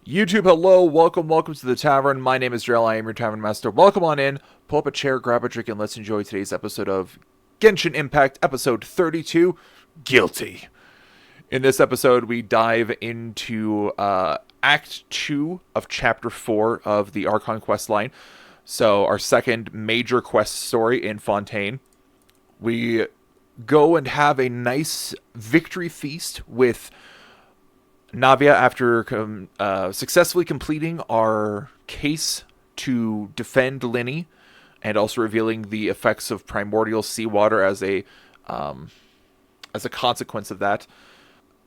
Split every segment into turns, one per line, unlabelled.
YouTube, hello, welcome to the tavern. My name is Drell, I am your tavern master. Welcome on in, pull up a chair, grab a drink, and let's enjoy today's episode of Genshin Impact, episode 32, Guilty. In this episode, we dive into Act 2 of Chapter 4 of the Archon Quest line. So, our second major quest story in Fontaine. We go and have a nice victory feast with Navia after successfully completing our case to defend Linny, and also revealing the effects of primordial seawater as a consequence of that.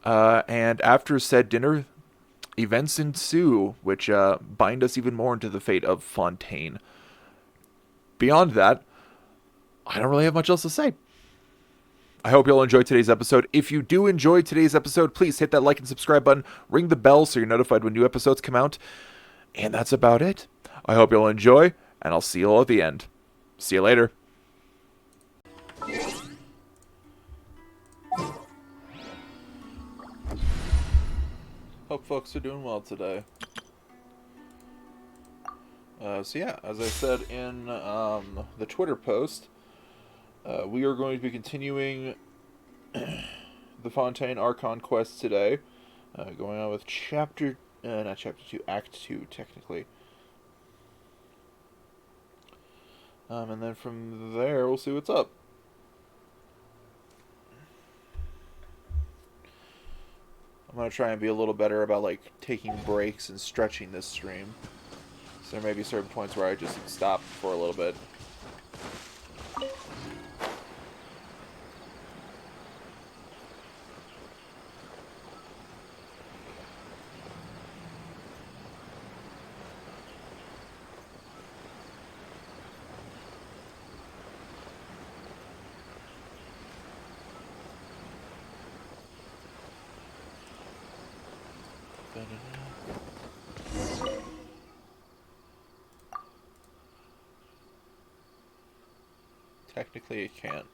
And after said dinner, events ensue, which bind us even more into the fate of Fontaine. Beyond that, I don't really have much else to say. I hope you'll enjoy today's episode. If you do enjoy today's episode, please hit that like and subscribe button. Ring the bell so you're notified when new episodes come out. And that's about it. I hope you'll enjoy, and I'll see you all at the end. See you later. Hope folks are doing well today. So yeah, as I said in the Twitter post, we are going to be continuing the Fontaine Archon Quest today, going on with not Chapter 2, Act 2, technically. And then from there, we'll see what's up. I'm going to try and be a little better about, like, taking breaks and stretching this stream. So there may be certain points where I just stop for a little bit. Technically, it can't.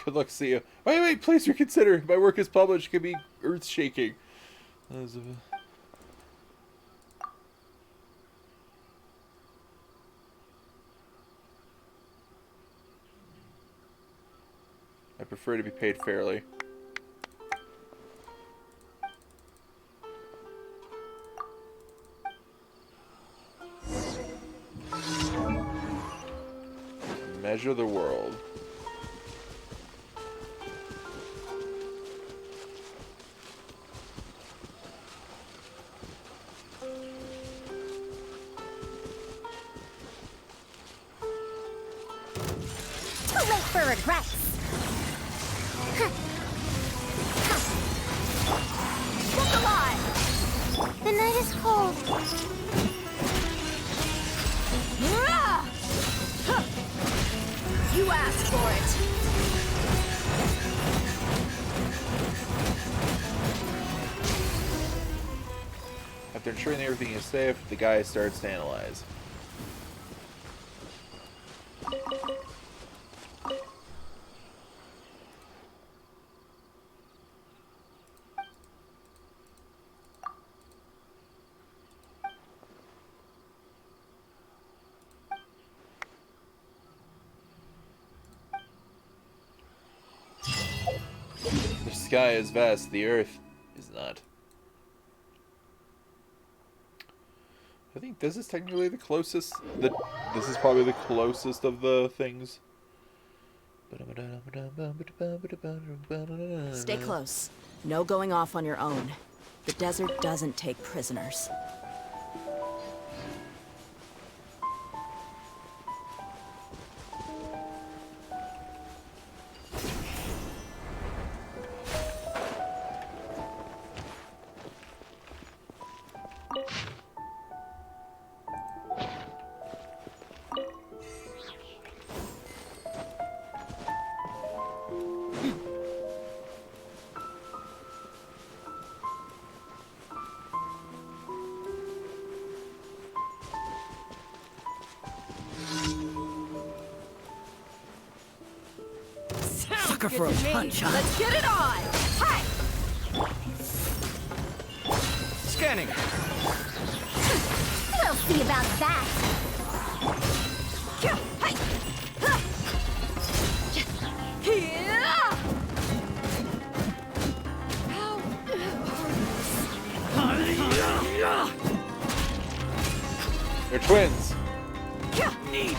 Good luck, see you. Wait, please reconsider. My work is published. It could be earth-shaking. I prefer to be paid fairly. Measure the world.
Too late for regrets. Look alive. The night is cold. You asked for it.
After ensuring that everything is safe, the guy starts to analyze. The sky is vast, the earth is not. I think this is technically the closest. This is probably the closest of the things.
Stay close. No going off on your own. The desert doesn't take prisoners. sucker for a
Good to me.
punch, huh?
Let's get it on! Hi!
Scanning.
We'll see about that. Hi!
They're twins.
Need.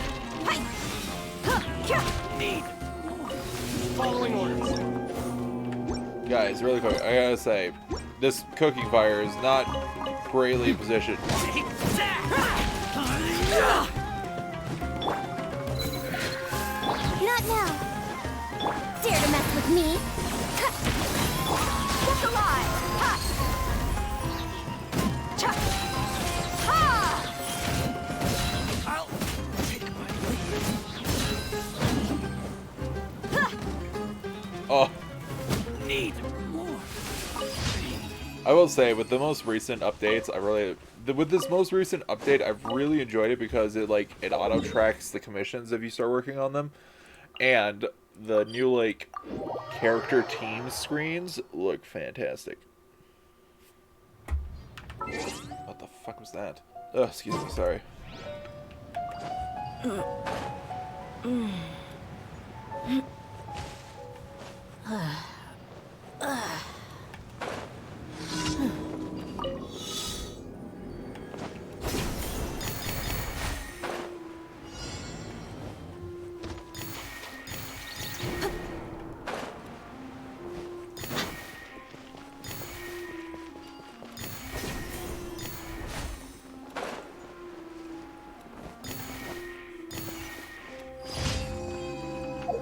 Need. Following orders.
Guys, really quick, I gotta say, this cooking fire is not greatly positioned.
Not now. Dare to mess with me? Kept alive! Ha! Cha! Ha!
I'll take my
Oh,
need more.
I will say, with the most recent updates, with this most recent update, I've really enjoyed it because it auto tracks the commissions if you start working on them, and the new character team screens look fantastic. What the fuck was that? Oh, excuse me, sorry.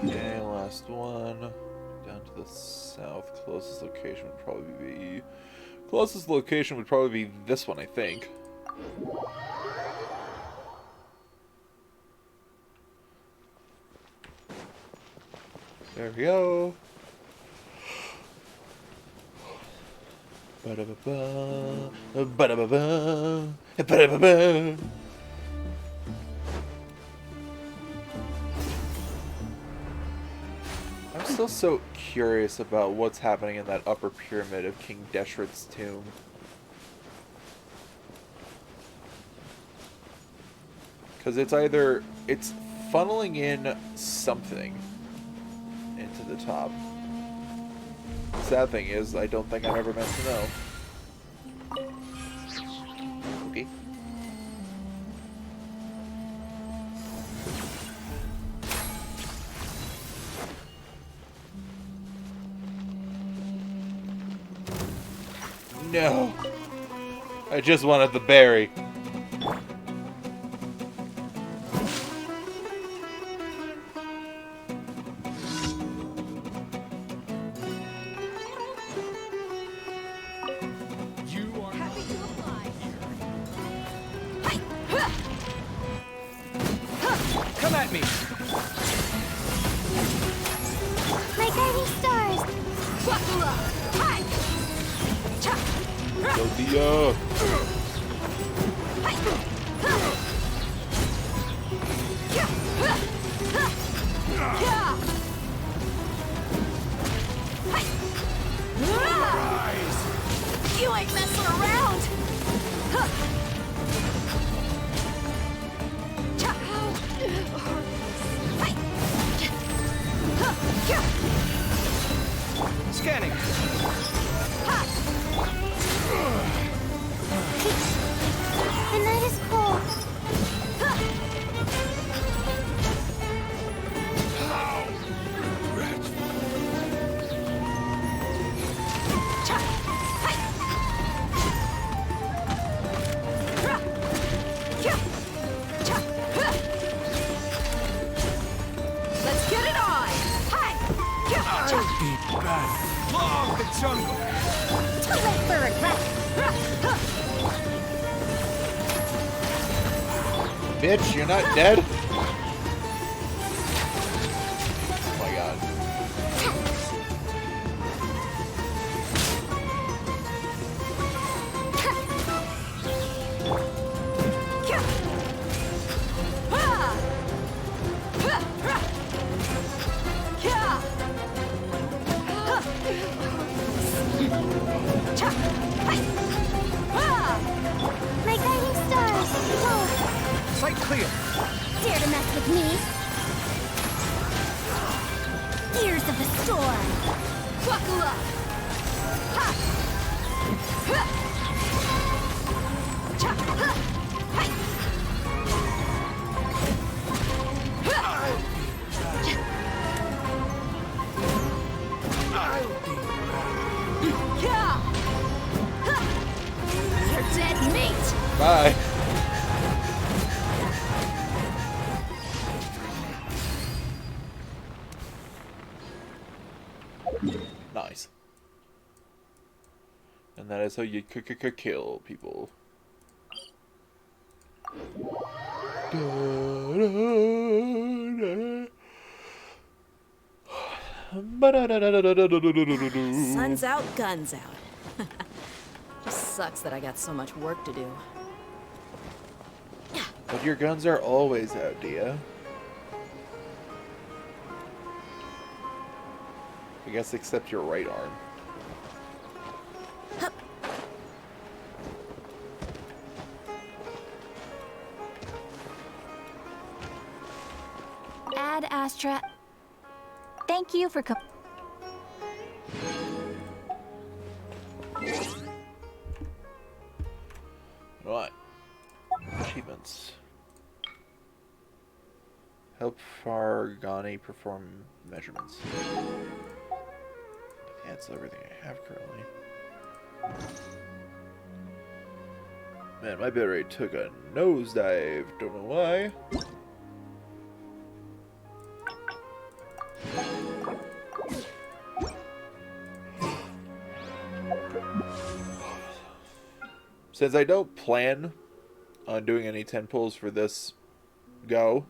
Okay, last one. Down to the south. Closest location would probably be this one, I think. There we go. Ba-da-ba-ba. Ba-da-ba-ba. Ba-da-ba-ba. I'm still so curious about what's happening in that upper pyramid of King Deshret's tomb. Because it's funneling in something into the top. The sad thing is, I don't think I'm ever meant to know. Okay. No. I just wanted the berry.
You are
Happy to apply.
come at me.
My guiding stars. Wakula. Hi. Cha.
Sophia.
Hi. Yeah.
Rise.
You ain't messing around. Cha. Hi.
Scanning.
The night is cold. Cha. Hi. Cha. Let's get it on. Hi.
I'll be back. Long the jungle.
Too late for regret.
Bitch, you're not dead? Oh my god.
Cha! Hi! Ah! My guiding stars! Oh,
Sight clear.
dare to mess with me? Ears of the storm! Wakula! Ha! Ha! Cha! Ha! Hi! Yeah! Ha! You're dead meat!
Bye. Nice. And that is how you kill people.
Sun's out, guns out. Just sucks that I got so much work to do.
But your guns are always out, Dia. I guess except your right arm.
Ad Astra. Thank you for
Right. Achievements. Help Fargani perform measurements. Cancel everything I have currently. Man, my bit rate took a nosedive. Don't know why. Since I don't plan on doing any 10 pulls for this go,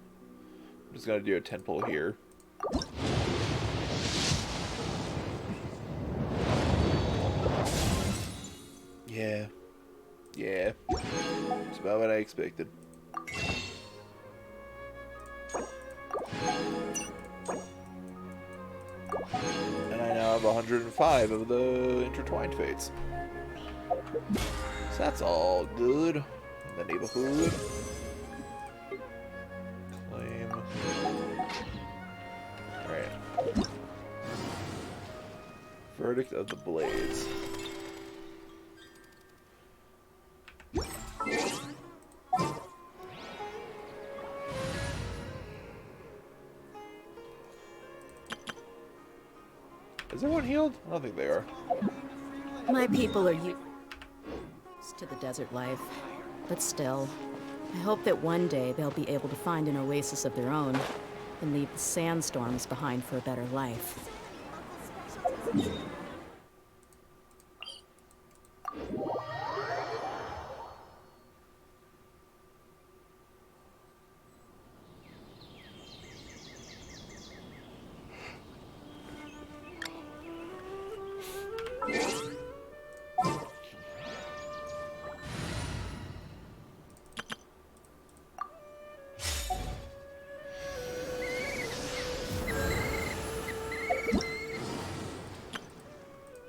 I'm just going to do a 10 pull here. Yeah. Yeah. It's about what I expected. And I now have 105 of the intertwined fates. So that's all good in the neighborhood. Claim. Alright. Verdict of the Blades. Is everyone healed? I don't think they are.
My people are used to the desert life, but still, I hope that one day they'll be able to find an oasis of their own and leave the sandstorms behind for a better life.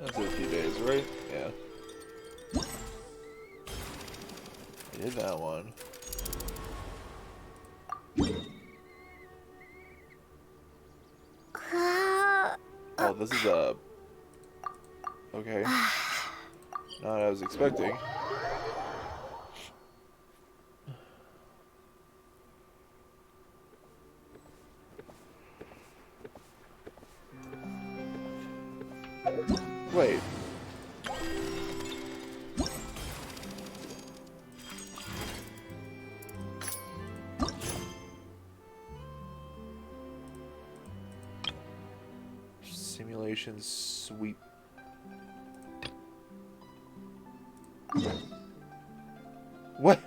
That's in a few days, right? Yeah. I did that one. Oh, this is a... Okay. Not what I was expecting. Wait. Simulation sweep. What?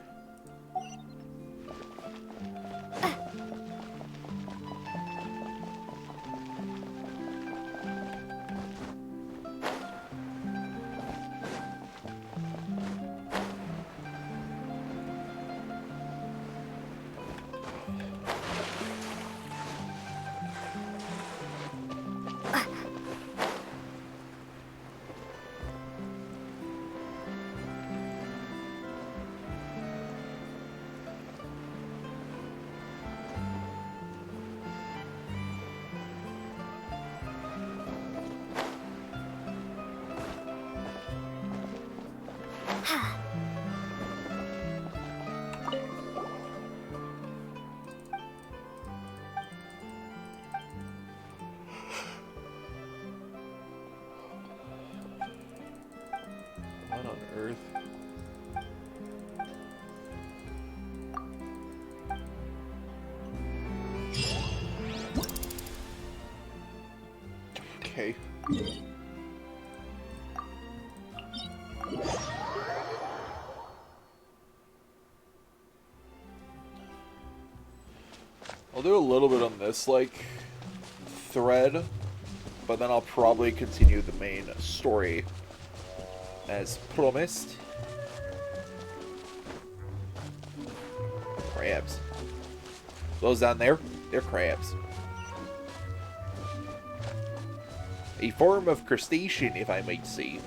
Earth. Okay. I'll do a little bit on this, like, thread, but then I'll probably continue the main story as promised. Crabs. Those down there, they're crabs. A form of crustacean, if I might say.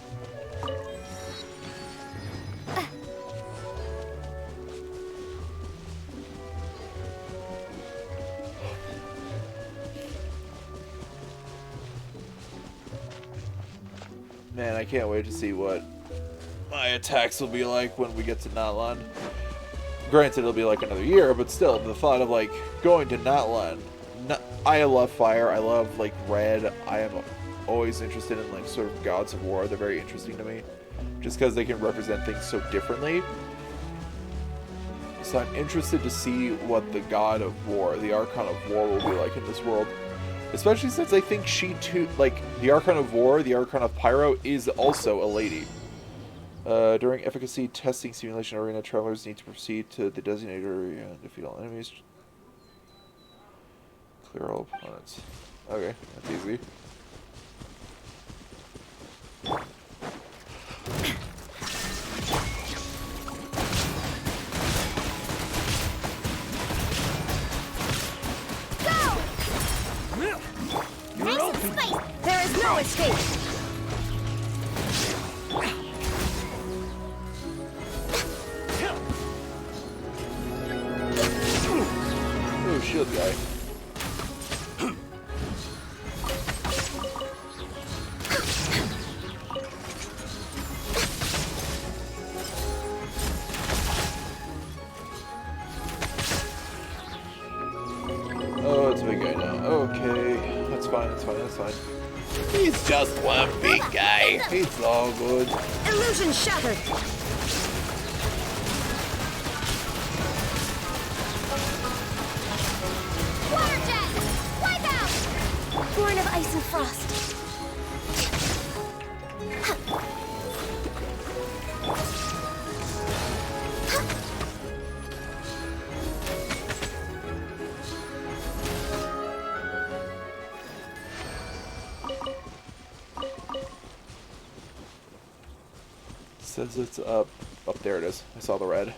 Man, I can't wait to see what my attacks will be like when we get to Natlan. Granted, it'll be like another year, but still, the thought of, like, going to Natlan. I love fire, I love, like, red. I am always interested in, like, sort of gods of war. They're very interesting to me. Just because they can represent things so differently. So I'm interested to see what the god of war, the Archon of war, will be like in this world. Especially since I think she too, like, the Archon of War, the Archon of Pyro, is also a lady. During efficacy testing simulation arena, travelers need to proceed to the designated area and defeat all enemies. Clear all opponents. Okay, that's easy.
There is no escape!
Oh, shield guy. Oh, it's a big guy now. Okay, that's fine, that's fine, that's fine. He's just one big guy. It's all good.
Illusion shattered! Water jet! Wipe out! Born of ice and frost.
Says it's up. Up there it is. I saw the red.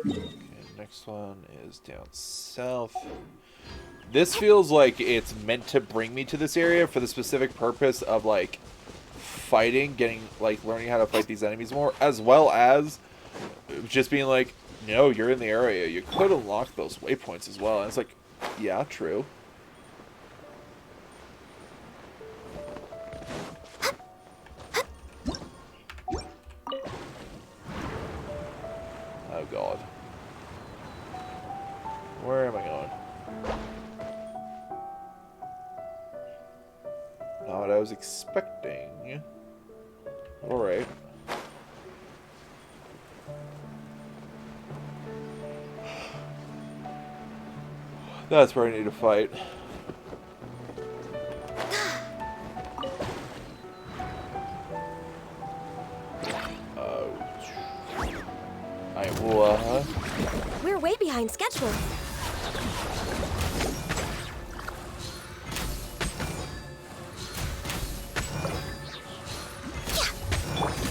Okay, next one is down south. This feels like it's meant to bring me to this area for the specific purpose of, like, fighting, learning how to fight these enemies more, as well as just being like, no, you're in the area. You could unlock those waypoints as well. And it's like, yeah, true. Oh, God. Where am I going? Not what I was expecting. Alright. That's where I need to fight.
We're way behind schedule.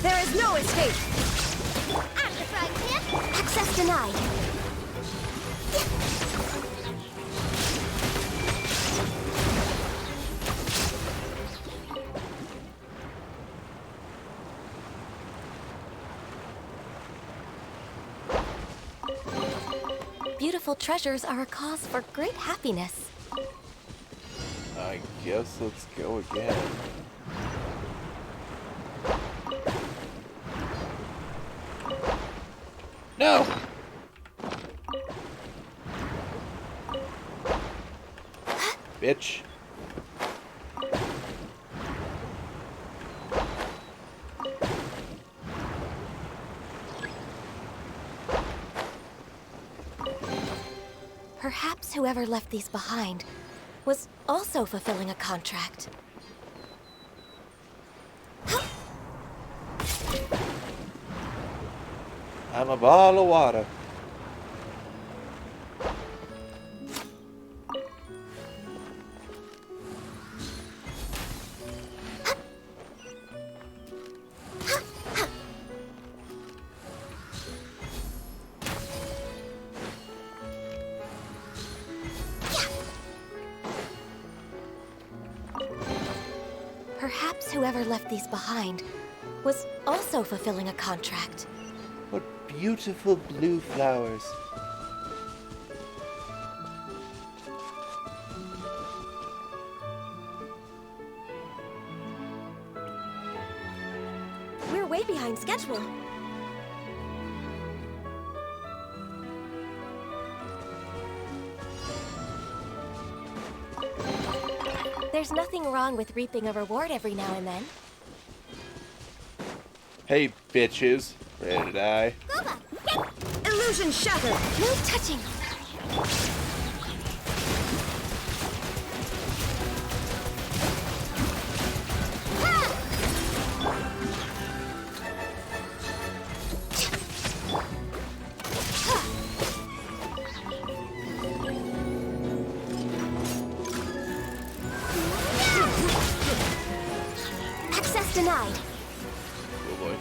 There is no escape! Access denied.
Beautiful treasures are a cause for great happiness.
I guess let's go again. No! Bitch.
Perhaps whoever left these behind was also fulfilling a contract.
I'm a ball of water.
Perhaps whoever left these behind was also fulfilling a contract.
What beautiful blue flowers.
We're way behind schedule. There's nothing wrong with reaping a reward every now and then.
Hey, bitches. Ready to die?
Illusion shattered! No touching! Access denied.
Oh boy.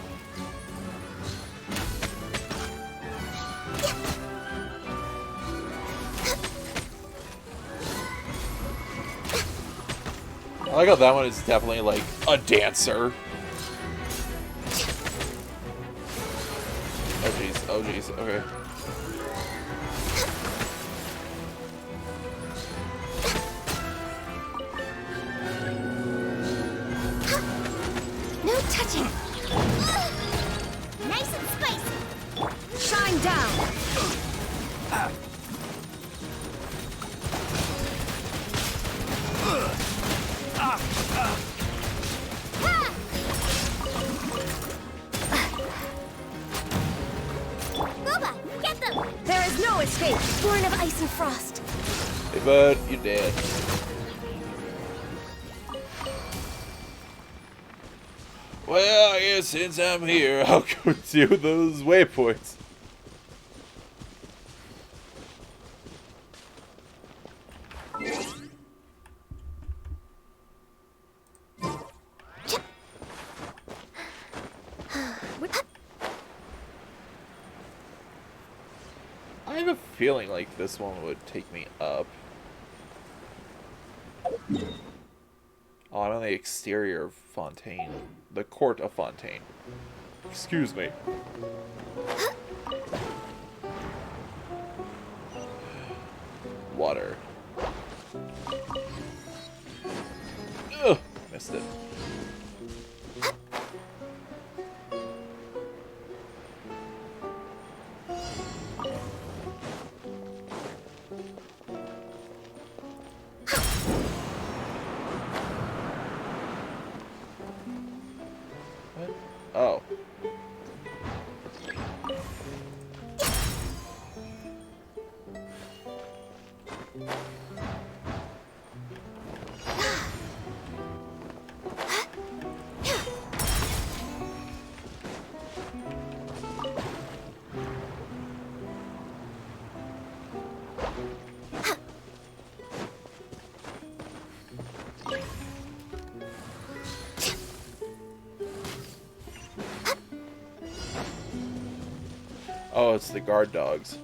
I like how that one is definitely like a dancer. Oh jeez, oh jeez, okay.
No touching! Nice and spicy! Shine down! Boba, get them! There is no escape! Born of ice and frost.
Hey bud, you're dead. Well, I guess since I'm here, I'll go do those waypoints. I have a feeling like this one would take me up. Oh, I'm on the exterior of Fontaine. The court of Fontaine. Excuse me. Water. Ugh, missed it. Oh. Oh, it's the guard dogs.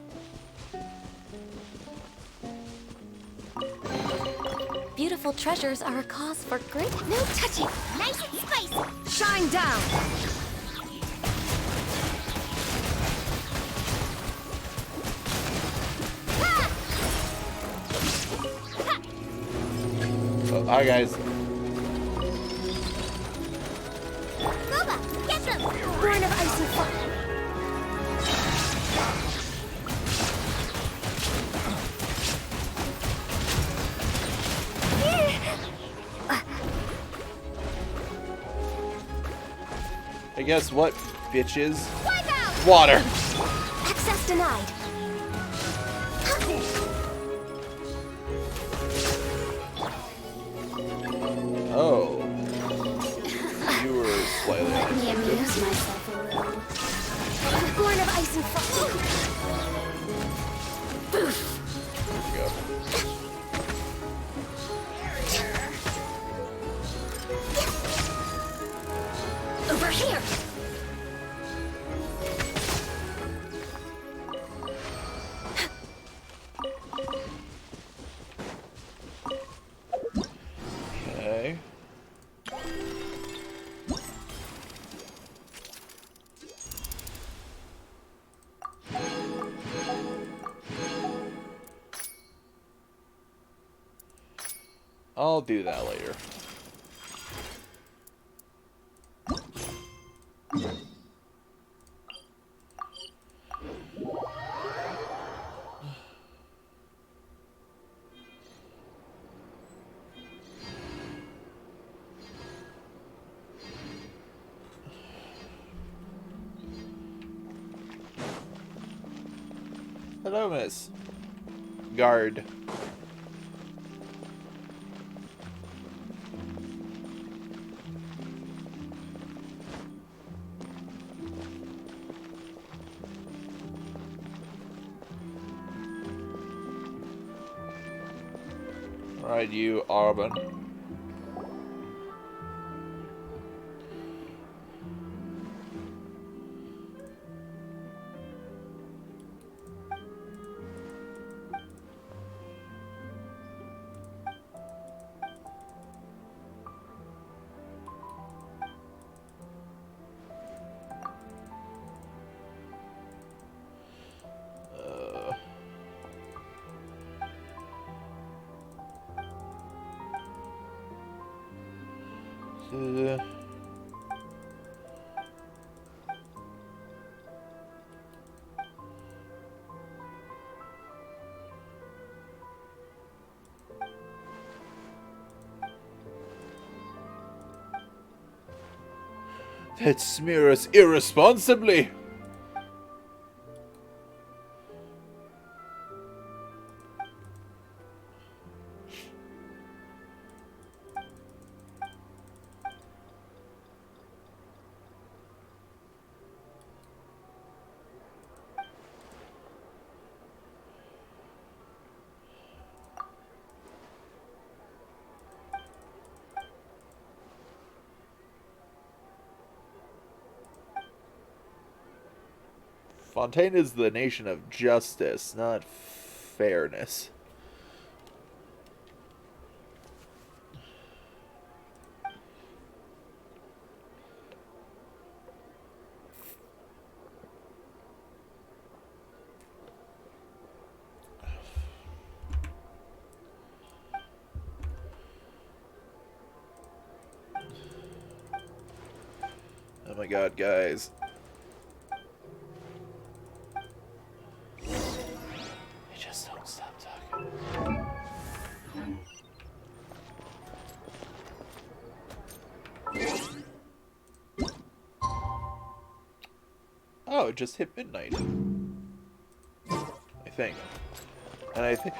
Beautiful treasures are a cause for great... No touching! Nice and spicy! Shine down!
Hi, guys.
Boba, get them! Born of ice and fire.
Hey, guess what, bitches?
Wipe out!
Water!
Access denied.
Oh. You were slightly
Let me
unexpected.
amuse myself a little. Born of ice and fire. Boof.
There we go.
Over here.
Okay. I'll do that later. Hello, miss. Guard. Alright, you, Arbon. That smear us irresponsibly. Fontaine is the nation of justice, not fairness. Oh my god, guys. Just don't stop talking. Oh, it just hit midnight. I think. And I think...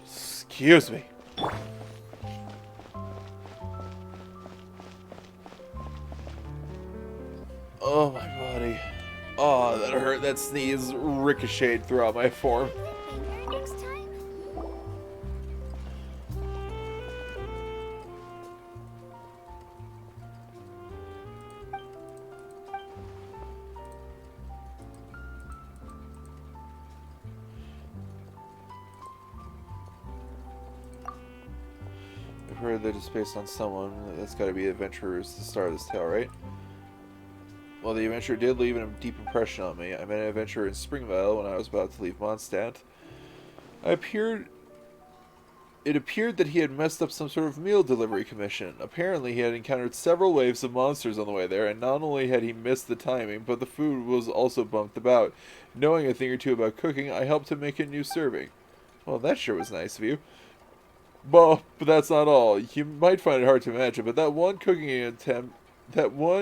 excuse me. Oh, my body. Oh, that hurt. That sneeze ricocheted throughout my form.
Finger next time?
I've heard that it's based on someone. That's got to be adventurers to start this tale, right? Well, the adventure did leave a deep impression on me. I met an adventurer in Springvale when I was about to leave Mondstadt. It appeared that he had messed up some sort of meal delivery commission. Apparently, he had encountered several waves of monsters on the way there, and not only had he missed the timing, but the food was also bumped about. Knowing a thing or two about cooking, I helped him make a new serving. Well, that sure was nice of you. Well, but that's not all. You might find it hard to imagine, but that one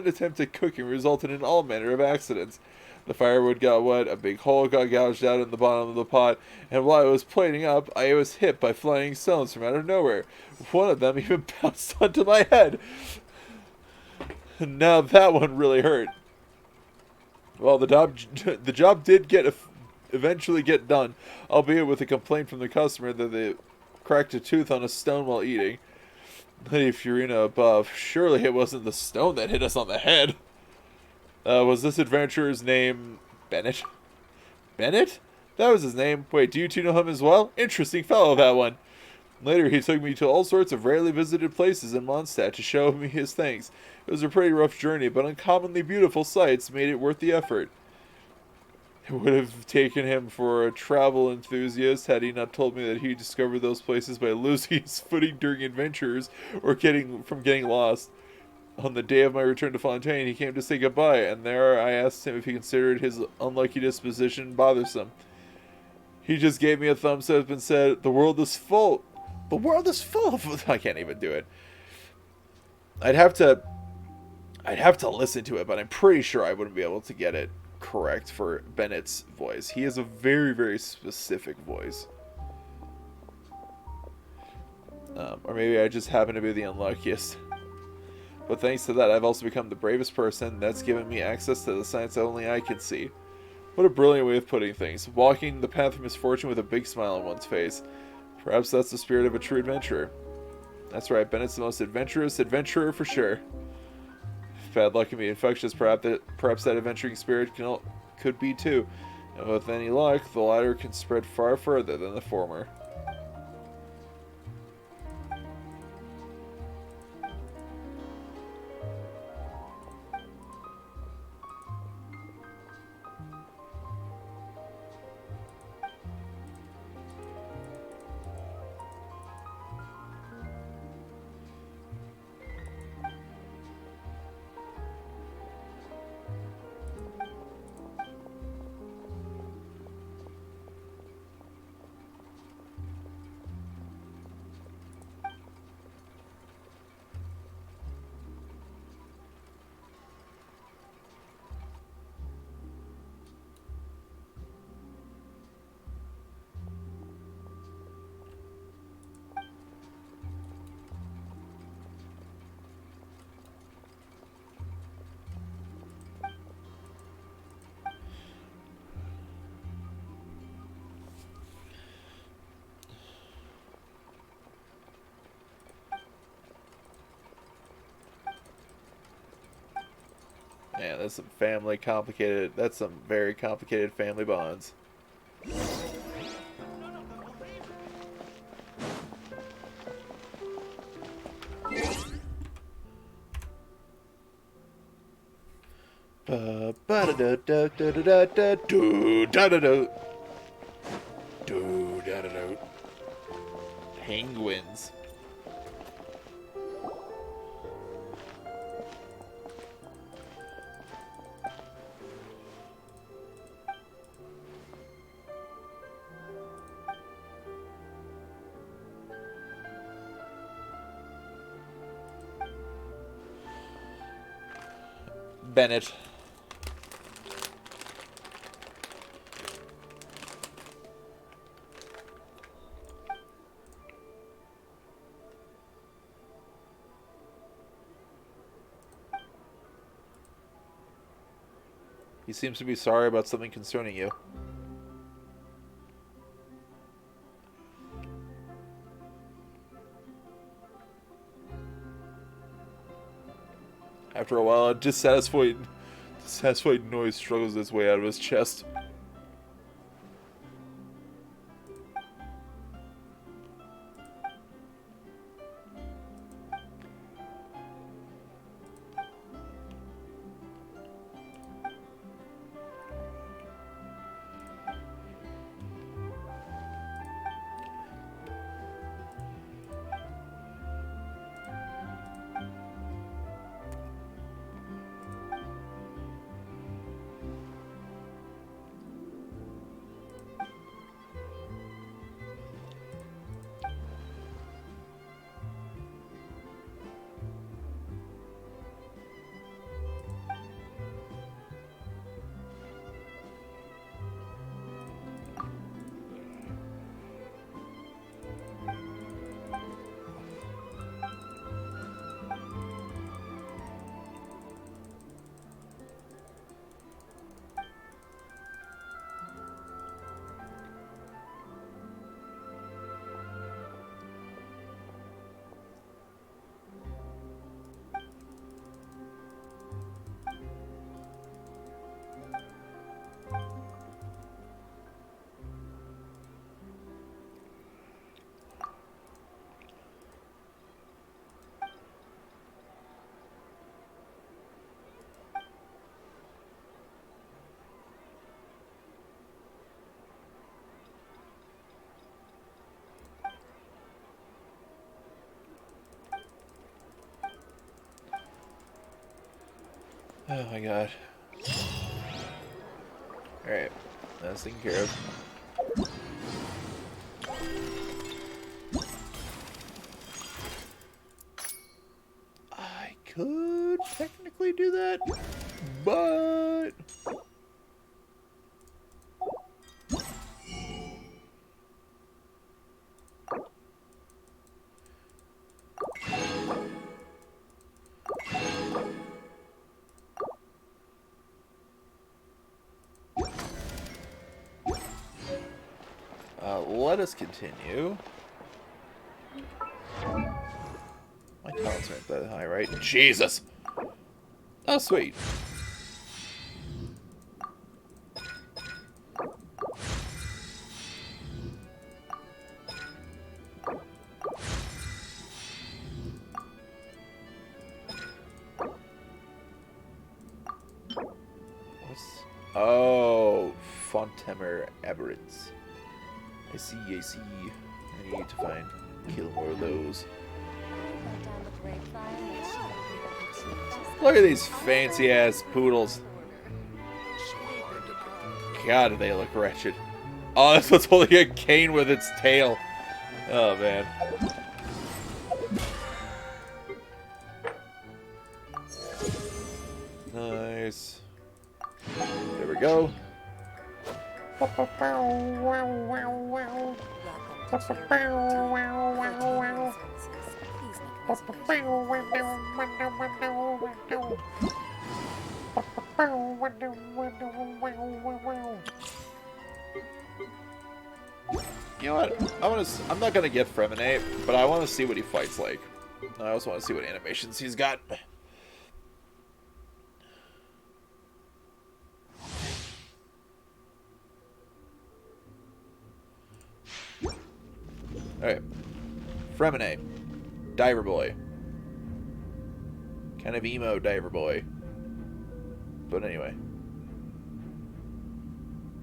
attempt at cooking resulted in all manner of accidents. The firewood got wet, a big hole got gouged out in the bottom of the pot, and while I was plating up, I was hit by flying stones from out of nowhere. One of them even bounced onto my head. Now that one really hurt. Well, the job did eventually get done, albeit with a complaint from the customer that they cracked a tooth on a stone while eating. Lady Furina above, surely it wasn't the stone that hit us on the head. Was this adventurer's name Bennett? Bennett? That was his name. Wait, do you two know him as well? Interesting fellow, that one. Later, he took me to all sorts of rarely visited places in Mondstadt to show me his things. It was a pretty rough journey, but uncommonly beautiful sights made it worth the effort. It would have taken him for a travel enthusiast had he not told me that he discovered those places by losing his footing during adventures or getting lost. On the day of my return to Fontaine, he came to say goodbye, and there I asked him if he considered his unlucky disposition bothersome. He just gave me a thumbs up and said, "The world is full." The world is full of... I can't even do it. I'd have to listen to it, but I'm pretty sure I wouldn't be able to get it correct for Bennett's voice. He has a very, very specific voice. Or maybe I just happen to be the unluckiest. But thanks to that, I've also become the bravest person. That's given me access to the science that only I can see. What a brilliant way of putting things. Walking the path of misfortune with a big smile on one's face. Perhaps that's the spirit of a true adventurer. That's right, Bennett's the most adventurous adventurer for sure. If bad luck can be infectious, perhaps that adventuring spirit could be too. And with any luck, the latter can spread far further than the former. Man, that's some that's some very complicated family bonds. Penguins. Bennett. He seems to be sorry about something concerning you. After a while, a dissatisfied noise struggles its way out of his chest. Oh my god. Alright, that's taken care of. I could technically do that, but... let us continue. My talents aren't that high, right? Jesus! Oh, sweet. What's... Oh, Fontaine aberrants. I see, I see. I need to find, kill more of those. Look at these fancy ass poodles. God, they look wretched. Oh, this one's holding a cane with its tail. Oh, man. Nice. There we go. You know what? I'm not gonna get Freminate, but I want to see what he fights like. I also want to see what animations he's got. Alright. Freminate. Diver boy. Kind of emo diver boy. But anyway.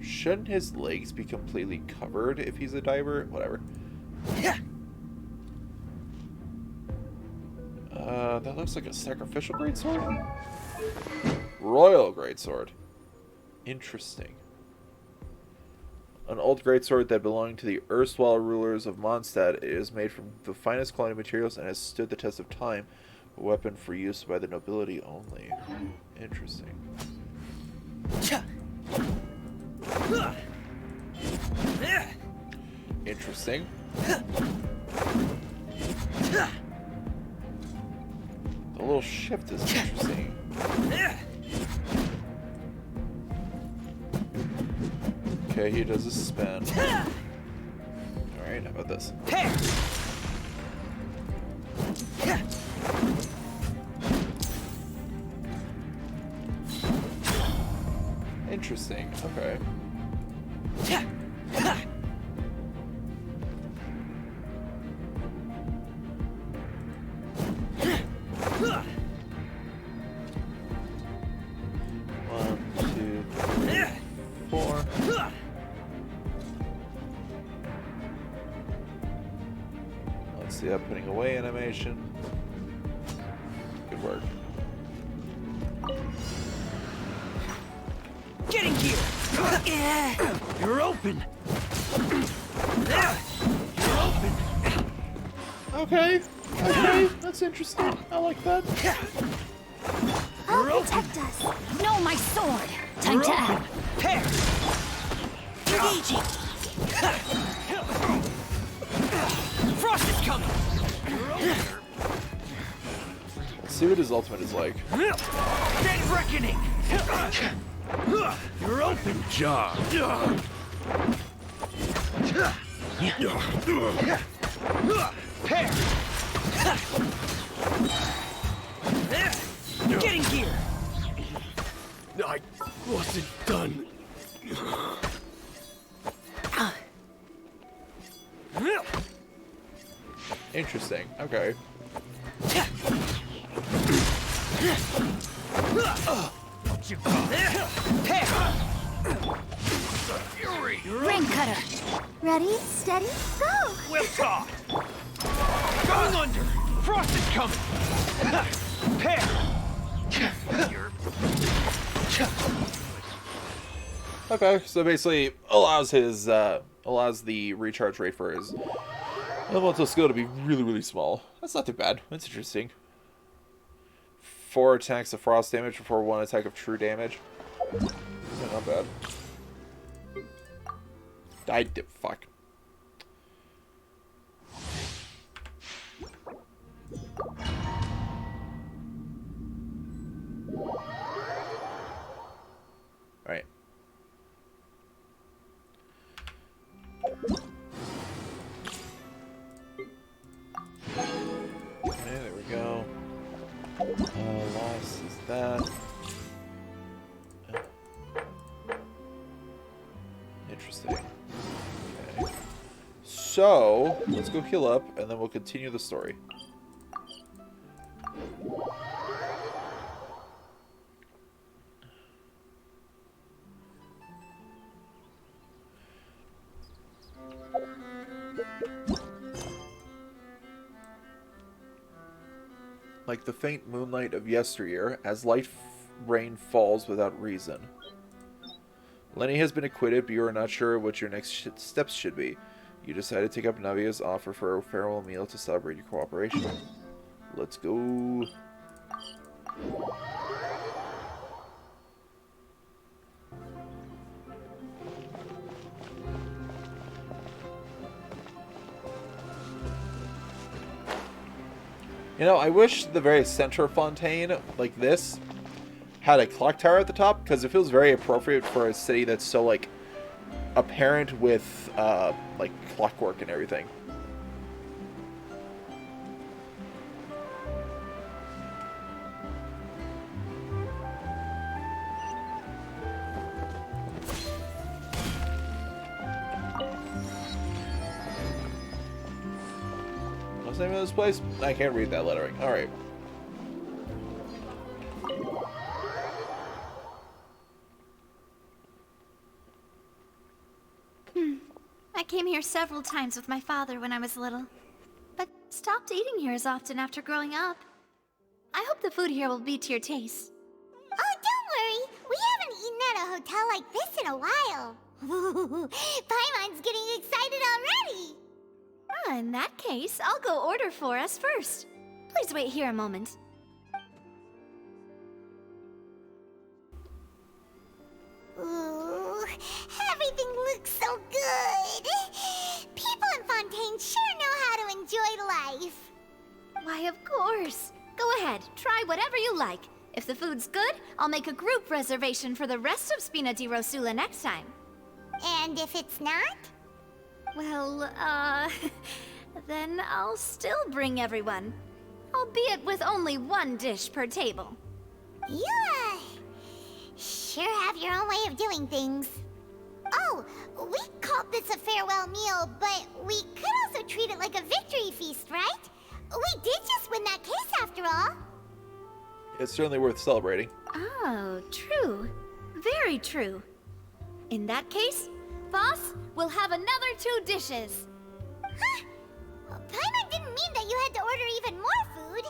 Shouldn't his legs be completely covered if he's a diver? Whatever. That looks like a sacrificial greatsword? Royal greatsword. Interesting. An old greatsword that belonged to the erstwhile rulers of Mondstadt. It is made from the finest quality materials and has stood the test of time. A weapon for use by the nobility only. Interesting. Interesting. The little shift is interesting. Okay, he does a spin. Alright, how about this? Interesting, okay. One, two, three, four. Let's see that putting away animation. Good work.
Get in here! You're open! You're open!
Okay, okay, that's interesting. I like that.
Oh, protect us! No, my sword! Time to act!
Pair! Engaging! Frost is coming!
Let's see what his ultimate is like.
Dead reckoning! You're open! Job! Pair! Getting here! I wasn't done.
Interesting. Okay.
Fury!
Ring cutter! Ready, steady, go!
Whipsaw! Going under! Frost is coming! Pair! You're
Okay, so basically allows his allows the recharge rate for his elemental skill to be really, really small. That's not too bad. That's interesting. 4 attacks of frost damage before 1 attack of true damage. Yeah, not bad. I did fuck. Alright. Okay, there we go. Loss is that. Interesting. Okay. So, let's go heal up, and then we'll continue the story. Like the faint moonlight of yesteryear, as light rain falls without reason. Lenny has been acquitted, but you are not sure what your next steps should be. You decide to take up Navia's offer for a farewell meal to celebrate your cooperation. Let's go. You know, I wish the very center of Fontaine, like this, had a clock tower at the top, because it feels very appropriate for a city that's so, like, apparent with, like, clockwork and everything. What's the name of this place? I can't read that lettering. Alright.
I came here several times with my father when I was little, but stopped eating here as often after growing up. I hope the food here will be to your taste.
Oh, don't worry. We haven't eaten at a hotel like this in a while. Paimon's getting excited already.
In that case, I'll go order for us first. Please wait here a moment.
Ooh, everything looks so good. People in Fontaine sure know how to enjoy life.
Why, of course. Go ahead, try whatever you like. If the food's good, I'll make a group reservation for the rest of Spina di Rosula next time.
And if it's not?
Well, then I'll still bring everyone. Albeit with only 1 dish per table.
You, sure have your own way of doing things. Oh, we called this a farewell meal, but we could also treat it like a victory feast, right? We did just win that case after all.
It's certainly worth celebrating.
Oh, true. Very true. In that case, boss, we'll have another 2 dishes.
Huh? Well, Paimon didn't mean that you had to order even more food.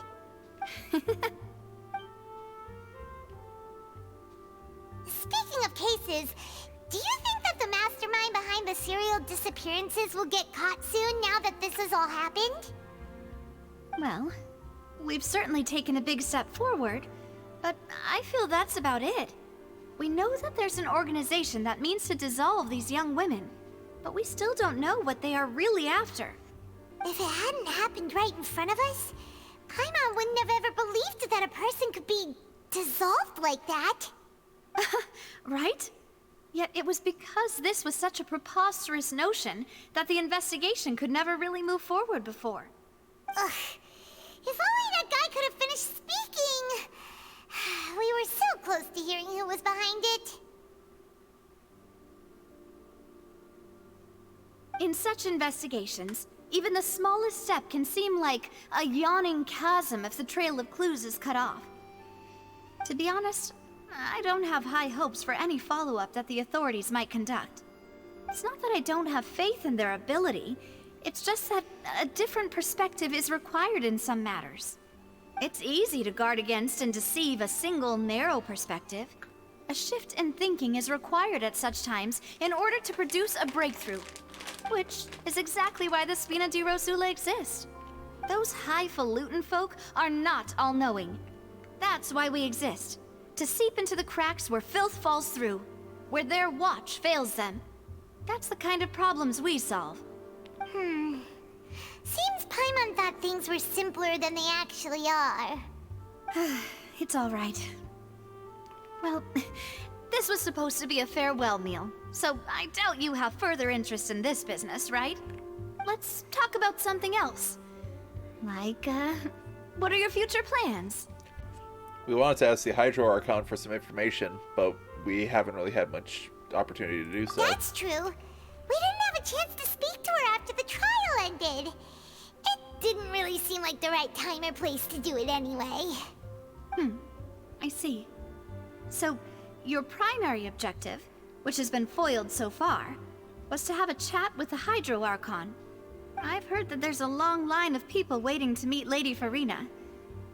Speaking of cases, do you think that the mastermind behind the serial disappearances will get caught soon now that this has all happened?
Well, we've certainly taken a big step forward, but I feel that's about it. We know that there's an organization that means to dissolve these young women, but we still don't know what they are really after.
If it hadn't happened right in front of us, Paimon wouldn't have ever believed that a person could be dissolved like that.
Right? Yet it was because this was such a preposterous notion that the investigation could never really move forward before.
Ugh. If only that guy could have finished speaking! We were so close to hearing who was behind it.
In such investigations, even the smallest step can seem like a yawning chasm if the trail of clues is cut off. To be honest, I don't have high hopes for any follow-up that the authorities might conduct. It's not that I don't have faith in their ability, it's just that a different perspective is required in some matters. It's easy to guard against and deceive a single narrow perspective. A shift in thinking is required at such times in order to produce a breakthrough, which is exactly why the Spina di Rosula exist. Those highfalutin folk are not all-knowing. That's why we exist, to seep into the cracks where filth falls through, where their watch fails them. That's the kind of problems we solve.
Seems Paimon thought things were simpler than they actually are.
It's all right. Well, this was supposed to be a farewell meal, so I doubt you have further interest in this business, right? Let's talk about something else. Like, what are your future plans?
We wanted to ask the Hydro Archon for some information, but we haven't really had much opportunity to do so.
That's true. We didn't have a chance to speak to her after the trial ended. It didn't really seem like the right time or place to do it anyway.
I see. So, your primary objective, which has been foiled so far, was to have a chat with the Hydro Archon. I've heard that there's a long line of people waiting to meet Lady Farina.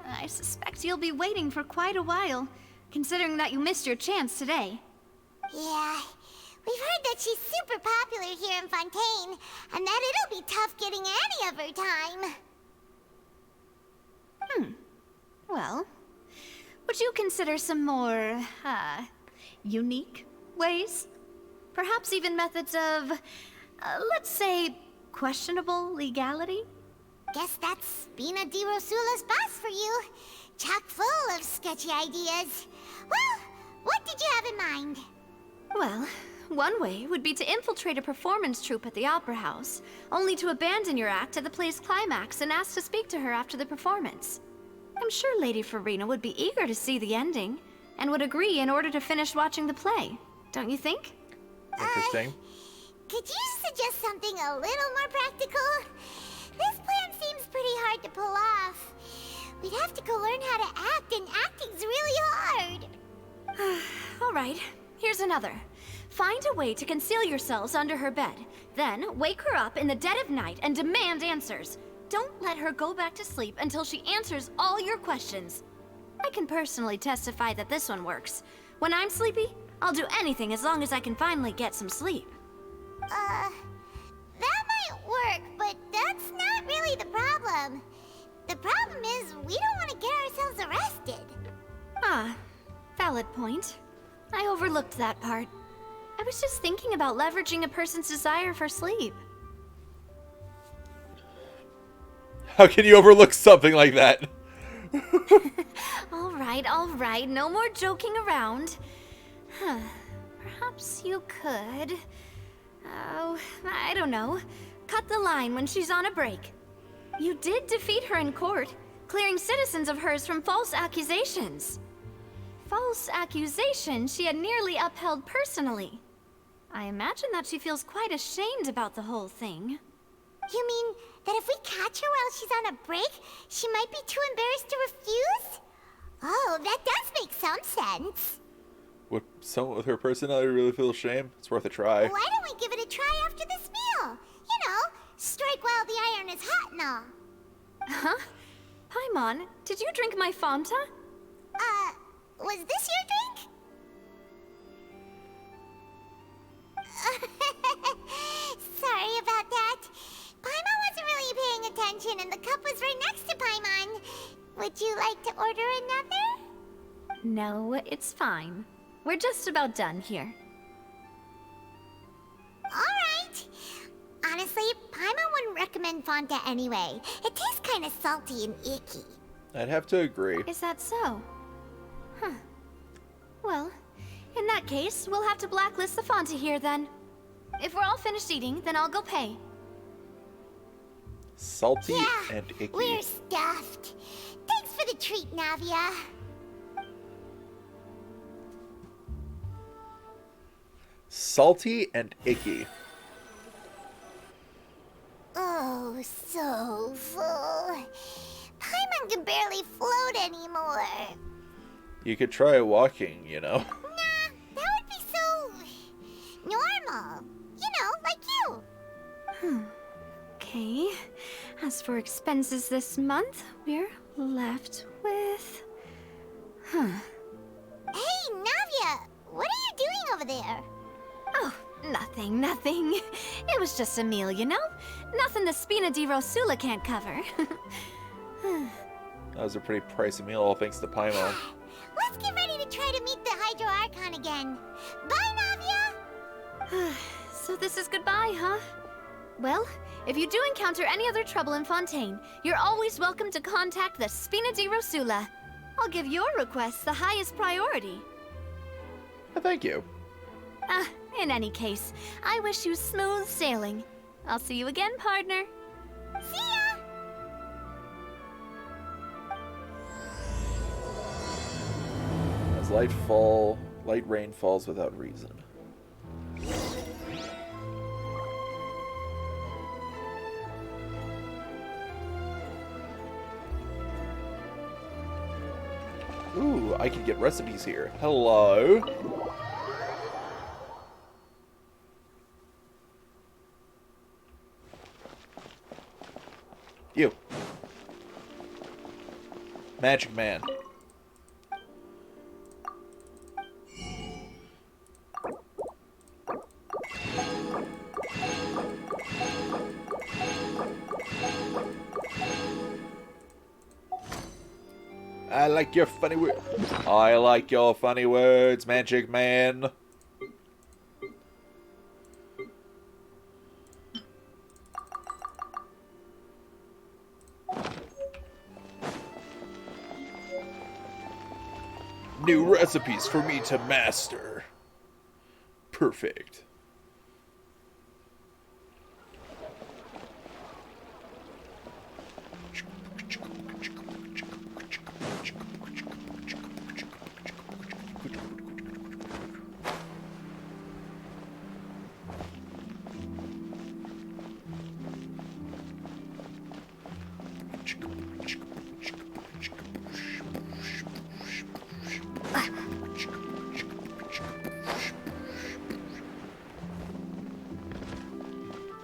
I suspect you'll be waiting for quite a while, considering that you missed your chance today.
Yeah, we've heard that she's super popular here in Fontaine, and that it'll be tough getting any of her time.
Well, would you consider some more, unique ways? Perhaps even methods of, let's say, questionable legality?
Guess that's Spina di Rosula's boss for you. Chock full of sketchy ideas. Well, what did you have in mind?
Well, one way would be to infiltrate a performance troupe at the Opera House, only to abandon your act at the play's climax and ask to speak to her after the performance. I'm sure Lady Farina would be eager to see the ending, and would agree in order to finish watching the play. Don't you think?
Interesting.
Could you suggest something a little more practical? This plan seems pretty hard to pull off. We'd have to go learn how to act, and acting's really hard.
All right, here's another. Find a way to conceal yourselves under her bed. Then wake her up in the dead of night and demand answers. Don't let her go back to sleep until she answers all your questions. I can personally testify that this one works. When I'm sleepy, I'll do anything as long as I can finally get some sleep.
That might work, but that's not really the problem. The problem is we don't want to get ourselves arrested.
Ah, valid point. I overlooked that part. I was just thinking about leveraging a person's desire for sleep.
How can you overlook something like that?
All right, no more joking around. Perhaps you could... Oh, I don't know. Cut the line when she's on a break. You did defeat her in court, clearing citizens of hers from false accusations. False accusations she had nearly upheld personally. I imagine that she feels quite ashamed about the whole thing.
You mean that if we catch her while she's on a break, she might be too embarrassed to refuse? Oh, that does make some sense.
Would someone with her personality really feel shame? It's worth a try.
Why don't we give it a try after this meal? You know, strike while the iron is hot and all.
Huh? Paimon, did you drink my Fanta?
Was this your drink? Sorry about that. Paimon wasn't really paying attention and the cup was right next to Paimon. Would you like to order another?
No, it's fine. We're just about done here.
Alright. Honestly, Paimon wouldn't recommend Fanta anyway. It tastes kind of salty and icky.
I'd have to agree.
Is that so? Huh. Well, in that case, we'll have to blacklist the Fanta here then. If we're all finished eating, then I'll go pay.
Salty
Yeah,
and icky.
we're stuffed. Thanks for the treat, Navia.
Salty and icky.
Oh, so full. Paimon can barely float anymore.
You could try walking, you know.
Nah, that would be so... normal. You know, like you.
Okay. As for expenses this month, we're left with...
Hey, Navia! What are you doing over there?
Oh, nothing. It was just a meal, you know? Nothing the Spina di Rosula can't cover.
That was a pretty pricey meal, all thanks to Paimon.
Let's get ready to try to meet the Hydro Archon again. Bye, Navia!
So this is goodbye, huh? Well, if you do encounter any other trouble in Fontaine, you're always welcome to contact the Spina di Rosula. I'll give your requests the highest priority.
Thank you.
In any case, I wish you smooth sailing. I'll see you again, partner.
See ya!
As light rain falls without reason. Ooh, I can get recipes here. Hello. You. Magic Man. I like your funny words. I like your funny words, Magic Man. New recipes for me to master. Perfect.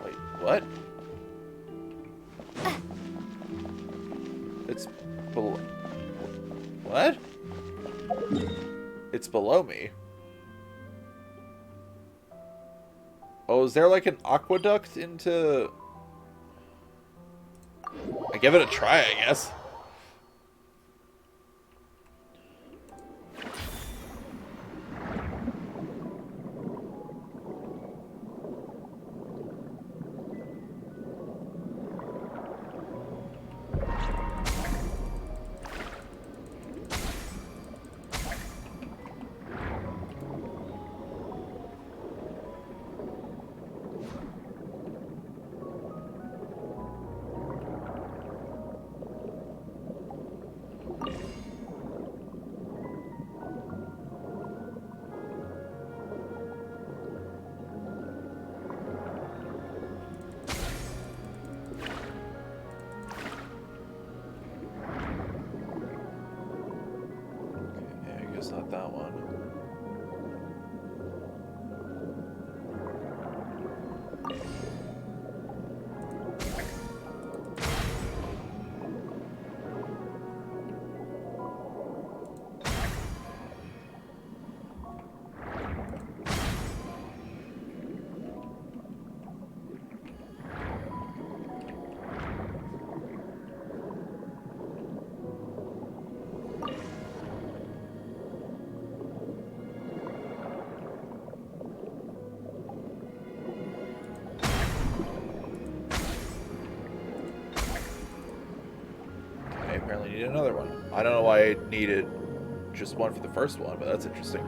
Wait, what? It's below... What? It's below me. Oh, is there like an aqueduct into... I give it a try, I guess. It's not that one. I apparently need another one. I don't know why I needed just one for the first one, but that's interesting.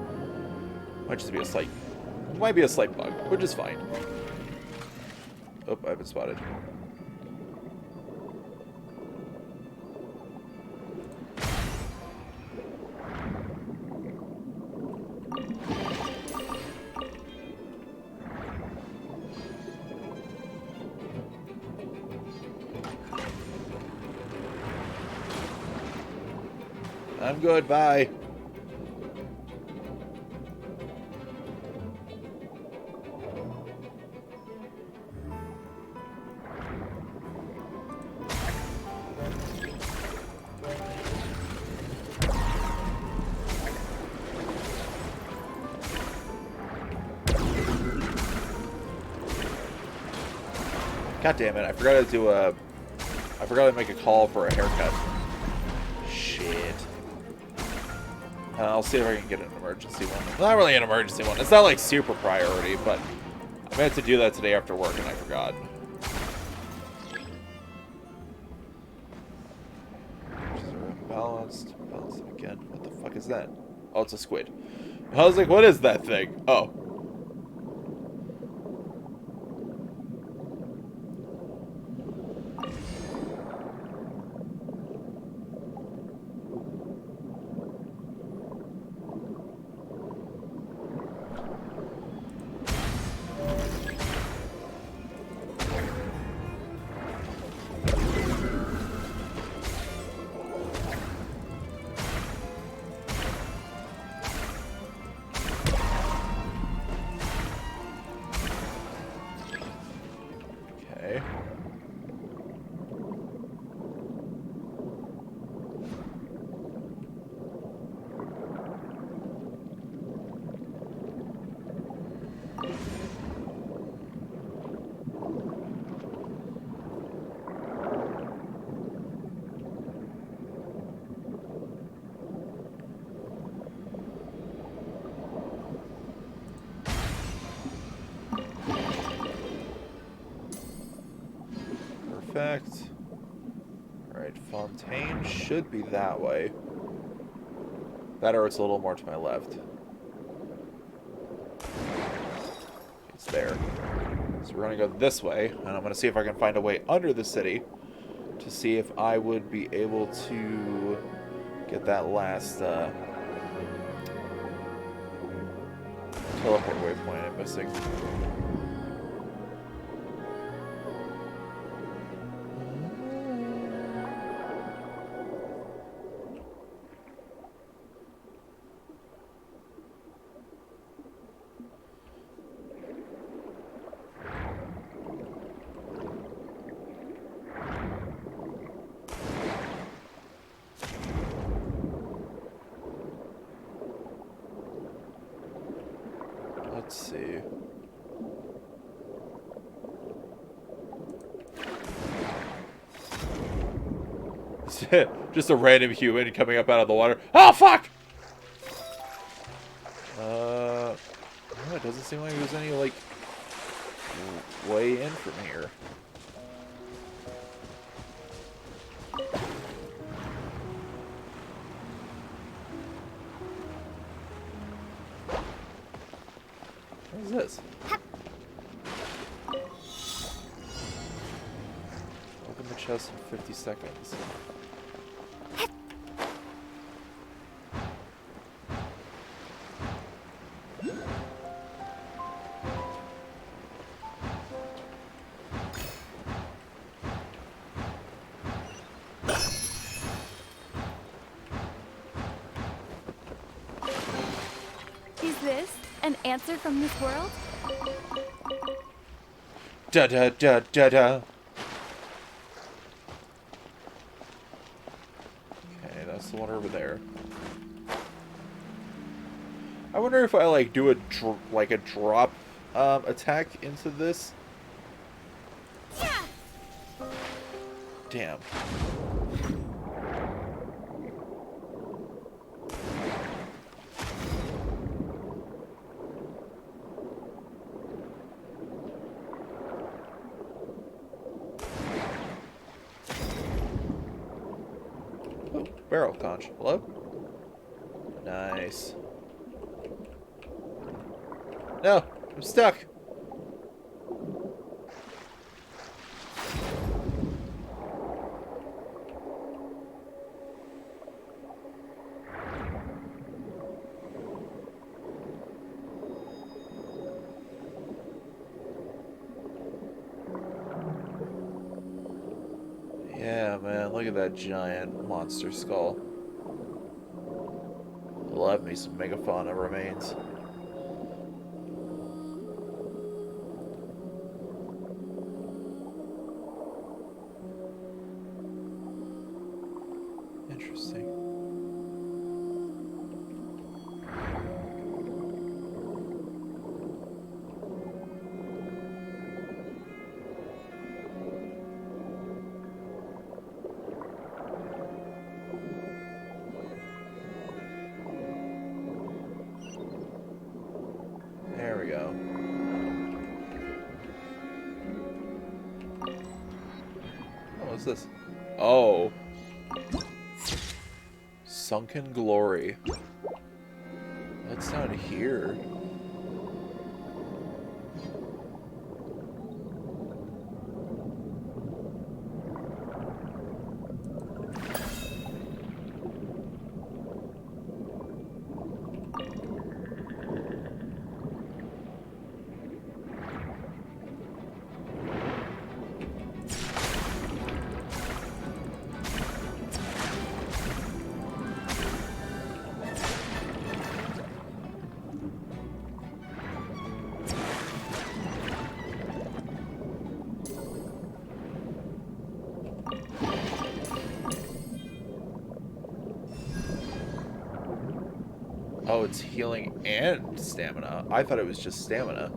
Might just be a slight... It might be a slight bug, which is fine. Oh, I've been spotted. I'm good, bye. God damn it, I forgot to do a... I forgot to make a call for a haircut. Shit. I'll see if I can get an emergency one. Not really an emergency one. It's not like super priority, but I meant to do that today after work and I forgot. Balanced. Balanced again. What the fuck is that? Oh, it's a squid. I was like, what is that thing? Oh. Perfect. Alright, Fontaine should be that way. That or it's a little more to my left. It's there. So we're gonna go this way, and I'm gonna see if I can find a way under the city to see if I would be able to get that last teleport waypoint I'm missing. Let's see. Just a random human coming up out of the water. Oh, fuck! No, it doesn't seem like there's any, like, way in from here. What is this? Open the chest in 50 seconds.
Is this an answer from this world?
Da da da da da. Okay, that's the one over there. I wonder if I like do a drop attack into this. Damn. Oh, barrel conch. Hello? Nice. No, I'm stuck. Yeah, man, look at that giant monster skull. Love me some megafauna remains. Interesting. What's this? Oh. Sunken Glory. What's down here? Oh, it's healing and stamina. I thought it was just stamina.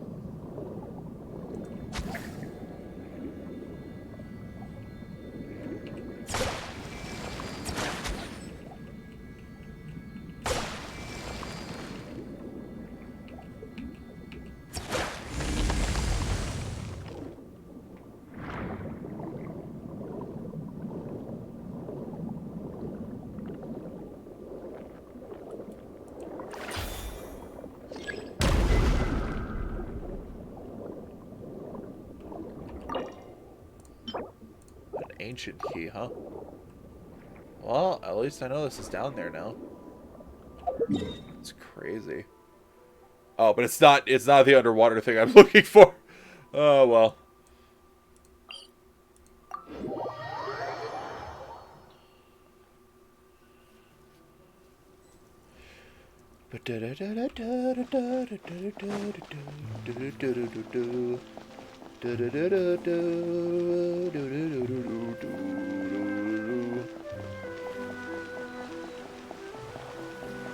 Ancient key, huh? Well, at least I know this is down there now. It's crazy. Oh, but it's not the underwater thing I'm looking for. Oh, well.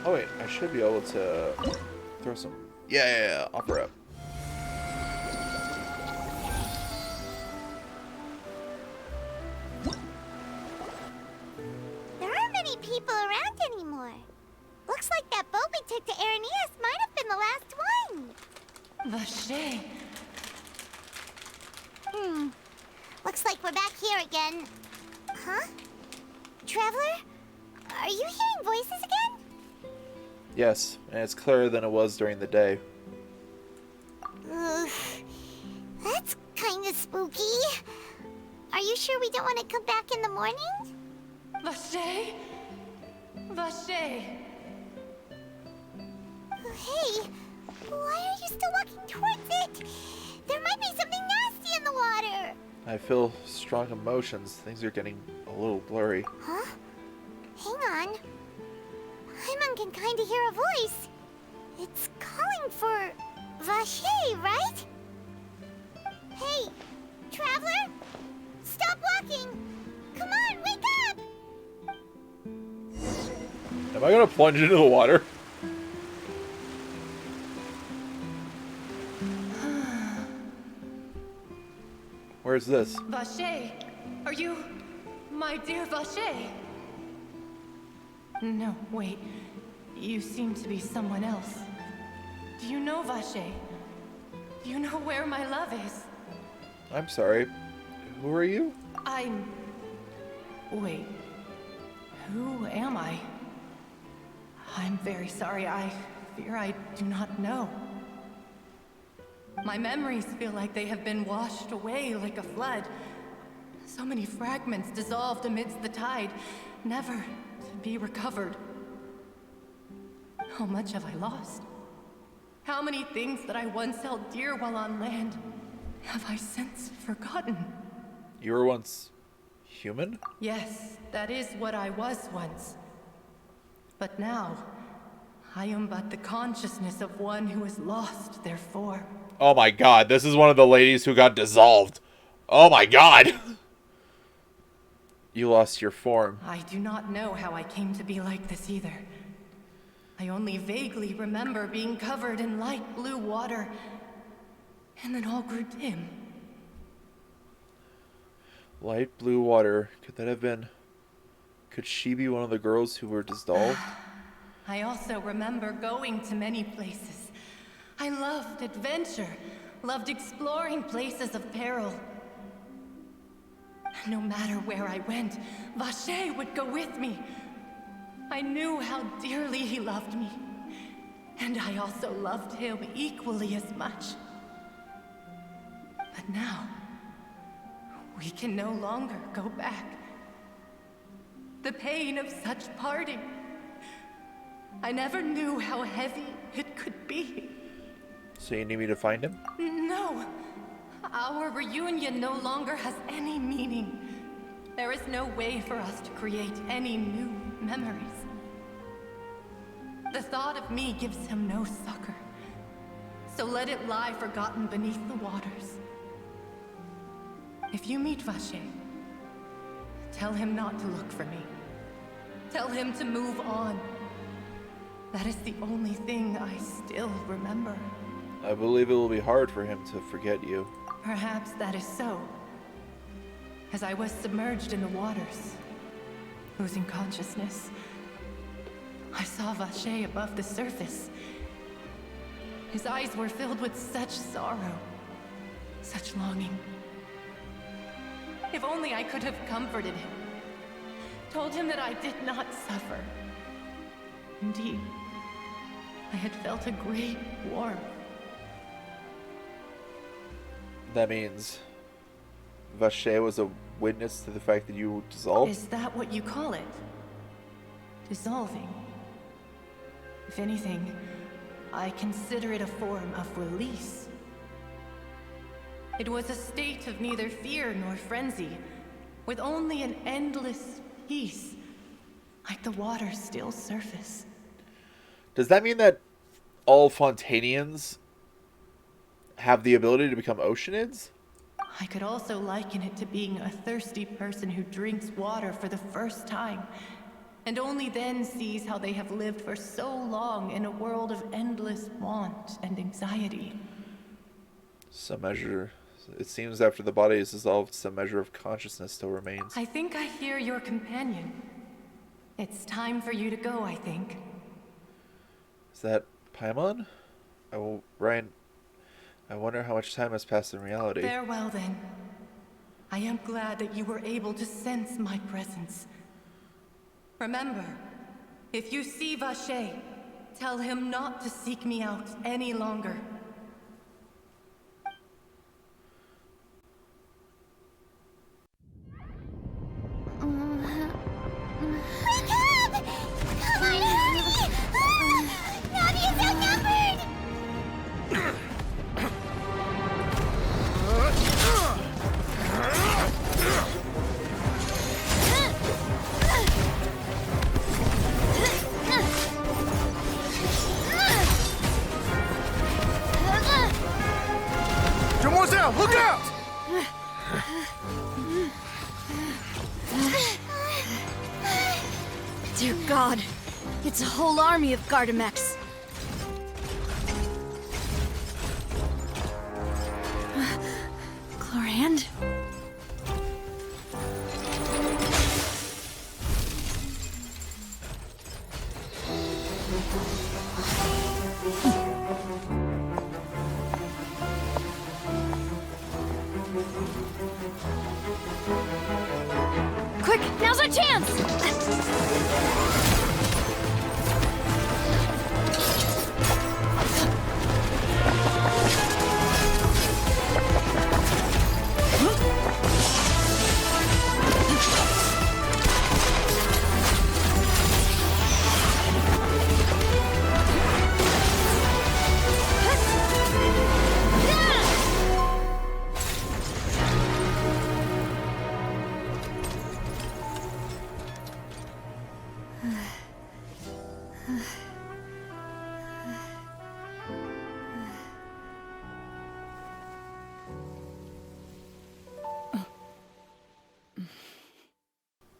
Oh wait, I should be able to throw some. Yeah, offer up.
There aren't many people around anymore. Looks like that boat we took to Araneas might have been the last one.
Vache.
Looks like we're back here again. Huh? Traveler? Are you hearing voices again?
Yes, and it's clearer than it was during the day.
Ugh. That's kind of spooky. Are you sure we don't want to come back in the morning?
Vache? Vache.
Hey, why are you still walking towards it? There might be something nasty in the water.
I feel strong emotions. Things are getting a little blurry.
Huh? Hang on. Paimon can kind of hear a voice. It's calling for Vache, right? Hey, Traveler? Stop walking! Come on, wake up!
Am I gonna plunge into the water? Where's this?
Vache, are you my dear Vache? No, wait. You seem to be someone else. Do you know Vache? Do you know where my love is?
I'm sorry. Who are you?
Wait. Who am I? I'm very sorry. I fear I do not know. My memories feel like they have been washed away like a flood. So many fragments dissolved amidst the tide, never to be recovered. How much have I lost? How many things that I once held dear while on land have I since forgotten?
You were once human?
Yes, that is what I was once. But now, I am but the consciousness of one who has lost their form.
Oh my god, this is one of the ladies who got dissolved. Oh my god! You lost your form.
I do not know how I came to be like this either. I only vaguely remember being covered in light blue water, and then all grew dim.
Light blue water. Could that have been... Could she be one of the girls who were dissolved?
I also remember going to many places. I loved adventure, loved exploring places of peril. No matter where I went, Vacher would go with me. I knew how dearly he loved me. And I also loved him equally as much. But now, we can no longer go back. The pain of such parting. I never knew how heavy it could be.
So you need me to find him?
No. Our reunion no longer has any meaning. There is no way for us to create any new memories. The thought of me gives him no succor. So let it lie forgotten beneath the waters. If you meet Vacher, tell him not to look for me. Tell him to move on. That is the only thing I still remember.
I believe it will be hard for him to forget you.
Perhaps that is so. As I was submerged in the waters, losing consciousness, I saw Vacher above the surface. His eyes were filled with such sorrow, such longing. If only I could have comforted him, told him that I did not suffer. Indeed, I had felt a great warmth.
That means Vacher was a witness to the fact that you dissolved?
Is that what you call it? Dissolving? If anything, I consider it a form of release. It was a state of neither fear nor frenzy, with only an endless peace, like the water's still surface.
Does that mean that all Fontainians have the ability to become Oceanids?
I could also liken it to being a thirsty person who drinks water for the first time, and only then sees how they have lived for so long in a world of endless want and anxiety.
Some measure. It seems after the body is dissolved, some measure of consciousness still remains.
I think I hear your companion. It's time for you to go, I think.
Is that Paimon? Ryan, I wonder how much time has passed in reality.
Farewell, then. I am glad that you were able to sense my presence. Remember, if you see Vacher, tell him not to seek me out any longer.
Wake up! Come on, hurry! Navia's outnumbered!
Demoiselle, look out!
Dear God, it's a whole army of Gardamex. Chlorand? Quick, now's our chance!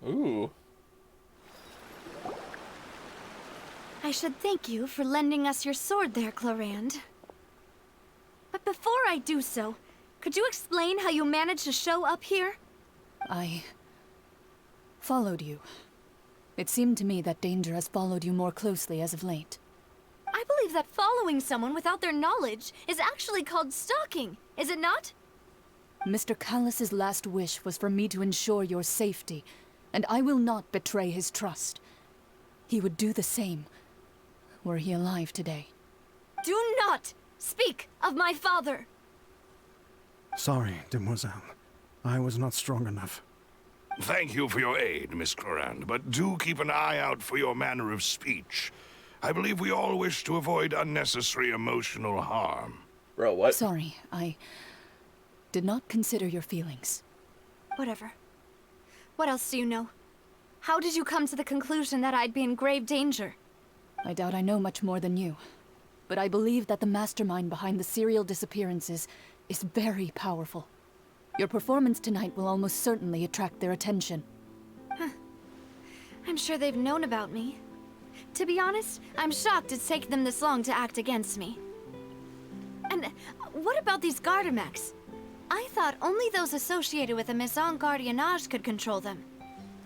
Ooh.
I should thank you for lending us your sword there, Chlorand. But before I do so, could you explain how you managed to show up here?
I followed you. It seemed to me that danger has followed you more closely as of late.
I believe that following someone without their knowledge is actually called stalking, is it not?
Mr. Callus's last wish was for me to ensure your safety, and I will not betray his trust. He would do the same, were he alive today.
Do not speak of my father!
Sorry, demoiselle. I was not strong enough.
Thank you for your aid, Miss Clorand, but do keep an eye out for your manner of speech. I believe we all wish to avoid unnecessary emotional harm.
Bro, what?
Sorry, I did not consider your feelings.
Whatever. What else do you know? How did you come to the conclusion that I'd be in grave danger?
I doubt I know much more than you, but I believe that the mastermind behind the serial disappearances is very powerful. Your performance tonight will almost certainly attract their attention.
I'm sure they've known about me. To be honest, I'm shocked it's taken them this long to act against me. And what about these Gardamex? I thought only those associated with the Maison Gardiennage could control them.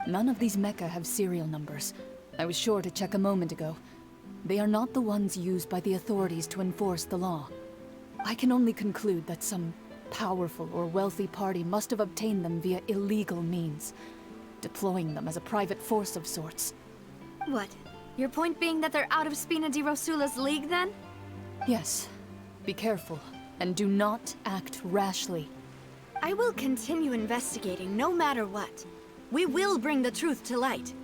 None of these Meka have serial numbers. I was sure to check a moment ago. They are not the ones used by the authorities to enforce the law. I can only conclude that some powerful or wealthy party must have obtained them via illegal means, deploying them as a private force of sorts.
What? Your point being that they're out of Spina di Rosula's league, then?
Yes. Be careful, and do not act rashly.
I will continue investigating no matter what. We will bring the truth to light.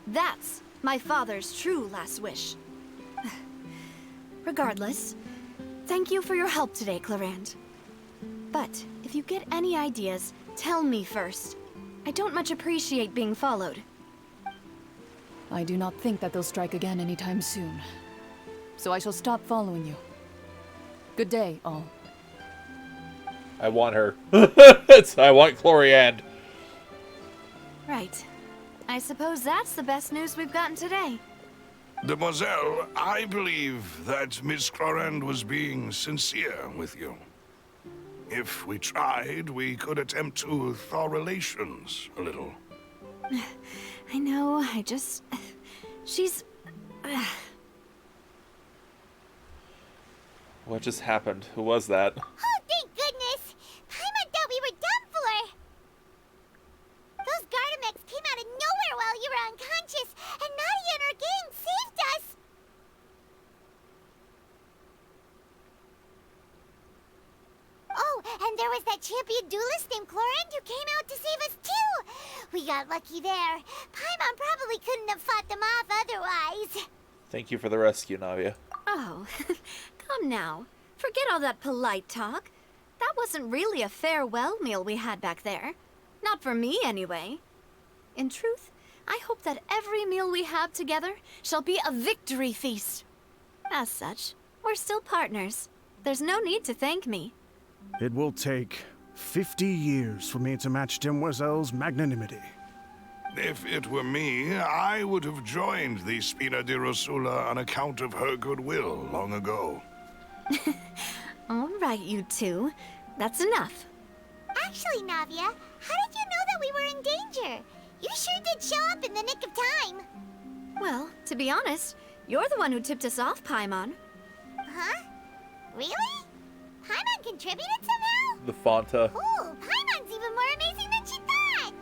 That's my father's true last wish. Regardless, thank you for your help today, Clorand. But if you get any ideas, tell me first. I don't much appreciate being followed.
I do not think that they'll strike again anytime soon. So I shall stop following you. Good day, all.
I want her. I want Cloriand.
Right. I suppose that's the best news we've gotten today.
Demoiselle, I believe that Miss Clorand was being sincere with you. If we tried, we could attempt to thaw relations a little.
I know, she's...
What just happened? Who was that?
Oh, thank goodness! Paimon thought we were done for! Those Gardamex came out of nowhere while you were unconscious, and Navia and her gang saved us! Oh, and there was that champion duelist named Clorand who came out to save us too! We got lucky there. Paimon probably couldn't have fought them off otherwise.
Thank you for the rescue, Navia.
Oh, come now. Forget all that polite talk. That wasn't really a farewell meal we had back there. Not for me, anyway. In truth, I hope that every meal we have together shall be a victory feast. As such, we're still partners. There's no need to thank me.
It will take 50 years for me to match Demoiselle's magnanimity.
If it were me, I would have joined the Spina di Rosula on account of her goodwill long ago.
All right, you two. That's enough.
Actually, Navia, how did you know that we were in danger? You sure did show up in the nick of time.
Well, to be honest, you're the one who tipped us off, Paimon.
Huh? Really? Paimon contributed somehow?
The Fonta.
Ooh, Paimon's even more amazing than she thought!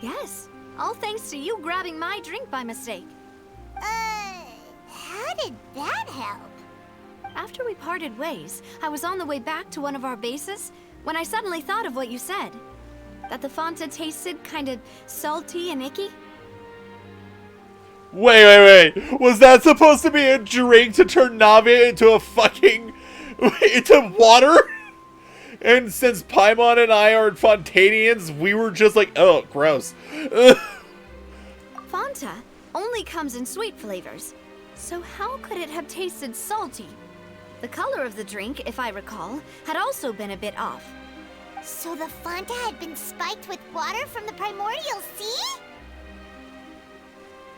Yes, all thanks to you grabbing my drink by mistake.
How did that help?
After we parted ways, I was on the way back to one of our bases when I suddenly thought of what you said. That the Fonta tasted kind of salty and icky.
Wait. Was that supposed to be a drink to turn Navia into a fucking... into water? And since Paimon and I are Fontainians, we were just like, oh, gross.
Fonta only comes in sweet flavors. So how could it have tasted salty? The color of the drink, if I recall, had also been a bit off.
So the Fonta had been spiked with water from the primordial sea?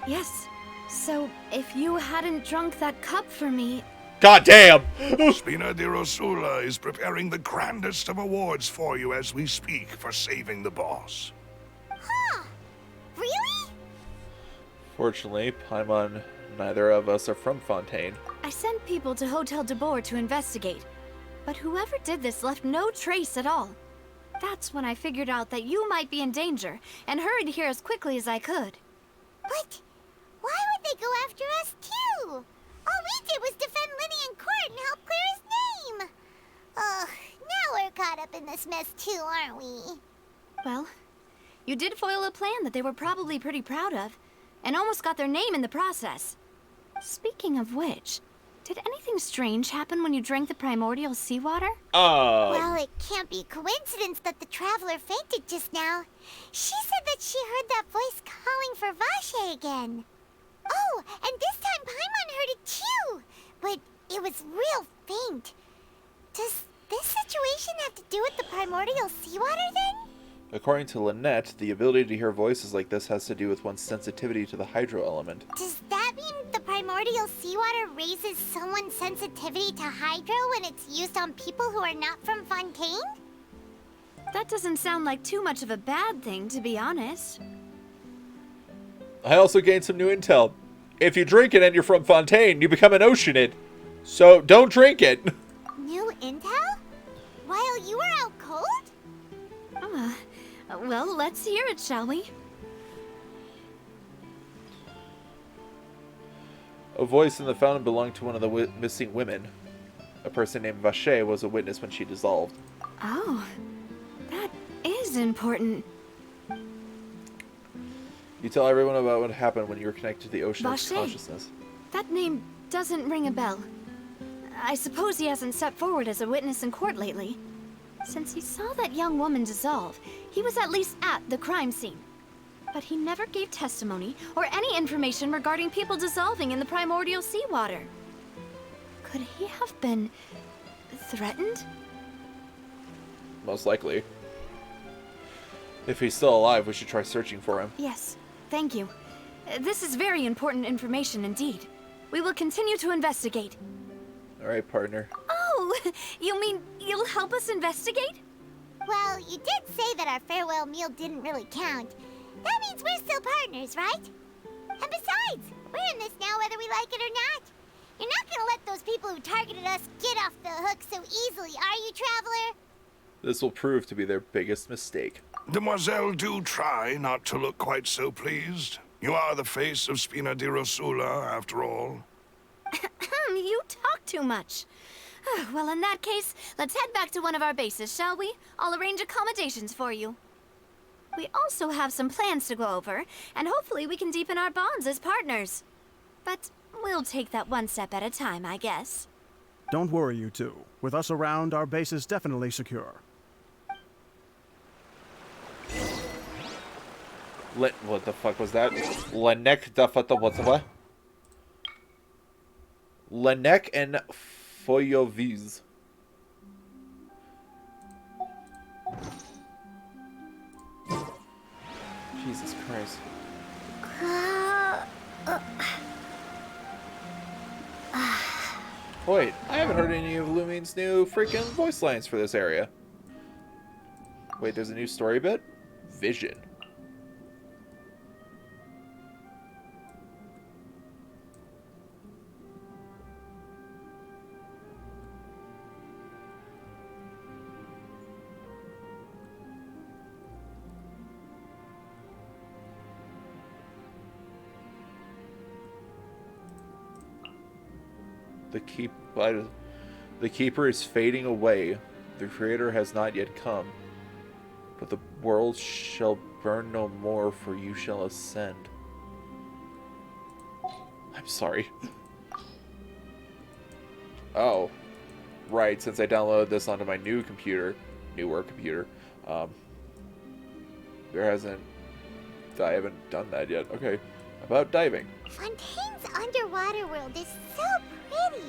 Yes. So if you hadn't drunk that cup for me...
God damn!
Spina di Rosula is preparing the grandest of awards for you as we speak for saving the boss.
Huh. Really?
Fortunately, Paimon, neither of us are from Fontaine.
I sent people to Hotel Debord to investigate, but whoever did this left no trace at all. That's when I figured out that you might be in danger, and hurried here as quickly as I could.
But why would they go after us too? All we did was defend Linny in court and help clear his name. Ugh, now we're caught up in this mess too, aren't we?
Well, you did foil a plan that they were probably pretty proud of, and almost got their name in the process. Speaking of which, did anything strange happen when you drank the primordial seawater?
Well, it can't be coincidence that the traveler fainted just now. She said that she heard that voice calling for Vache again. Oh, and this time Paimon heard it too, but it was real faint. Does this situation have to do with the primordial seawater then?
According to Lynette, the ability to hear voices like this has to do with one's sensitivity to the hydro element.
Does that mean the primordial seawater raises someone's sensitivity to hydro when it's used on people who are not from Fontaine?
That doesn't sound like too much of a bad thing, to be honest.
I also gained some new intel. If you drink it and you're from Fontaine, you become an Oceanid. So don't drink it.
New intel? While you were out cold?
Well, let's hear it, shall we?
A voice in the fountain belonged to one of the missing women. A person named Vache was a witness when she dissolved.
Oh, that is important.
You tell everyone about what happened when you were connected to the ocean's
Vache.
consciousness.
That name doesn't ring a bell. I suppose he hasn't stepped forward as a witness in court lately. Since he saw that young woman dissolve, he was at least at the crime scene. But he never gave testimony or any information regarding people dissolving in the primordial seawater. Could he have been threatened?
Most likely. If he's still alive, we should try searching for him.
Yes, thank you. This is very important information indeed. We will continue to investigate.
Alright, partner.
Oh, you mean you'll help us investigate?
Well, you did say that our farewell meal didn't really count. That means we're still partners, right? And besides, we're in this now whether we like it or not. You're not gonna let those people who targeted us get off the hook so easily, are you, Traveler?
This will prove to be their biggest mistake.
Demoiselle, do try not to look quite so pleased. You are the face of Spina di Rosula, after all.
You talk too much. Well, in that case, let's head back to one of our bases, shall we? I'll arrange accommodations for you. We also have some plans to go over, and hopefully we can deepen our bonds as partners. But we'll take that one step at a time, I guess.
Don't worry, you two. With us around, our base is definitely secure.
What the fuck was that? Lenek Dafata what? Lenek and Foyoviz. Jesus Christ. Wait, I haven't heard any of Lumine's new freaking voice lines for this area. Wait, there's a new story bit? Vision. The keeper is fading away. The creator has not yet come. But the world shall burn no more, for you shall ascend. I'm sorry. Oh. Right, since I downloaded this onto my newer computer, I haven't done that yet. Okay. About diving.
Fontaine's underwater world is so pretty.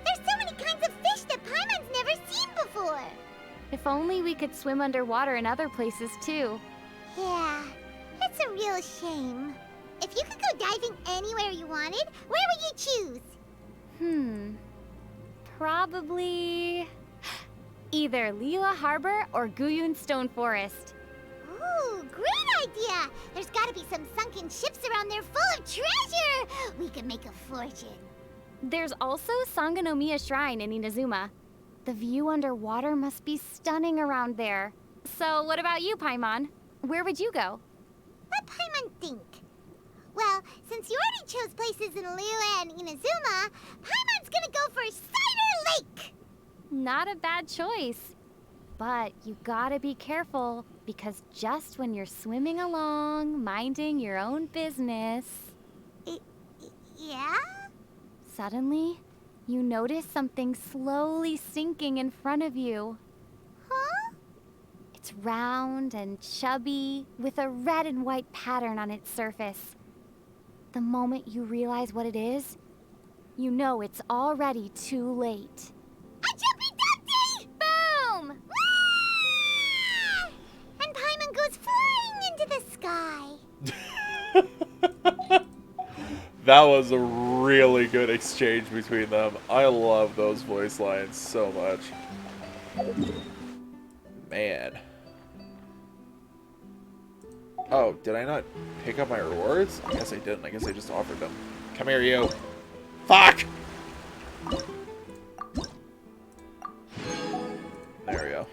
There's so many kinds of fish that Paimon's never seen before.
If only we could swim underwater in other places too.
Yeah, it's a real shame. If you could go diving anywhere you wanted, where would you choose?
Probably either Liyue Harbor or Guyun Stone Forest.
Ooh, great idea! There's gotta be some sunken ships around there full of treasure! We could make a fortune.
There's also Sangonomiya Shrine in Inazuma. The view underwater must be stunning around there. So what about you, Paimon? Where would you go?
Let Paimon think. Well, since you already chose places in Liyue and Inazuma, Paimon's gonna go for Cider Lake!
Not a bad choice. But you gotta be careful, because just when you're swimming along, minding your own business...
Yeah?
Suddenly, you notice something slowly sinking in front of you.
Huh?
It's round and chubby, with a red and white pattern on its surface. The moment you realize what it is, you know it's already too late.
A jumpy dumpty!
Boom!
Wah! And Paimon goes flying into the sky.
That was a really good exchange between them. I love those voice lines so much. Man. Oh, did I not pick up my rewards? I guess I didn't. I guess I just offered them. Come here, you. Fuck! There we go.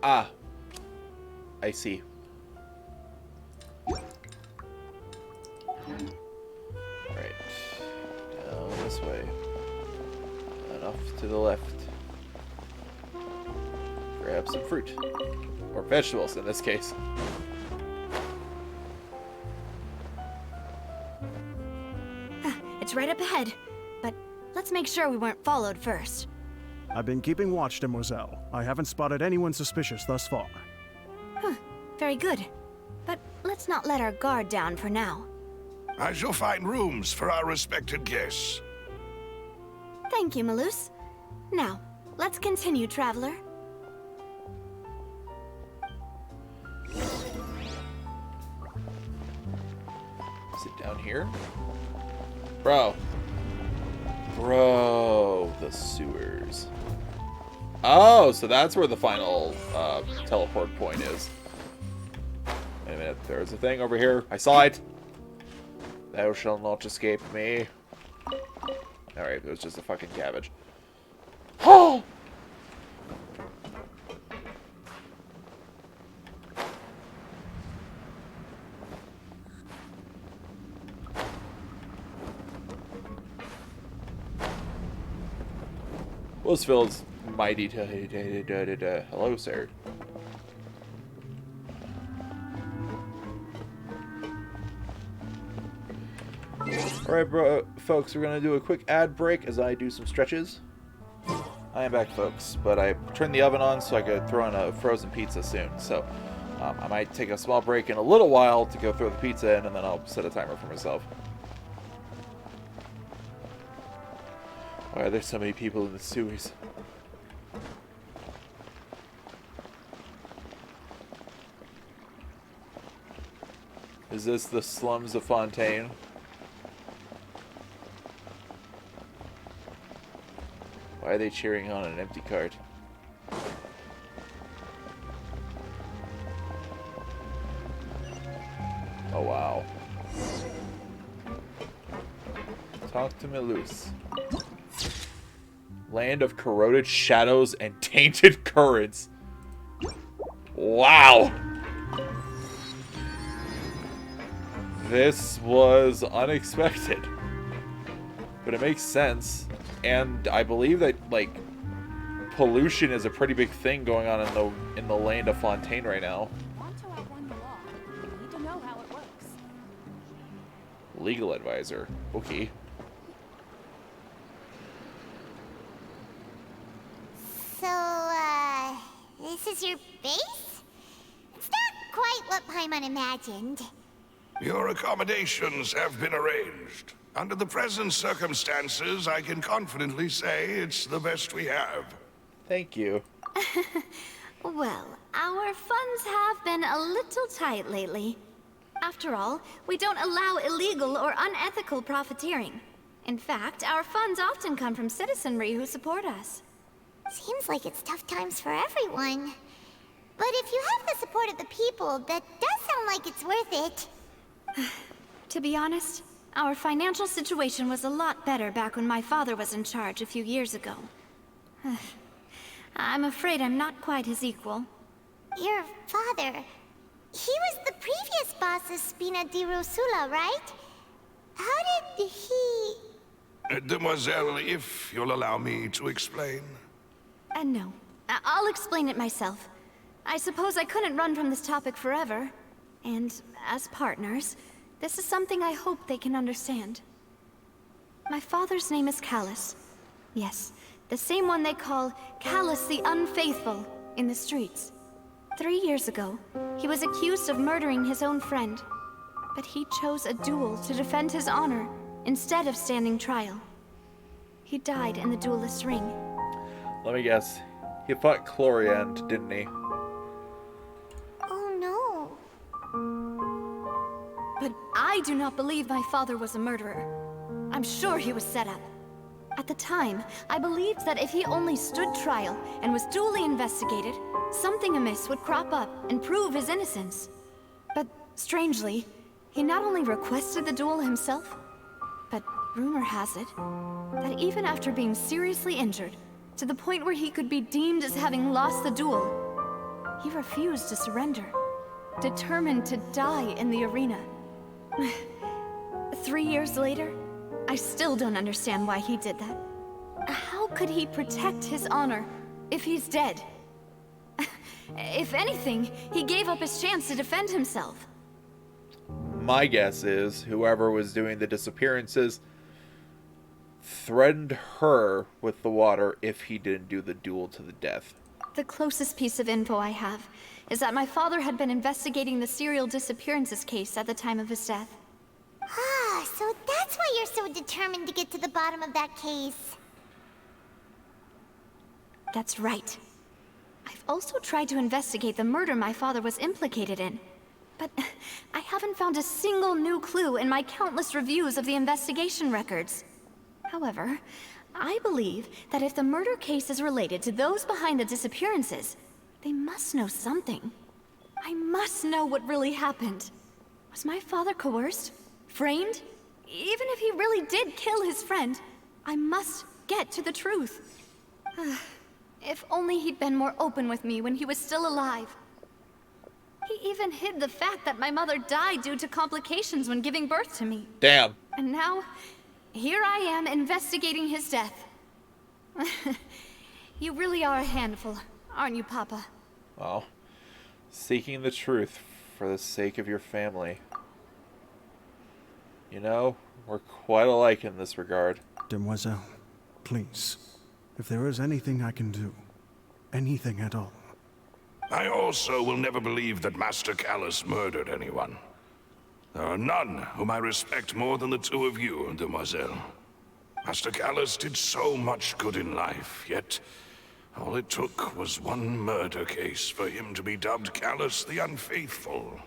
Ah, I see. Right. Down this way. And off to the left. Grab some fruit. Or vegetables in this case.
It's right up ahead, but let's make sure we weren't followed first.
I've been keeping watch, Demoiselle. I haven't spotted anyone suspicious thus far.
Very good. But let's not let our guard down for now.
I shall find rooms for our respected guests.
Thank you, Malus. Now, let's continue, traveler.
Is it down here? Bro. Bro, the sewers. Oh, so that's where the final teleport point is. Wait a minute, there's a thing over here. I saw it. Thou shalt not escape me. Alright, it was just a fucking cabbage. Oh! Louisville's mighty. Hello, sir. Alright, bro, folks, we're going to do a quick ad break as I do some stretches. I am back, folks, but I turned the oven on so I could throw in a frozen pizza soon. So I might take a small break in a little while to go throw the pizza in, and then I'll set a timer for myself. Why are there so many people in the sewers? Is this the slums of Fontaine? Why are they cheering on an empty cart? Oh wow. Talk to me loose. Land of corroded shadows and tainted currents. Wow! This was unexpected. But it makes sense. And I believe that, like, pollution is a pretty big thing going on in the land of Fontaine right now.
Want to outrun the law, you need to know how it works.
Legal advisor. Okay.
So, this is your base? It's not quite what Paimon imagined.
Your accommodations have been arranged. Under the present circumstances, I can confidently say it's the best we have.
Thank you.
Well, our funds have been a little tight lately. After all, we don't allow illegal or unethical profiteering. In fact, our funds often come from citizenry who support us.
Seems like it's tough times for everyone. But if you have the support of the people, that does sound like it's worth it.
To be honest, our financial situation was a lot better back when my father was in charge a few years ago. I'm afraid I'm not quite his equal.
Your father... he was the previous boss of Spina di Rosula, right? How did he...
Demoiselle, if you'll allow me to explain.
No. I'll explain it myself. I suppose I couldn't run from this topic forever. And as partners, this is something I hope they can understand. My father's name is Callus. Yes, the same one they call Callus the Unfaithful in the streets. 3 years ago, he was accused of murdering his own friend. But he chose a duel to defend his honor instead of standing trial. He died in the duelist's ring.
Let me guess. He fought Chloriant, didn't he?
Oh no.
But I do not believe my father was a murderer. I'm sure he was set up. At the time, I believed that if he only stood trial and was duly investigated, something amiss would crop up and prove his innocence. But strangely, he not only requested the duel himself, but rumor has it that even after being seriously injured, to the point where he could be deemed as having lost the duel, he refused to surrender, determined to die in the arena. 3 years later, I still don't understand why he did that. How could he protect his honor if he's dead? If anything, he gave up his chance to defend himself.
My guess is whoever was doing the disappearances threatened her with the water if he didn't do the duel to the death.
The closest piece of info I have is that my father had been investigating the serial disappearances case at the time of his death.
Ah, so that's why you're so determined to get to the bottom of that case.
That's right. I've also tried to investigate the murder my father was implicated in, but I haven't found a single new clue in my countless reviews of the investigation records. However, I believe that if the murder case is related to those behind the disappearances, they must know something. I must know what really happened. Was my father coerced? Framed? Even if he really did kill his friend, I must get to the truth. If only he'd been more open with me when he was still alive. He even hid the fact that my mother died due to complications when giving birth to me.
Damn.
And now, here I am investigating his death. You really are a handful, aren't you, Papa?
Well, seeking the truth for the sake of your family. You know, we're quite alike in this regard.
Demoiselle, please, if there is anything I can do, anything at all.
I also will never believe that Master Callus murdered anyone. There are none whom I respect more than the two of you, Demoiselle. Master Callus did so much good in life, yet all it took was one murder case for him to be dubbed Callus the Unfaithful.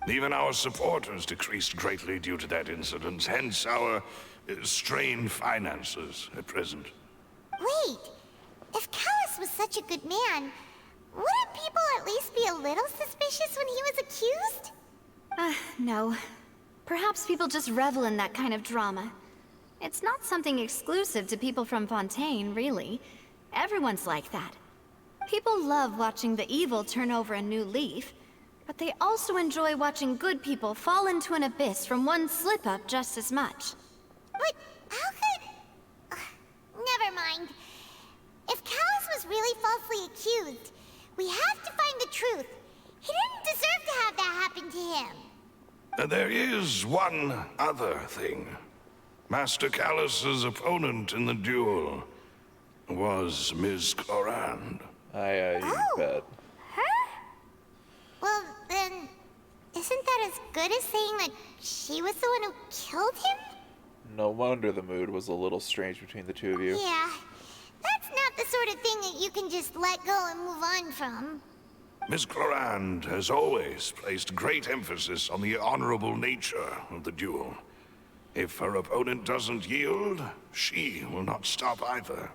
Even our supporters decreased greatly due to that incident, hence our strained finances at present.
Wait, if Callus was such a good man, wouldn't people at least be a little suspicious when he was accused?
No. Perhaps people just revel in that kind of drama. It's not something exclusive to people from Fontaine, really. Everyone's like that. People love watching the evil turn over a new leaf, but they also enjoy watching good people fall into an abyss from one slip-up just as much.
But how could... never mind. If Callus was really falsely accused, we have to find the truth. He didn't deserve to have that happen to him.
There is one other thing. Master Callus's opponent in the duel was Ms. Chlorand.
You bet.
Her? Well, then, isn't that as good as saying that she was the one who killed him?
No wonder the mood was a little strange between the two of you.
Yeah, that's not the sort of thing that you can just let go and move on from.
Miss Clorand has always placed great emphasis on the honorable nature of the duel. If her opponent doesn't yield, she will not stop either.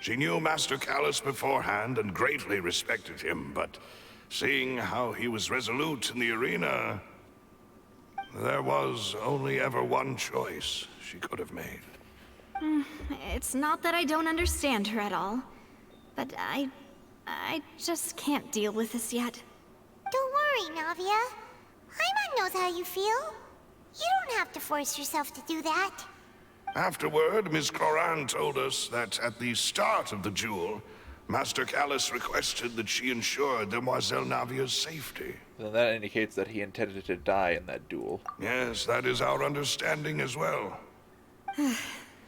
She knew Master Callus beforehand and greatly respected him, but seeing how he was resolute in the arena, there was only ever one choice she could have made.
It's not that I don't understand her at all, but I just can't deal with this yet.
Don't worry, Navia. Paimon knows how you feel. You don't have to force yourself to do that.
Afterward, Miss Clorand told us that at the start of the duel, Master Callus requested that she ensure Demoiselle Navia's safety.
Then that indicates that he intended to die in that duel.
Yes, that is our understanding as well.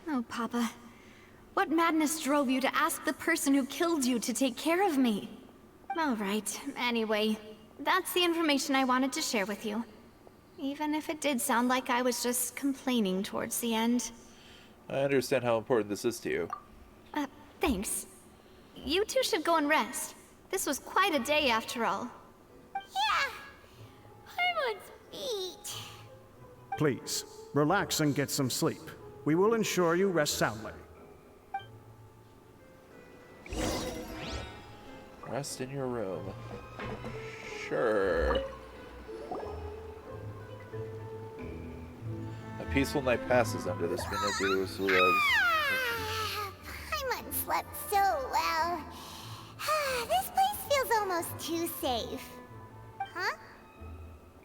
Oh, Papa. What madness drove you to ask the person who killed you to take care of me? All right, anyway, that's the information I wanted to share with you. Even if it did sound like I was just complaining towards the end.
I understand how important this is to you.
Thanks. You two should go and rest. This was quite a day after all.
Yeah, Paimon's beat.
Please, relax and get some sleep. We will ensure you rest soundly.
Rest in your room. Sure. A peaceful night passes under the spin of Jerusalem's.
Paimon slept so well. This place feels almost too safe. Huh?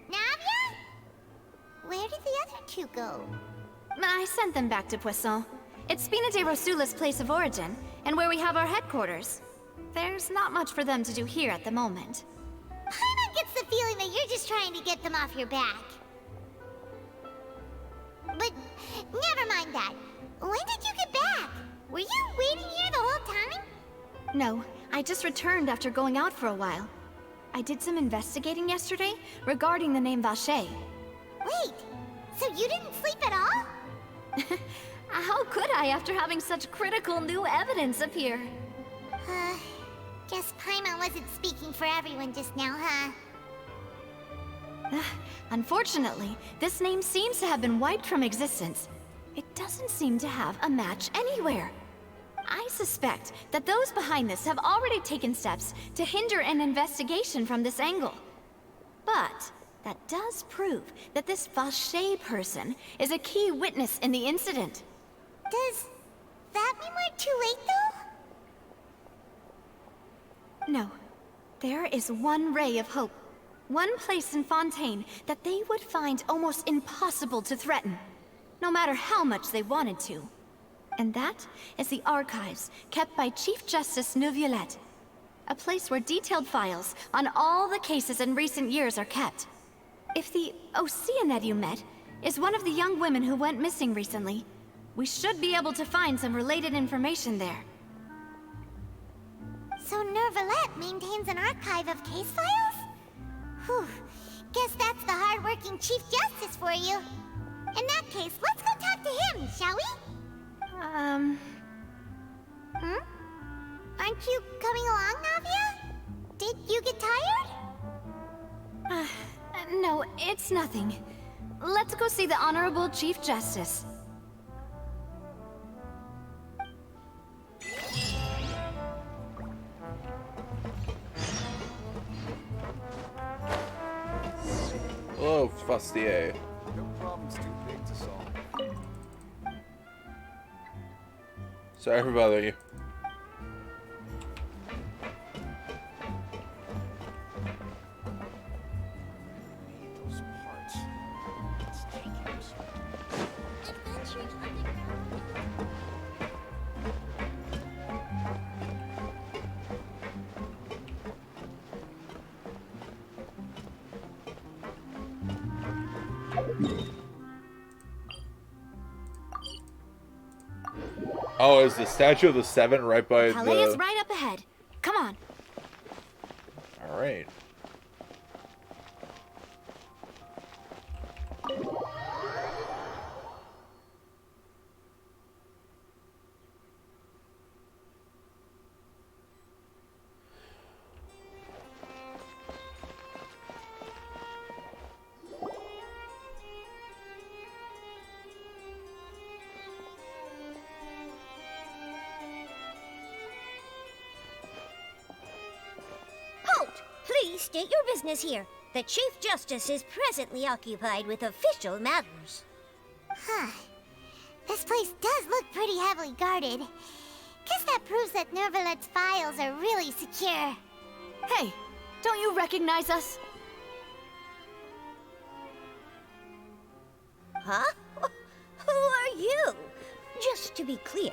Navia? Where did the other two go?
I sent them back to Poisson. It's Spina de Rosula's place of origin, and where we have our headquarters. There's not much for them to do here at the moment.
Paimon gets the feeling that you're just trying to get them off your back. But never mind that. When did you get back? Were you waiting here the whole time?
No, I just returned after going out for a while. I did some investigating yesterday regarding the name Vache.
Wait, so you didn't sleep at all?
How could I after having such critical new evidence appear?
Guess Paimon wasn't speaking for everyone just now, huh?
Unfortunately, this name seems to have been wiped from existence. It doesn't seem to have a match anywhere. I suspect that those behind this have already taken steps to hinder an investigation from this angle. But that does prove that this Vache person is a key witness in the incident.
Does that mean we're too late, though?
No. There is one ray of hope. One place in Fontaine that they would find almost impossible to threaten, no matter how much they wanted to. And that is the archives kept by Chief Justice Neuvillette. A place where detailed files on all the cases in recent years are kept. If the Oceanid you met is one of the young women who went missing recently, we should be able to find some related information there.
So Neuvillette maintains an archive of case files? Whew. Guess that's the hard-working Chief Justice for you. In that case, let's go talk to him, shall we? Aren't you coming along, Navia? Did you get tired?
No, it's nothing. Let's go see the Honorable Chief Justice.
Hello, Fustier.
No problem's too big to solve.
Sorry for bothering you.
Those parts. It's dangerous.
Adventures underground.
Oh, is the Statue of the Seven right by
Calais is
the...
right up ahead. Come on.
Alright.
Please state your business here. The Chief Justice is presently occupied with official matters. Huh. This place does look pretty heavily guarded. Guess that proves that Nervalet's files are really secure.
Hey, don't you recognize us?
Huh? Who are you? Just to be clear,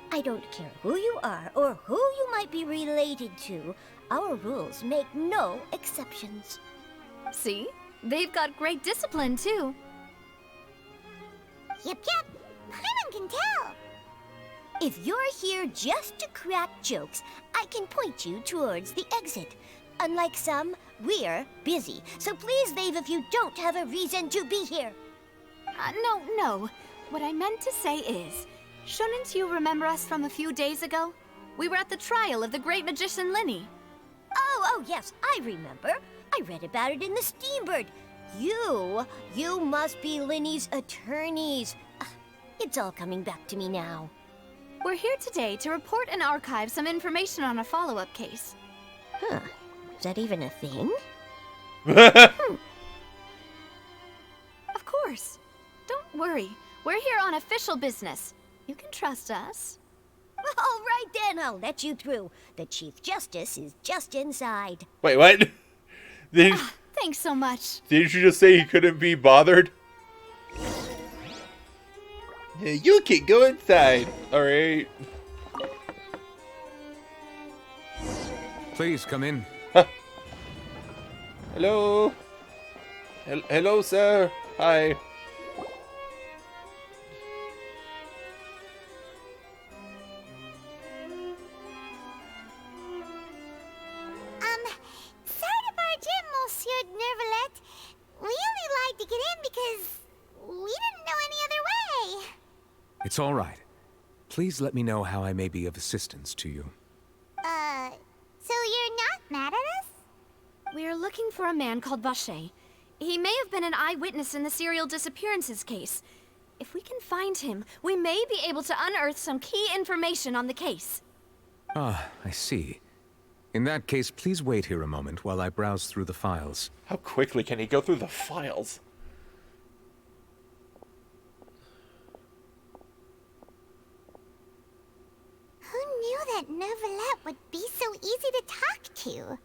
I don't care who you are or who you might be related to. Our rules make no exceptions.
See? They've got great discipline, too.
Yep. Paimon can tell. If you're here just to crack jokes, I can point you towards the exit. Unlike some, we're busy, so please leave if you don't have a reason to be here.
No. What I meant to say is, shouldn't you remember us from a few days ago? We were at the trial of the great magician Linny.
Oh, yes, I remember. I read about it in the Steambird. You must be Linny's attorneys. It's all coming back to me now.
We're here today to report and archive some information on a follow-up case.
Huh. Is that even a thing?
Of course. Don't worry. We're here on official business. You can trust us.
All right then, I'll let you through. The Chief Justice is just inside.
Wait, what?
Thanks so much.
Didn't you just say he couldn't be bothered? Yeah, you can go inside. Alright.
Please come in.
Hello. Hello, sir. Hi.
Sorry to barge in, Monsieur Nervalet. We only lied to get in because we didn't know any other way.
It's all right. Please let me know how I may be of assistance to you.
So you're not mad at us?
We're looking for a man called Vacher. He may have been an eyewitness in the serial disappearances case. If we can find him, we may be able to unearth some key information on the case.
Ah, I see. In that case, please wait here a moment while I browse through the files.
How quickly can he go through the files?
Who knew that Nervalet would be so easy to talk to?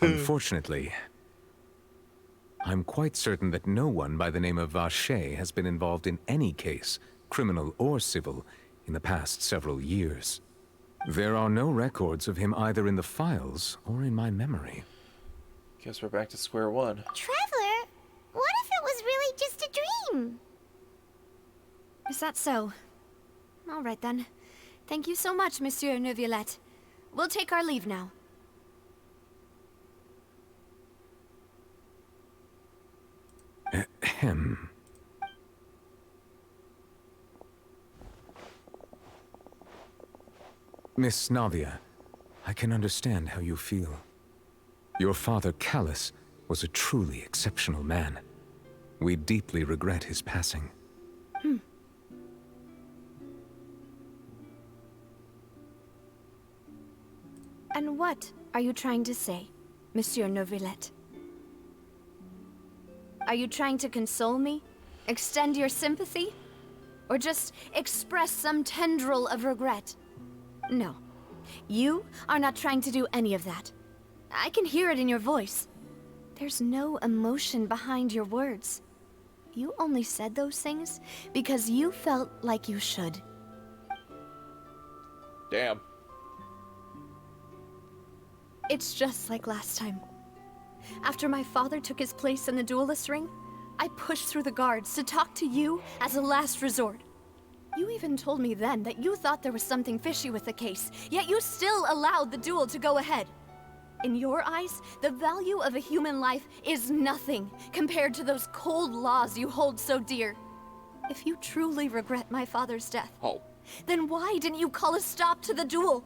Unfortunately, I'm quite certain that no one by the name of Vacher has been involved in any case, criminal or civil, in the past several years. There are no records of him either in the files or in my memory.
Guess we're back to square one.
Traveler, what if it was really just a dream?
Is that so? All right then. Thank you so much, Monsieur Neuvillette. We'll take our leave now.
Ahem. Miss Navia, I can understand how you feel. Your father, Callus, was a truly exceptional man. We deeply regret his passing.
And what are you trying to say, Monsieur Neuvillette? Are you trying to console me? Extend your sympathy? Or just express some tendril of regret? No. You are not trying to do any of that. I can hear it in your voice. There's no emotion behind your words. You only said those things because you felt like you should.
Damn.
It's just like last time. After my father took his place in the duelist ring, I pushed through the guards to talk to you as a last resort. You even told me then that you thought there was something fishy with the case, yet you still allowed the duel to go ahead. In your eyes, the value of a human life is nothing compared to those cold laws you hold so dear. If you truly regret my father's death, then why didn't you call a stop to the duel?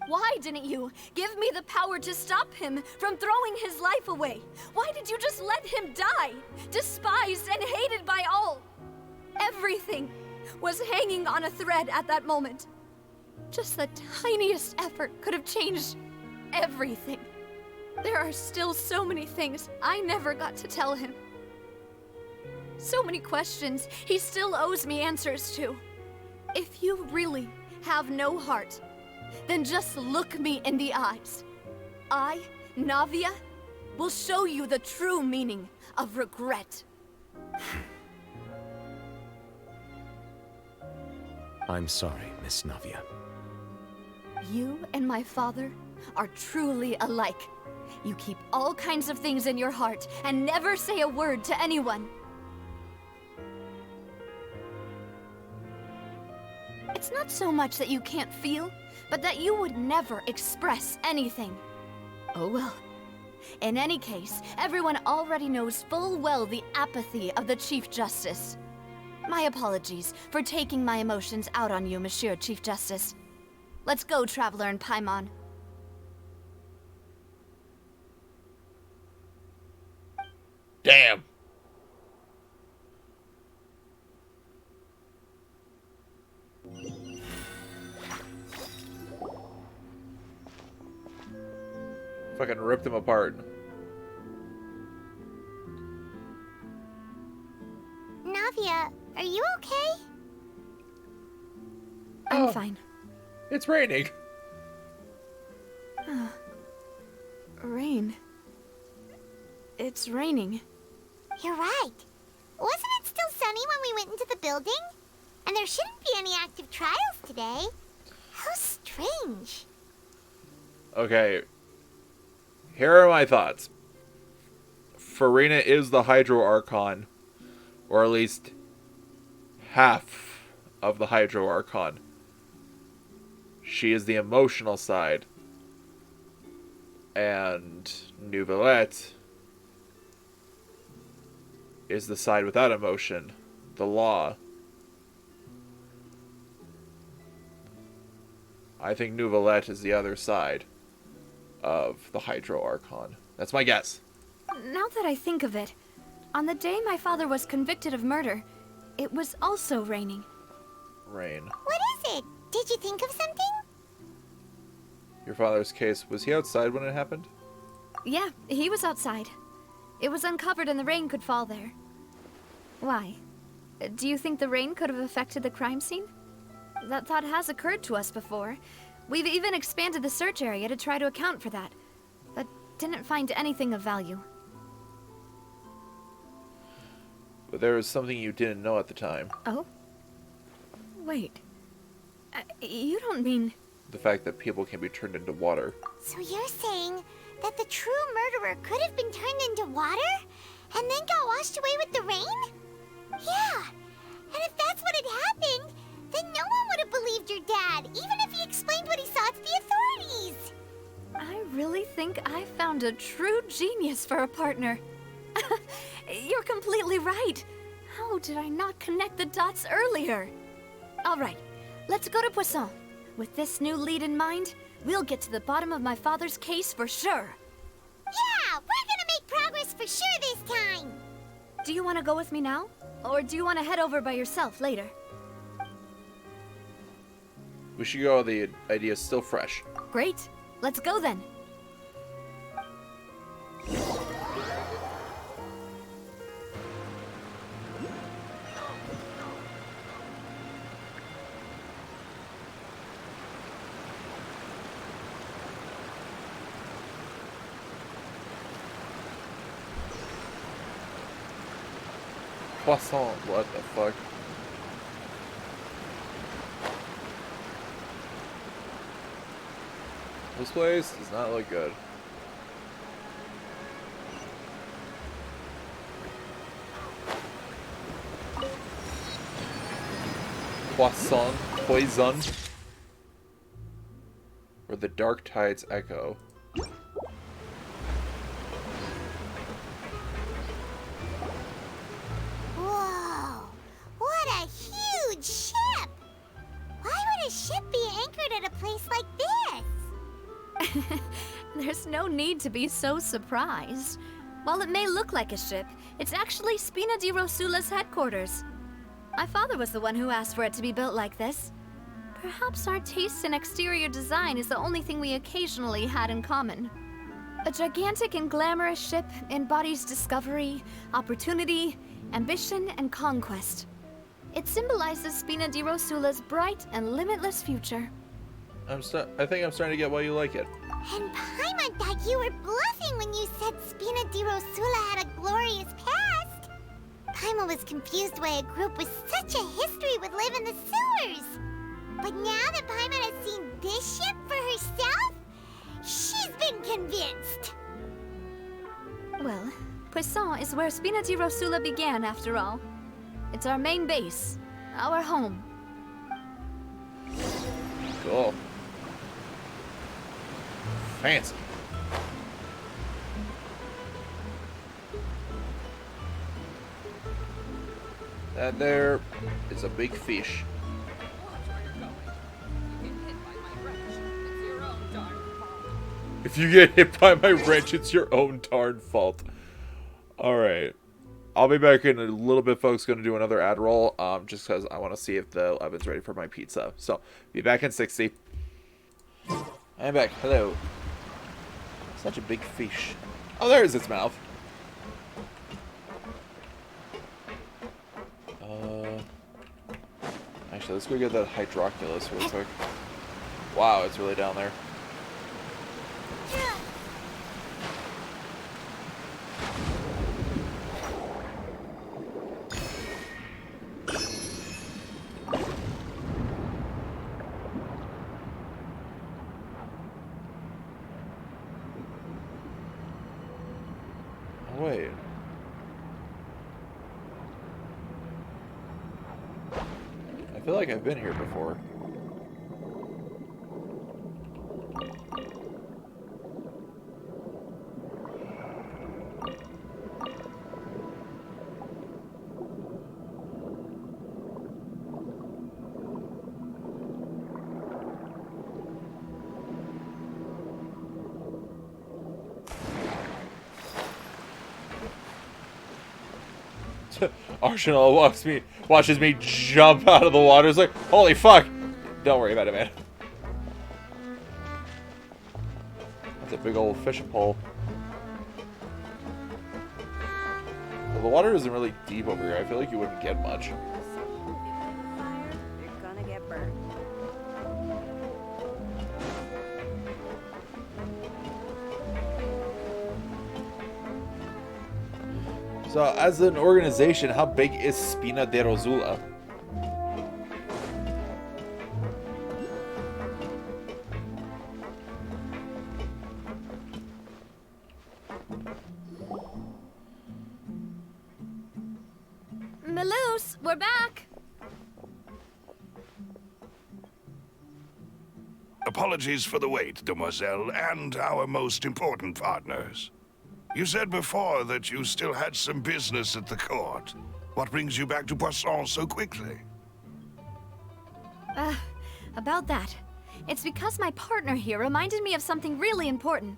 Why didn't you give me the power to stop him from throwing his life away? Why did you just let him die, despised and hated by all? Everything was hanging on a thread at that moment. Just the tiniest effort could have changed everything. There are still so many things I never got to tell him. So many questions he still owes me answers to. If you really have no heart, then just look me in the eyes. I, Navia, will show you the true meaning of regret.
I'm sorry, Miss Navia.
You and my father are truly alike. You keep all kinds of things in your heart and never say a word to anyone. It's not so much that you can't feel, but that you would never express anything. Oh well. In any case, everyone already knows full well the apathy of the Chief Justice. My apologies for taking my emotions out on you, Monsieur Chief Justice. Let's go, Traveler and Paimon.
Damn. Fucking ripped them apart.
Navia, are you okay?
I'm fine.
It's raining.
Rain. It's raining.
You're right. Wasn't it still sunny when we went into the building? And there shouldn't be any active trials today. How strange.
Okay. Here are my thoughts. Farina is the Hydro Archon. Or at least half of the Hydro Archon. She is the emotional side. And Nouvellette is the side without emotion. The law. I think Nouvellette is the other side of the Hydro Archon. That's my guess.
Now that I think of it, on the day my father was convicted of murder, it was also raining.
Rain.
What is it? Did you think of something?
Your father's case, was he outside when it happened?
Yeah, he was outside. It was uncovered and the rain could fall there. Why? Do you think the rain could have affected the crime scene? That thought has occurred to us before. We've even expanded the search area to try to account for that, but didn't find anything of value.
But there was something you didn't know at the time.
Oh? Wait. You don't mean...
The fact that people can be turned into water.
So you're saying that the true murderer could have been turned into water? And then got washed away with the rain? Yeah. And if that's what had happened, then no one would have believed your dad, even if he explained what he saw to the authorities.
I really think I found a true genius for a partner. You're completely right. How did I not connect the dots earlier? All right, let's go to Poisson. With this new lead in mind, we'll get to the bottom of my father's case for sure.
Yeah, we're gonna make progress for sure this time.
Do you want to go with me now? Or do you want to head over by yourself later?
We should go, the idea's still fresh.
Great. Let's go then.
Poisson, what the fuck? This place does not look good. Poison. Where the dark tides echo.
Whoa, what a huge ship! Why would a ship be anchored at a place like this?
There's no need to be so surprised. While it may look like a ship, it's actually Spina di Rosula's headquarters. My father was the one who asked for it to be built like this. Perhaps our taste in exterior design is the only thing we occasionally had in common. A gigantic and glamorous ship embodies discovery, opportunity, ambition, and conquest. It symbolizes Spina di Rosula's bright and limitless future.
I think I'm starting to get why you like it.
And Paimon thought you were bluffing when you said Spina di Rosula had a glorious past. Paimon was confused why a group with such a history would live in the sewers. But now that Paimon has seen this ship for herself, she's been convinced.
Well, Poisson is where Spina di Rosula began, after all. It's our main base, our home.
Cool. Fancy. That there is a big fish. If you get hit by my wrench, it's your own darn fault. Alright. I'll be back in a little bit, folks. Going to do another ad roll, just because I want to see if the oven's ready for my pizza. So, be back in 60. I'm back. Hello. Such a big fish. Oh, there's its mouth. Actually, let's go get that Hydroculus real quick. Wow, it's really down there. Wait. I feel like I've been here before. Archon watches me jump out of the water. It's like, holy fuck! Don't worry about it, man. That's a big old fishing pole. Well, the water isn't really deep over here. I feel like you wouldn't get much.
You're gonna get burned.
So, as an organization, how big is Spina di Rosula?
Maloose, we're back!
Apologies for the wait, demoiselle, and our most important partners. You said before that you still had some business at the court. What brings you back to Poisson so quickly?
About that. It's because my partner here reminded me of something really important.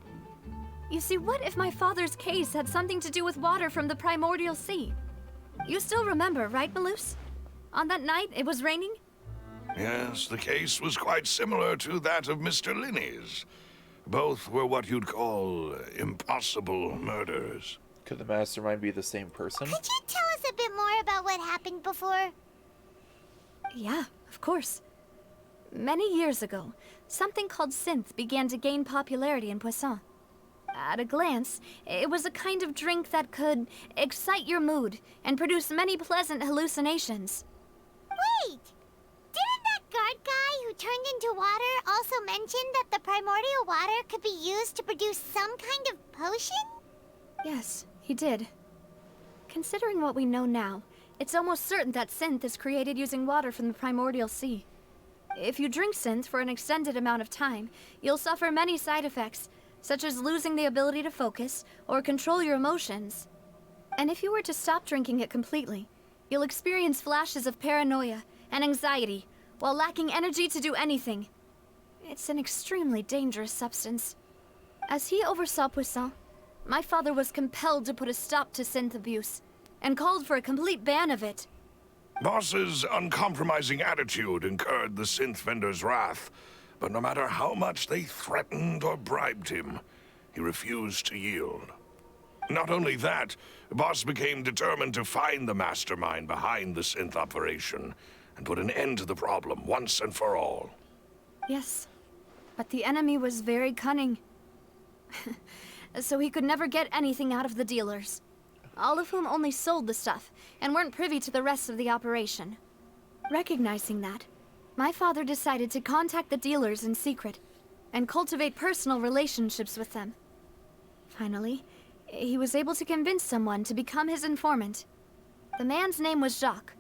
You see, what if my father's case had something to do with water from the primordial sea? You still remember, right, Maloose? On that night, it was raining?
Yes, the case was quite similar to that of Mr. Linney's. Both were what you'd call impossible murders.
Could the mastermind be the same person?
Could you tell us a bit more about what happened before?
Yeah, of course. Many years ago, something called synth began to gain popularity in Poisson. At a glance, it was a kind of drink that could excite your mood and produce many pleasant hallucinations.
Wait! Didn't that guard guy who turned into water also mention that the primordial water could be used to produce some kind of potion?
Yes, he did. Considering what we know now, it's almost certain that synth is created using water from the primordial sea. If you drink synth for an extended amount of time, you'll suffer many side effects, such as losing the ability to focus or control your emotions. And if you were to stop drinking it completely, you'll experience flashes of paranoia and anxiety while lacking energy to do anything. It's an extremely dangerous substance.
As he oversaw Poisson, my father was compelled to put a stop to synth abuse, and called for a complete ban of it.
Boss's uncompromising attitude incurred the synth vendor's wrath, but no matter how much they threatened or bribed him, he refused to yield. Not only that, Boss became determined to find the mastermind behind the synth operation and put an end to the problem once and for all.
Yes, but the enemy was very cunning. So he could never get anything out of the dealers, all of whom only sold the stuff and weren't privy to the rest of the operation. Recognizing that, my father decided to contact the dealers in secret and cultivate personal relationships with them. Finally, he was able to convince someone to become his informant. The man's name was Jacques.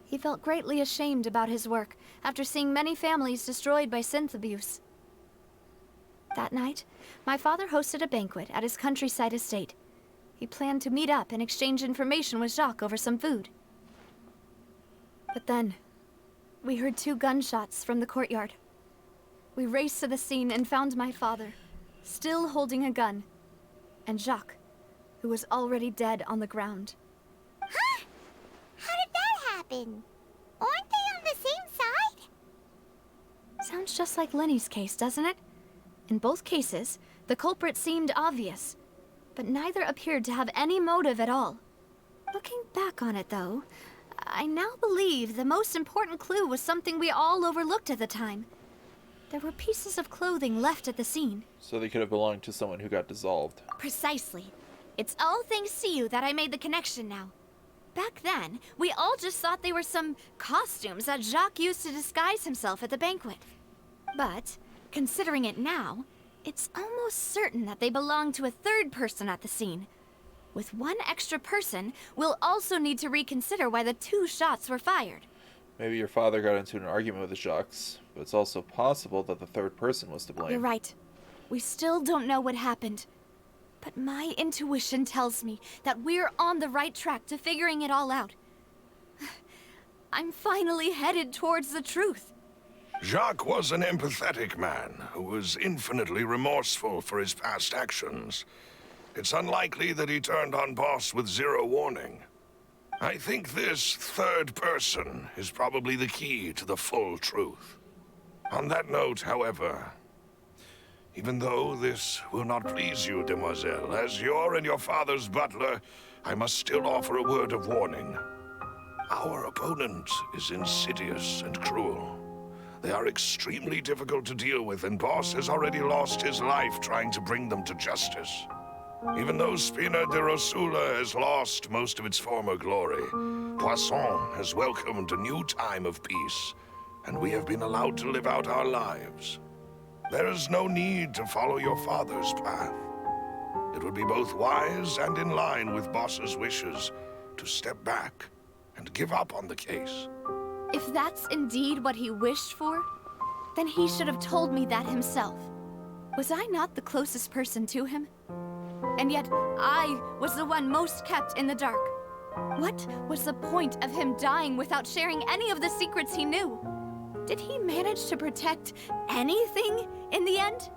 He felt greatly ashamed about his work after seeing many families destroyed by synth abuse. That night, my father hosted a banquet at his countryside estate. He planned to meet up and exchange information with Jacques over some food. But then, we heard 2 gunshots from the courtyard. We raced to the scene and found my father, still holding a gun, and Jacques, who was already dead on the ground.
Huh? How did that happen? Aren't they on the same side?
Sounds just like Lenny's case, doesn't it? In both cases, the culprit seemed obvious, but neither appeared to have any motive at all. Looking back on it, though, I now believe the most important clue was something we all overlooked at the time. There were pieces of clothing left at the scene.
So they could have belonged to someone who got dissolved.
Precisely. It's all thanks to you that I made the connection now. Back then, we all just thought they were some costumes that Jacques used to disguise himself at the banquet. But, considering it now, it's almost certain that they belong to a third person at the scene. With one extra person, we'll also need to reconsider why the 2 shots were fired.
Maybe your father got into an argument with the Jacques, but it's also possible that the third person was to blame.
You're right. We still don't know what happened. But my intuition tells me that we're on the right track to figuring it all out. I'm finally headed towards the truth.
Jacques was an empathetic man who was infinitely remorseful for his past actions. It's unlikely that he turned on Boss with 0 warning. I think this third person is probably the key to the full truth. On that note, however, even though this will not please you, demoiselle, as your and your father's butler, I must still offer a word of warning. Our opponent is insidious and cruel. They are extremely difficult to deal with, and Boss has already lost his life trying to bring them to justice. Even though Spina de Rosula has lost most of its former glory, Poisson has welcomed a new time of peace, and we have been allowed to live out our lives. There is no need to follow your father's path. It would be both wise and in line with Boss's wishes to step back and give up on the case.
If that's indeed what he wished for, then he should have told me that himself. Was I not the closest person to him? And yet, I was the one most kept in the dark. What was the point of him dying without sharing any of the secrets he knew? Did he manage to protect anything in the end?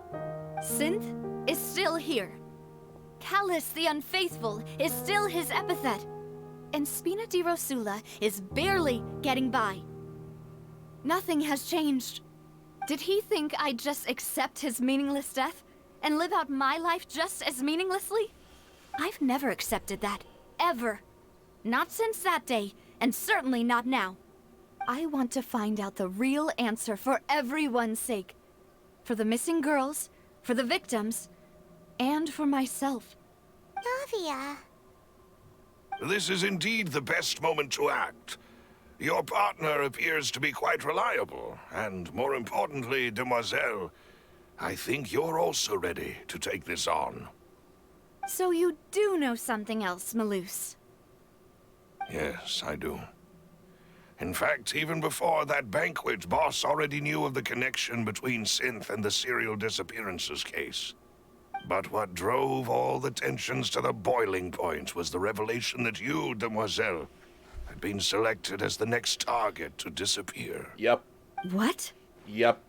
Synth is still here. Callus the Unfaithful is still his epithet. And Spina di Rosula is barely getting by. Nothing has changed. Did he think I'd just accept his meaningless death and live out my life just as meaninglessly? I've never accepted that. Ever. Not since that day, and certainly not now. I want to find out the real answer for everyone's sake. For the missing girls, for the victims, and for myself.
Navia.
This is indeed the best moment to act. Your partner appears to be quite reliable, and more importantly, demoiselle, I think you're also ready to take this on.
So you do know something else, Malus?
Yes, I do. In fact, even before that banquet, Boss already knew of the connection between Synth and the serial disappearances case. But what drove all the tensions to the boiling point was the revelation that you, demoiselle, had been selected as the next target to disappear.
Yep.
What?
Yep.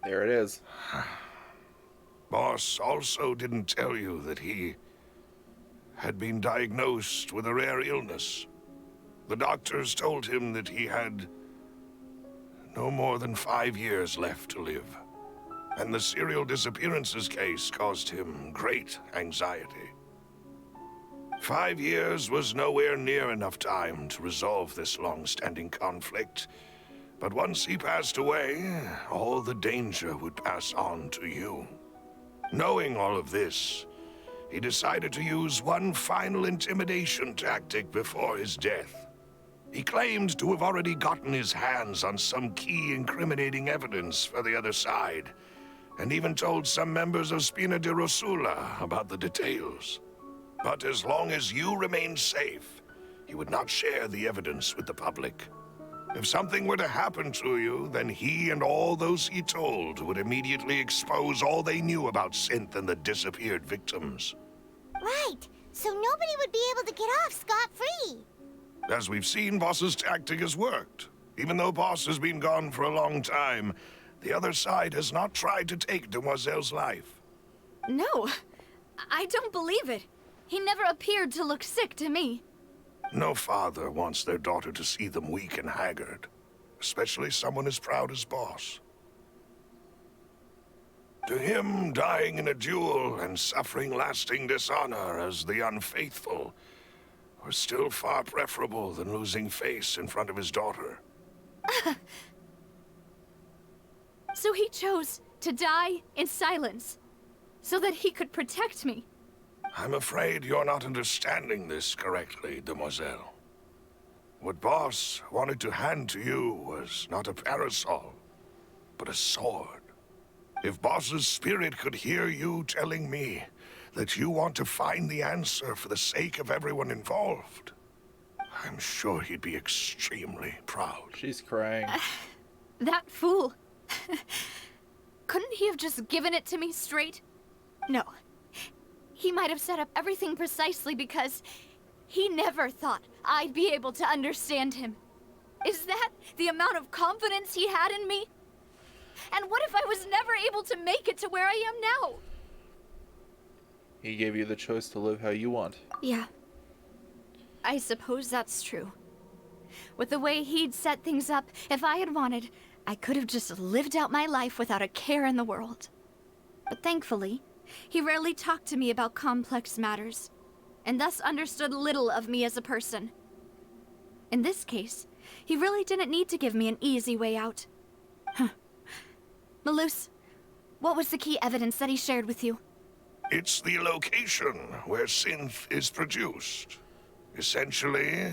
There it is.
Boss also didn't tell you that he had been diagnosed with a rare illness. The doctors told him that he had no more than 5 years left to live, and the serial disappearances case caused him great anxiety. 5 years was nowhere near enough time to resolve this long-standing conflict, but once he passed away, all the danger would pass on to you. Knowing all of this, he decided to use one final intimidation tactic before his death. He claimed to have already gotten his hands on some key incriminating evidence for the other side, and even told some members of Spina di Rosula about the details. But as long as you remained safe, he would not share the evidence with the public. If something were to happen to you, then he and all those he told would immediately expose all they knew about Synth and the disappeared victims.
Right, so nobody would be able to get off scot-free.
As we've seen, Boss's tactic has worked. Even though Boss has been gone for a long time, the other side has not tried to take Demoiselle's life.
No, I don't believe it. He never appeared to look sick to me.
No father wants their daughter to see them weak and haggard, especially someone as proud as Boss. To him, dying in a duel and suffering lasting dishonor as the unfaithful were still far preferable than losing face in front of his daughter.
So he chose to die in silence, so that he could protect me.
I'm afraid you're not understanding this correctly, Demoiselle. What Boss wanted to hand to you was not a parasol, but a sword. If Boss's spirit could hear you telling me that you want to find the answer for the sake of everyone involved, I'm sure he'd be extremely proud.
She's crying.
That fool. Couldn't he have just given it to me straight? No. He might have set up everything precisely because he never thought I'd be able to understand him. Is that the amount of confidence he had in me? And what if I was never able to make it to where I am now?
He gave you the choice to live how you want.
Yeah. I suppose that's true. With the way he'd set things up, if I had wanted, I could have just lived out my life without a care in the world. But thankfully, he rarely talked to me about complex matters, and thus understood little of me as a person. In this case, he really didn't need to give me an easy way out. Malus, what was the key evidence that he shared with you?
It's the location where Synth is produced. Essentially,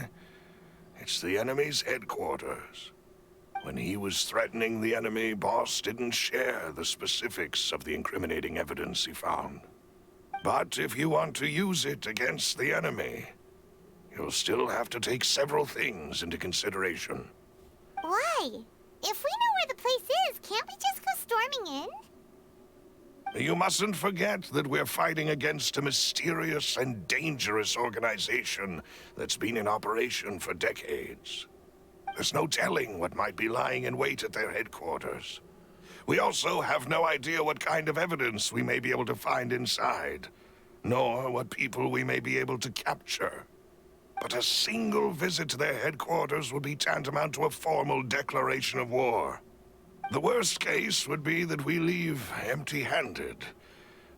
it's the enemy's headquarters. When he was threatening the enemy, Boss didn't share the specifics of the incriminating evidence he found. But if you want to use it against the enemy, you'll still have to take several things into consideration.
Why? If we know where the place is, can't we just go storming in?
You mustn't forget that we're fighting against a mysterious and dangerous organization that's been in operation for decades. There's no telling what might be lying in wait at their headquarters. We also have no idea what kind of evidence we may be able to find inside, nor what people we may be able to capture. But a single visit to their headquarters would be tantamount to a formal declaration of war. The worst case would be that we leave empty-handed,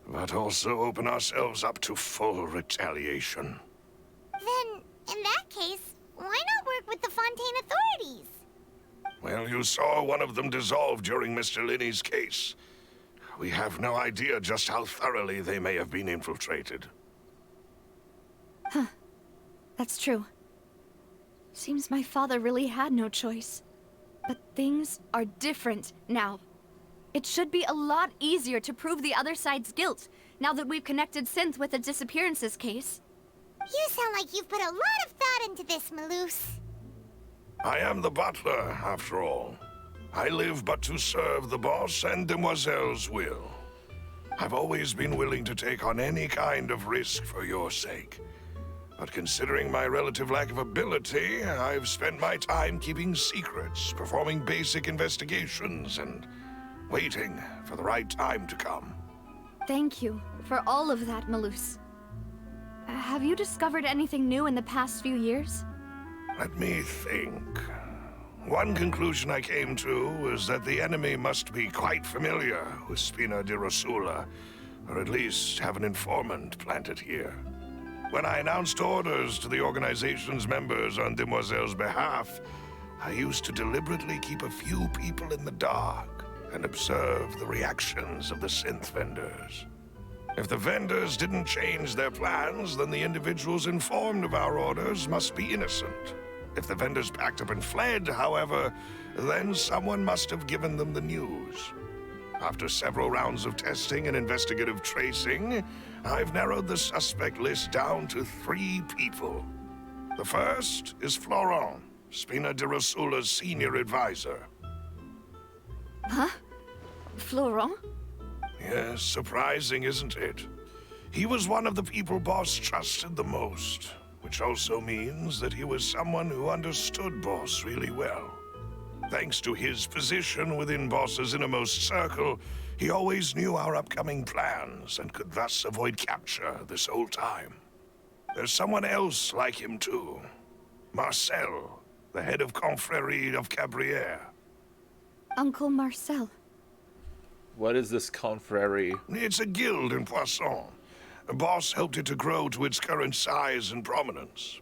but also open ourselves up to full retaliation.
Then, in that case, why not work with the Fontaine authorities?
Well, you saw one of them dissolve during Mr. Linney's case. We have no idea just how thoroughly they may have been infiltrated.
Huh. That's true. Seems my father really had no choice. But things are different now. It should be a lot easier to prove the other side's guilt, now that we've connected Synth with the disappearances case.
You sound like you've put a lot of thought into this, Malus.
I am the butler, after all. I live but to serve the boss and Demoiselle's will. I've always been willing to take on any kind of risk for your sake. But considering my relative lack of ability, I've spent my time keeping secrets, performing basic investigations, and waiting for the right time to come.
Thank you for all of that, Malus. Have you discovered anything new in the past few years?
Let me think. One conclusion I came to was that the enemy must be quite familiar with Spina di Rosula, or at least have an informant planted here. When I announced orders to the organization's members on Demoiselle's behalf, I used to deliberately keep a few people in the dark and observe the reactions of the synth vendors. If the vendors didn't change their plans, then the individuals informed of our orders must be innocent. If the vendors packed up and fled, however, then someone must have given them the news. After several rounds of testing and investigative tracing, I've narrowed the suspect list down to 3 people. The first is Florent, Spina di Rosula's senior advisor.
Huh? Florent?
Yes, surprising, isn't it? He was one of the people Boss trusted the most, which also means that he was someone who understood Boss really well. Thanks to his position within Boss's innermost circle, he always knew our upcoming plans and could thus avoid capture this whole time. There's someone else like him too. Marcel, the head of Confrérie of Cabrières.
Uncle Marcel.
What is this confrérie?
It's a guild in Poisson. Boss helped it to grow to its current size and prominence.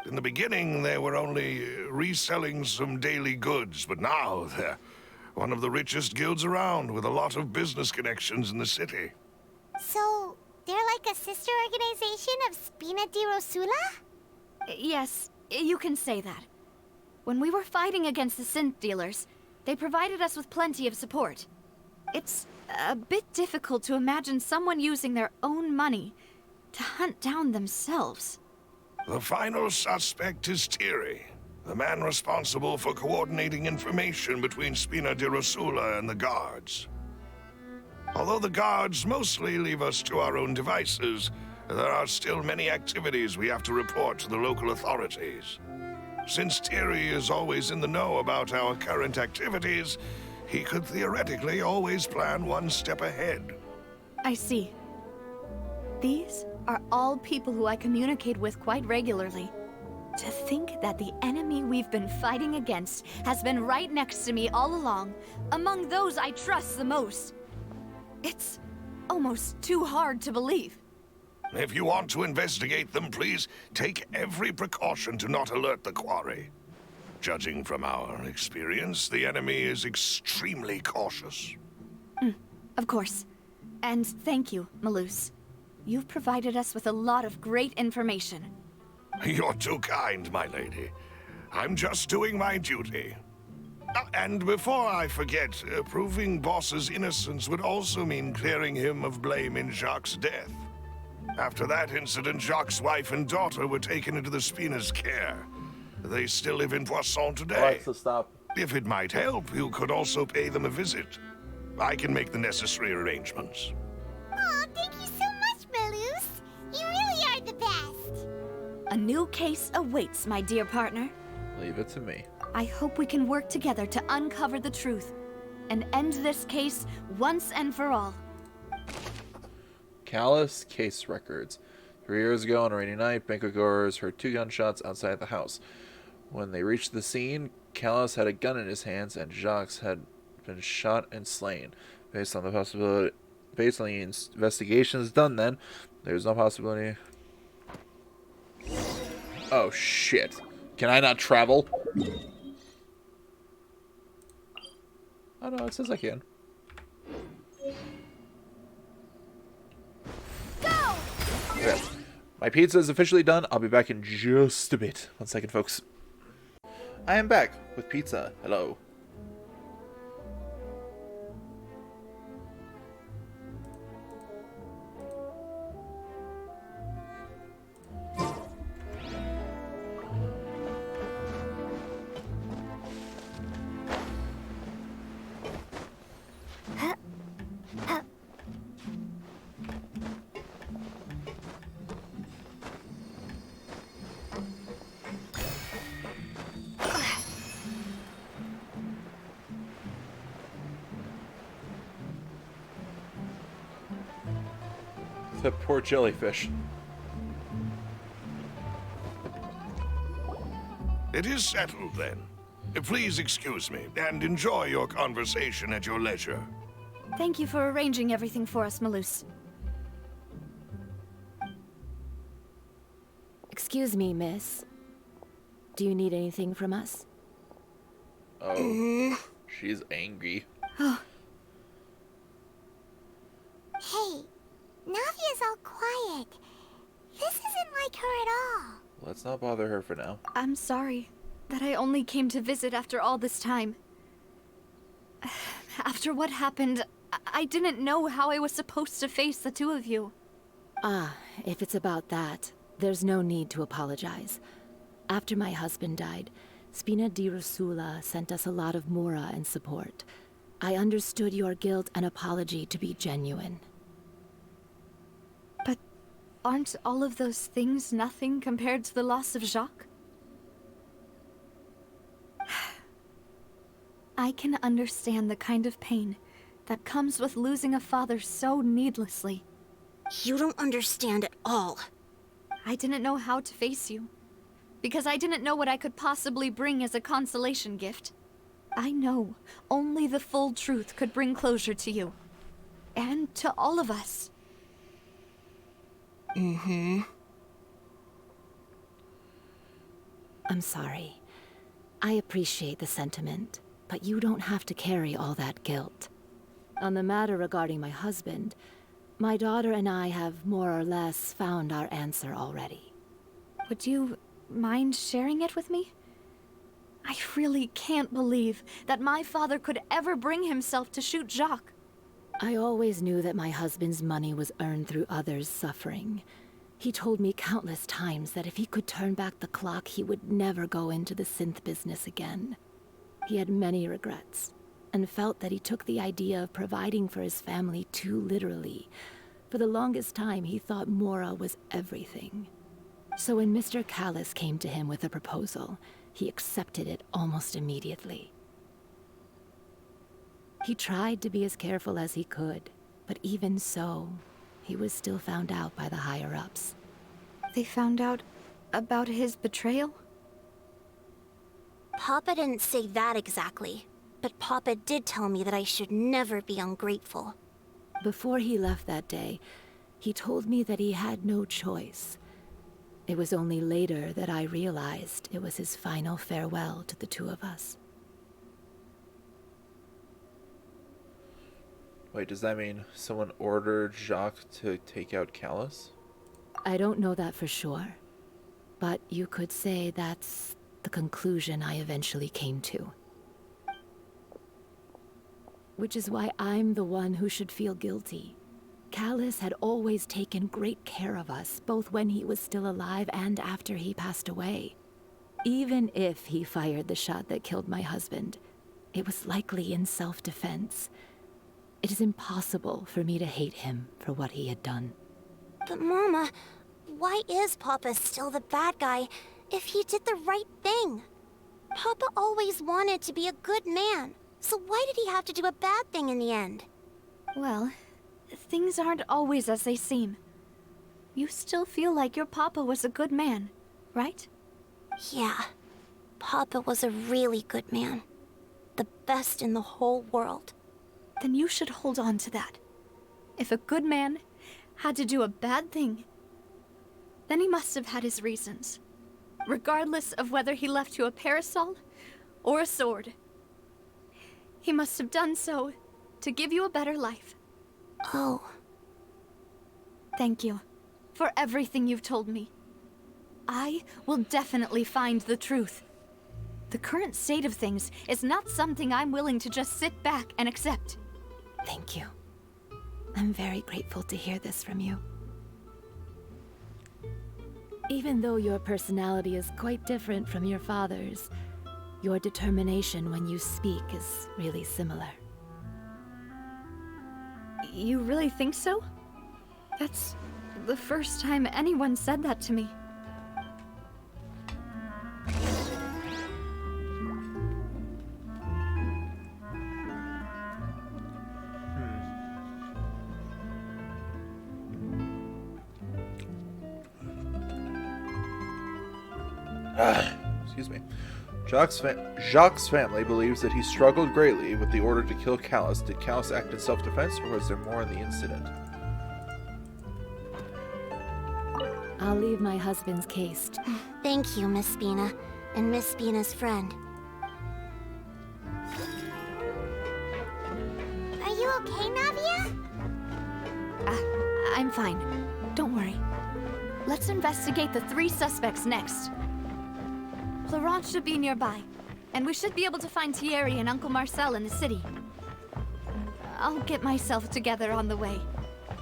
In the beginning, they were only reselling some daily goods, but now they're one of the richest guilds around, with a lot of business connections in the city.
So, they're like a sister organization of Spina di Rosula?
Yes, you can say that. When we were fighting against the synth dealers, they provided us with plenty of support. It's a bit difficult to imagine someone using their own money to hunt down themselves.
The final suspect is Thierry, the man responsible for coordinating information between Spina di Rosula and the guards. Although the guards mostly leave us to our own devices, there are still many activities we have to report to the local authorities. Since Thierry is always in the know about our current activities, he could theoretically always plan one step ahead.
I see. These are all people who I communicate with quite regularly. To think that the enemy we've been fighting against has been right next to me all along, among those I trust the most. It's almost too hard to believe.
If you want to investigate them, please take every precaution to not alert the quarry. Judging from our experience, the enemy is extremely cautious.
Of course. And thank you, Malus. You've provided us with a lot of great information.
You're too kind, my lady. I'm just doing my duty. And before I forget, proving Boss's innocence would also mean clearing him of blame in Jacques' death. After that incident, Jacques' wife and daughter were taken into the Spina's care. They still live in Poisson today.
Alexa, stop.
If it might help, you could also pay them a visit. I can make the necessary arrangements.
Aw, thank you so much, Malus. You really are the best.
A new case awaits, my dear partner.
Leave it to me.
I hope we can work together to uncover the truth and end this case once and for all.
Callous case records. 3 years ago on a rainy night, Meka goers heard 2 gunshots outside the house. When they reached the scene, Callous had a gun in his hands and Jacques had been shot and slain. Based on the investigations done then, there's no possibility. Oh shit. Can I not travel? Oh no, it says I can.
Go!
Okay. My pizza is officially done. I'll be back in just a bit. 1 second, folks. I am back with pizza. Hello. The poor jellyfish.
It is settled, then. Please excuse me, and enjoy your conversation at your leisure.
Thank you for arranging everything for us, Malus.
Excuse me, miss. Do you need anything from us?
Oh, she's angry.
Hey, Navia's all quiet. This isn't like her at all.
Let's not bother her for now.
I'm sorry that I only came to visit after all this time. After what happened, I didn't know how I was supposed to face the two of you.
Ah, if it's about that, there's no need to apologize. After my husband died, Spina di Rosula sent us a lot of mora and support. I understood your guilt and apology to be genuine.
But aren't all of those things nothing compared to the loss of Jacques? I can understand the kind of pain that comes with losing a father so needlessly.
You don't understand at all.
I didn't know how to face you, because I didn't know what I could possibly bring as a consolation gift. I know only the full truth could bring closure to you, and to all of us.
I'm sorry. I appreciate the sentiment, but you don't have to carry all that guilt. On the matter regarding my husband, my daughter and I have more or less found our answer already.
Would you mind sharing it with me? I really can't believe that my father could ever bring himself to shoot Jacques.
I always knew that my husband's money was earned through others' suffering. He told me countless times that if he could turn back the clock, he would never go into the synth business again. He had many regrets, and felt that he took the idea of providing for his family too literally. For the longest time, he thought Mora was everything. So when Mr. Callis came to him with a proposal, he accepted it almost immediately. He tried to be as careful as he could, but even so, he was still found out by the higher-ups.
They found out about his betrayal?
Papa didn't say that exactly, but Papa did tell me that I should never be ungrateful.
Before he left that day, he told me that he had no choice. It was only later that I realized it was his final farewell to the two of us.
Wait, does that mean someone ordered Jacques to take out Callis?
I don't know that for sure, but you could say that's the conclusion I eventually came to. Which is why I'm the one who should feel guilty. Callis had always taken great care of us, both when he was still alive and after he passed away. Even if he fired the shot that killed my husband, it was likely in self-defense. It is impossible for me to hate him for what he had done.
But Mama, why is Papa still the bad guy if he did the right thing? Papa always wanted to be a good man, so why did he have to do a bad thing in the end?
Well, things aren't always as they seem. You still feel like your papa was a good man, right?
Yeah, Papa was a really good man. The best in the whole world.
Then you should hold on to that. If a good man had to do a bad thing, then he must have had his reasons. Regardless of whether he left you a parasol or a sword. He must have done so to give you a better life.
Oh.
Thank you for everything you've told me. I will definitely find the truth. The current state of things is not something I'm willing to just sit back and accept.
Thank you. I'm very grateful to hear this from you. Even though your personality is quite different from your father's, your determination when you speak is really similar.
You really think so? That's the first time anyone said that to me.
Excuse me. Jacques' family believes that he struggled greatly with the order to kill Callus. Did Callus act in self-defense, or was there more in the incident?
I'll leave my husband's case.
Thank you, Miss Spina, and Miss Spina's friend. Are you okay, Navia?
I'm fine. Don't worry. Let's investigate the 3 suspects next. Florent should be nearby, and we should be able to find Thierry and Uncle Marcel in the city. I'll get myself together on the way,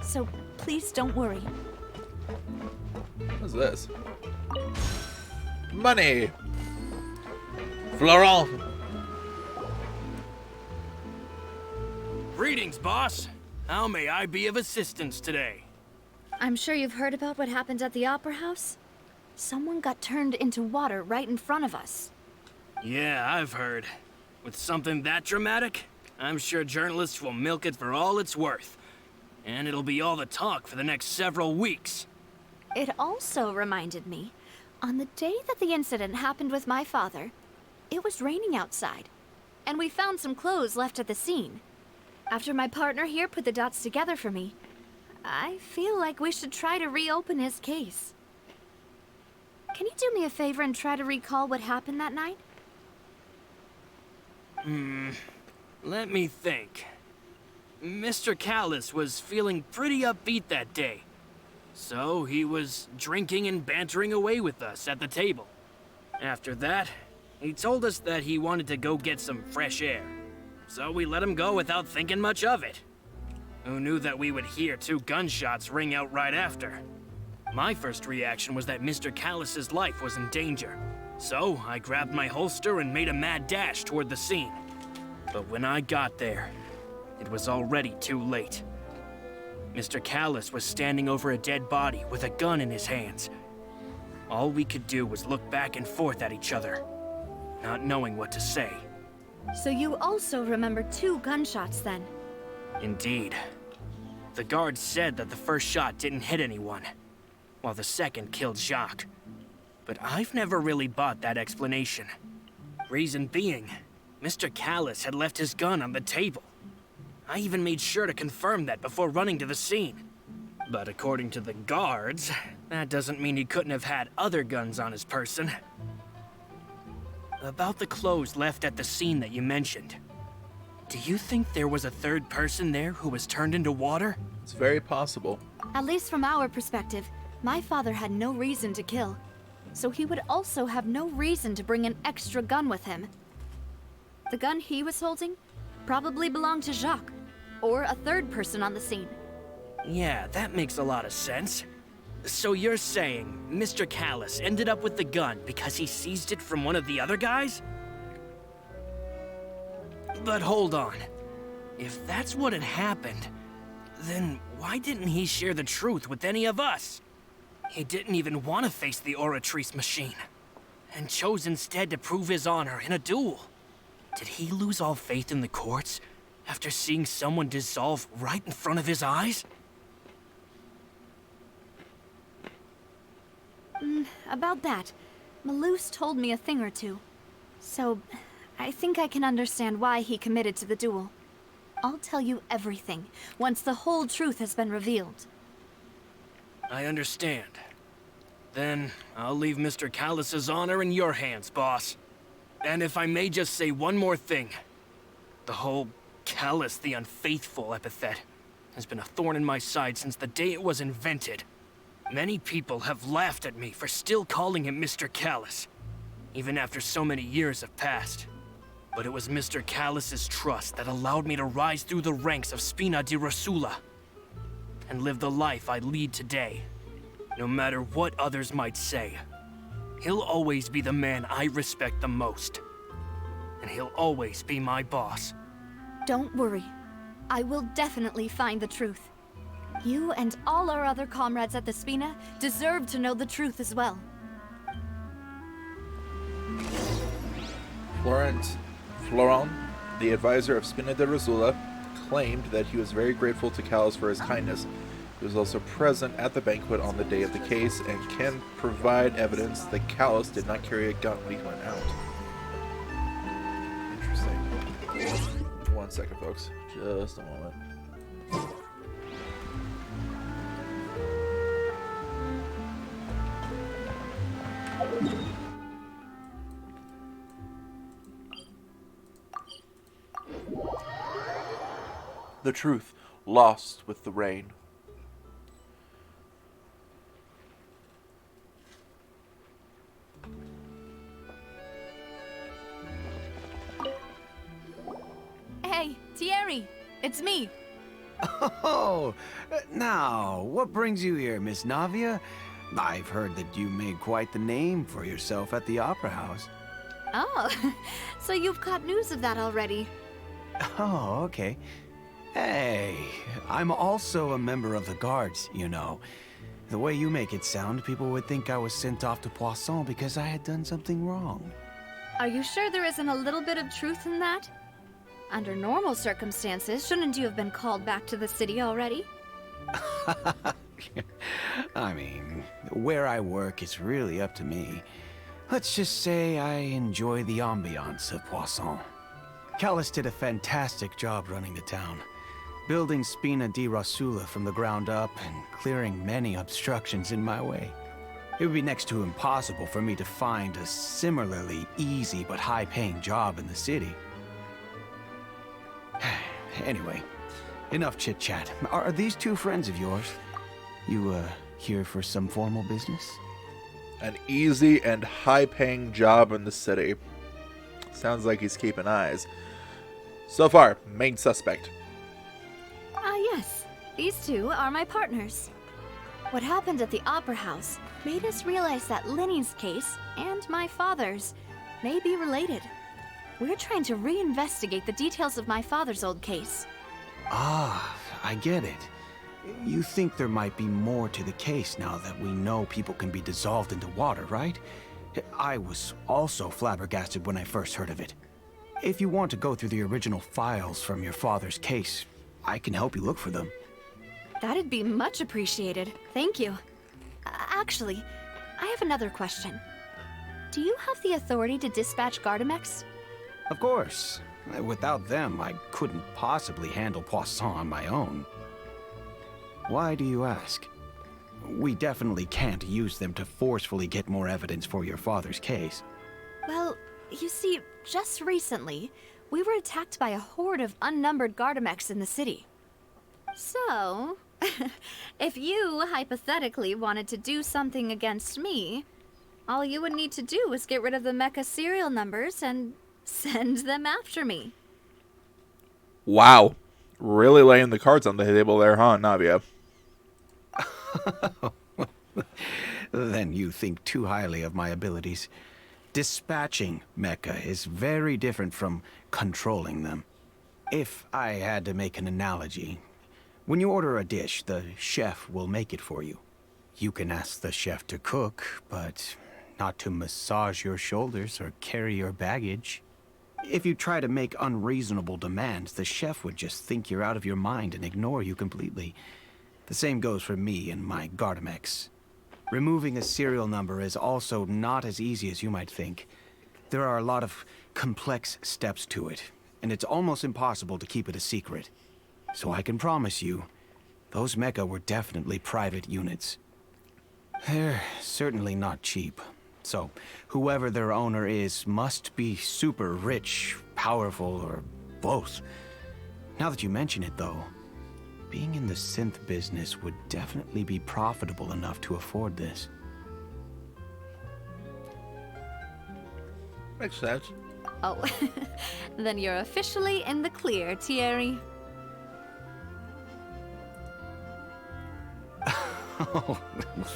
so please don't worry.
What's this? Money! Florent!
Greetings, boss. How may I be of assistance today?
I'm sure you've heard about what happened at the Opera House. Someone got turned into water right in front of us.
Yeah, I've heard. With something that dramatic, I'm sure journalists will milk it for all it's worth. And it'll be all the talk for the next several weeks.
It also reminded me, on the day that the incident happened with my father, it was raining outside, and we found some clothes left at the scene. After my partner here put the dots together for me, I feel like we should try to reopen his case. Can you do me a favor and try to recall what happened that night?
Let me think. Mr. Callus was feeling pretty upbeat that day. So he was drinking and bantering away with us at the table. After that, he told us that he wanted to go get some fresh air. So we let him go without thinking much of it. Who knew that we would hear 2 gunshots ring out right after? My first reaction was that Mr. Callus's life was in danger. So I grabbed my holster and made a mad dash toward the scene. But when I got there, it was already too late. Mr. Callus was standing over a dead body with a gun in his hands. All we could do was look back and forth at each other, not knowing what to say.
So you also remember 2 gunshots then?
Indeed. The guard said that the first shot didn't hit anyone, while the second killed Jacques. But I've never really bought that explanation. Reason being, Mr. Callus had left his gun on the table. I even made sure to confirm that before running to the scene. But according to the guards, that doesn't mean he couldn't have had other guns on his person. About the clothes left at the scene that you mentioned, do you think there was a 3rd person there who was turned into water?
It's very possible.
At least from our perspective, my father had no reason to kill. So he would also have no reason to bring an extra gun with him. The gun he was holding probably belonged to Jacques, or a 3rd person on the scene.
Yeah, that makes a lot of sense. So you're saying Mr. Callus ended up with the gun because he seized it from one of the other guys? But hold on. If that's what had happened, then why didn't he share the truth with any of us? He didn't even want to face the Oratrice machine, and chose instead to prove his honor in a duel. Did he lose all faith in the courts after seeing someone dissolve right in front of his eyes?
About that, Malus told me a thing or two. So, I think I can understand why he committed to the duel. I'll tell you everything, once the whole truth has been revealed.
I understand. Then, I'll leave Mr. Callus's honor in your hands, boss. And if I may just say one more thing. The whole Callus the Unfaithful epithet has been a thorn in my side since the day it was invented. Many people have laughed at me for still calling him Mr. Callus, even after so many years have passed. But it was Mr. Callus's trust that allowed me to rise through the ranks of Spina di Rosula and live the life I lead today. No matter what others might say, he'll always be the man I respect the most. And he'll always be my boss.
Don't worry. I will definitely find the truth. You and all our other comrades at the Spina deserve to know the truth as well.
Florent, the advisor of Spina de Rosula, claimed that he was very grateful to Callus for his kindness, He was also present at the banquet on the day of the case and can provide evidence that Callus did not carry a gun when he went out. Interesting. 1 second, folks. Just a moment. The truth lost with the rain.
Hey, Thierry, it's me.
Oh, now, what brings you here, Miss Navia? I've heard that you made quite the name for yourself at the Opera House.
Oh, so you've caught news of that already.
Oh, okay. Hey, I'm also a member of the Guards, you know. The way you make it sound, people would think I was sent off to Poisson because I had done something wrong.
Are you sure there isn't a little bit of truth in that? Under normal circumstances, shouldn't you have been called back to the city already?
I mean, where I work is really up to me. Let's just say I enjoy the ambiance of Poisson. Callus did a fantastic job running the town, building Spina di Rosula from the ground up and clearing many obstructions in my way. It would be next to impossible for me to find a similarly easy but high-paying job in the city. Anyway, enough chit-chat. Are these two friends of yours? You, here for some formal business?
An easy and high-paying job in the city. Sounds like he's keeping eyes. So far, main suspect.
Yes. These two are my partners. What happened at the Opera House made us realize that Linny's case and my father's may be related. We're trying to reinvestigate the details of my father's old case.
Ah, I get it. You think there might be more to the case now that we know people can be dissolved into water, right? I was also flabbergasted when I first heard of it. If you want to go through the original files from your father's case, I can help you look for them.
That'd be much appreciated. Thank you. Actually, I have another question. Do you have the authority to dispatch Gardamex?
Of course. Without them, I couldn't possibly handle Poisson on my own. Why do you ask? We definitely can't use them to forcefully get more evidence for your father's case.
Well, you see, just recently, we were attacked by a horde of unnumbered Gardamex in the city. So, if you hypothetically wanted to do something against me, all you would need to do was get rid of the Meka serial numbers and send them after me.
Wow. Really laying the cards on the table there, huh, Navia?
Then you think too highly of my abilities. Dispatching Meka is very different from controlling them. If I had to make an analogy, when you order a dish, the chef will make it for you. You can ask the chef to cook, but not to massage your shoulders or carry your baggage. If you try to make unreasonable demands, the chef would just think you're out of your mind and ignore you completely. The same goes for me and my Gardamex. Removing a serial number is also not as easy as you might think. There are a lot of complex steps to it, and it's almost impossible to keep it a secret. So I can promise you, those Meka were definitely private units. They're certainly not cheap. So, whoever their owner is must be super rich, powerful, or both. Now that you mention it, though, being in the synth business would definitely be profitable enough to afford this.
Makes sense.
Oh, then you're officially in the clear, Thierry.
Oh,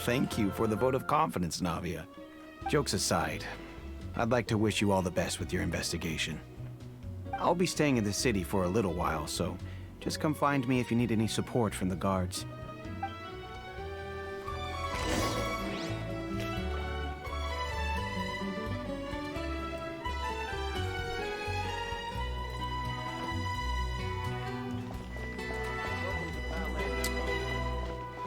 thank you for the vote of confidence, Navia. Jokes aside, I'd like to wish you all the best with your investigation. I'll be staying in the city for a little while, so just come find me if you need any support from the guards.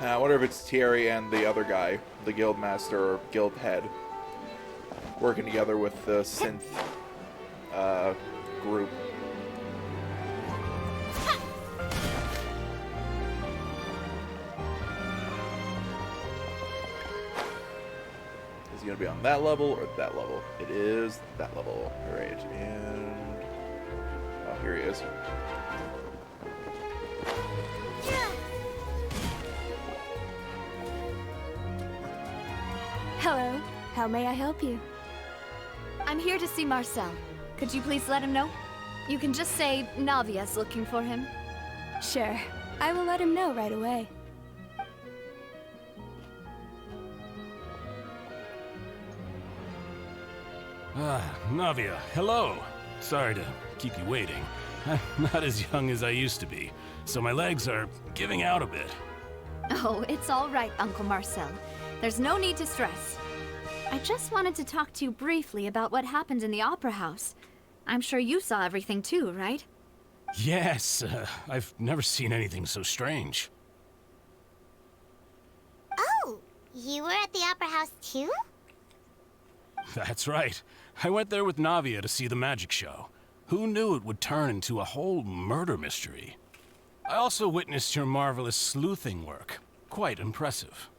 I wonder if it's Thierry and the other guy, the guild master or guild head, working together with the synth group. Is he going to be on that level or that level? It is that level. Alright, and... oh, here he is.
Hello. How may I help you?
I'm here to see Marcel. Could you please let him know? You can just say Navia's looking for him.
Sure. I will let him know right away.
Navia, hello. Sorry to keep you waiting. I'm not as young as I used to be, so my legs are giving out a bit.
Oh, it's all right, Uncle Marcel. There's no need to stress. I just wanted to talk to you briefly about what happened in the Opera House. I'm sure you saw everything too, right?
Yes, I've never seen anything so strange.
Oh, you were at the Opera House too?
That's right. I went there with Navia to see the magic show. Who knew it would turn into a whole murder mystery? I also witnessed your marvelous sleuthing work. Quite impressive.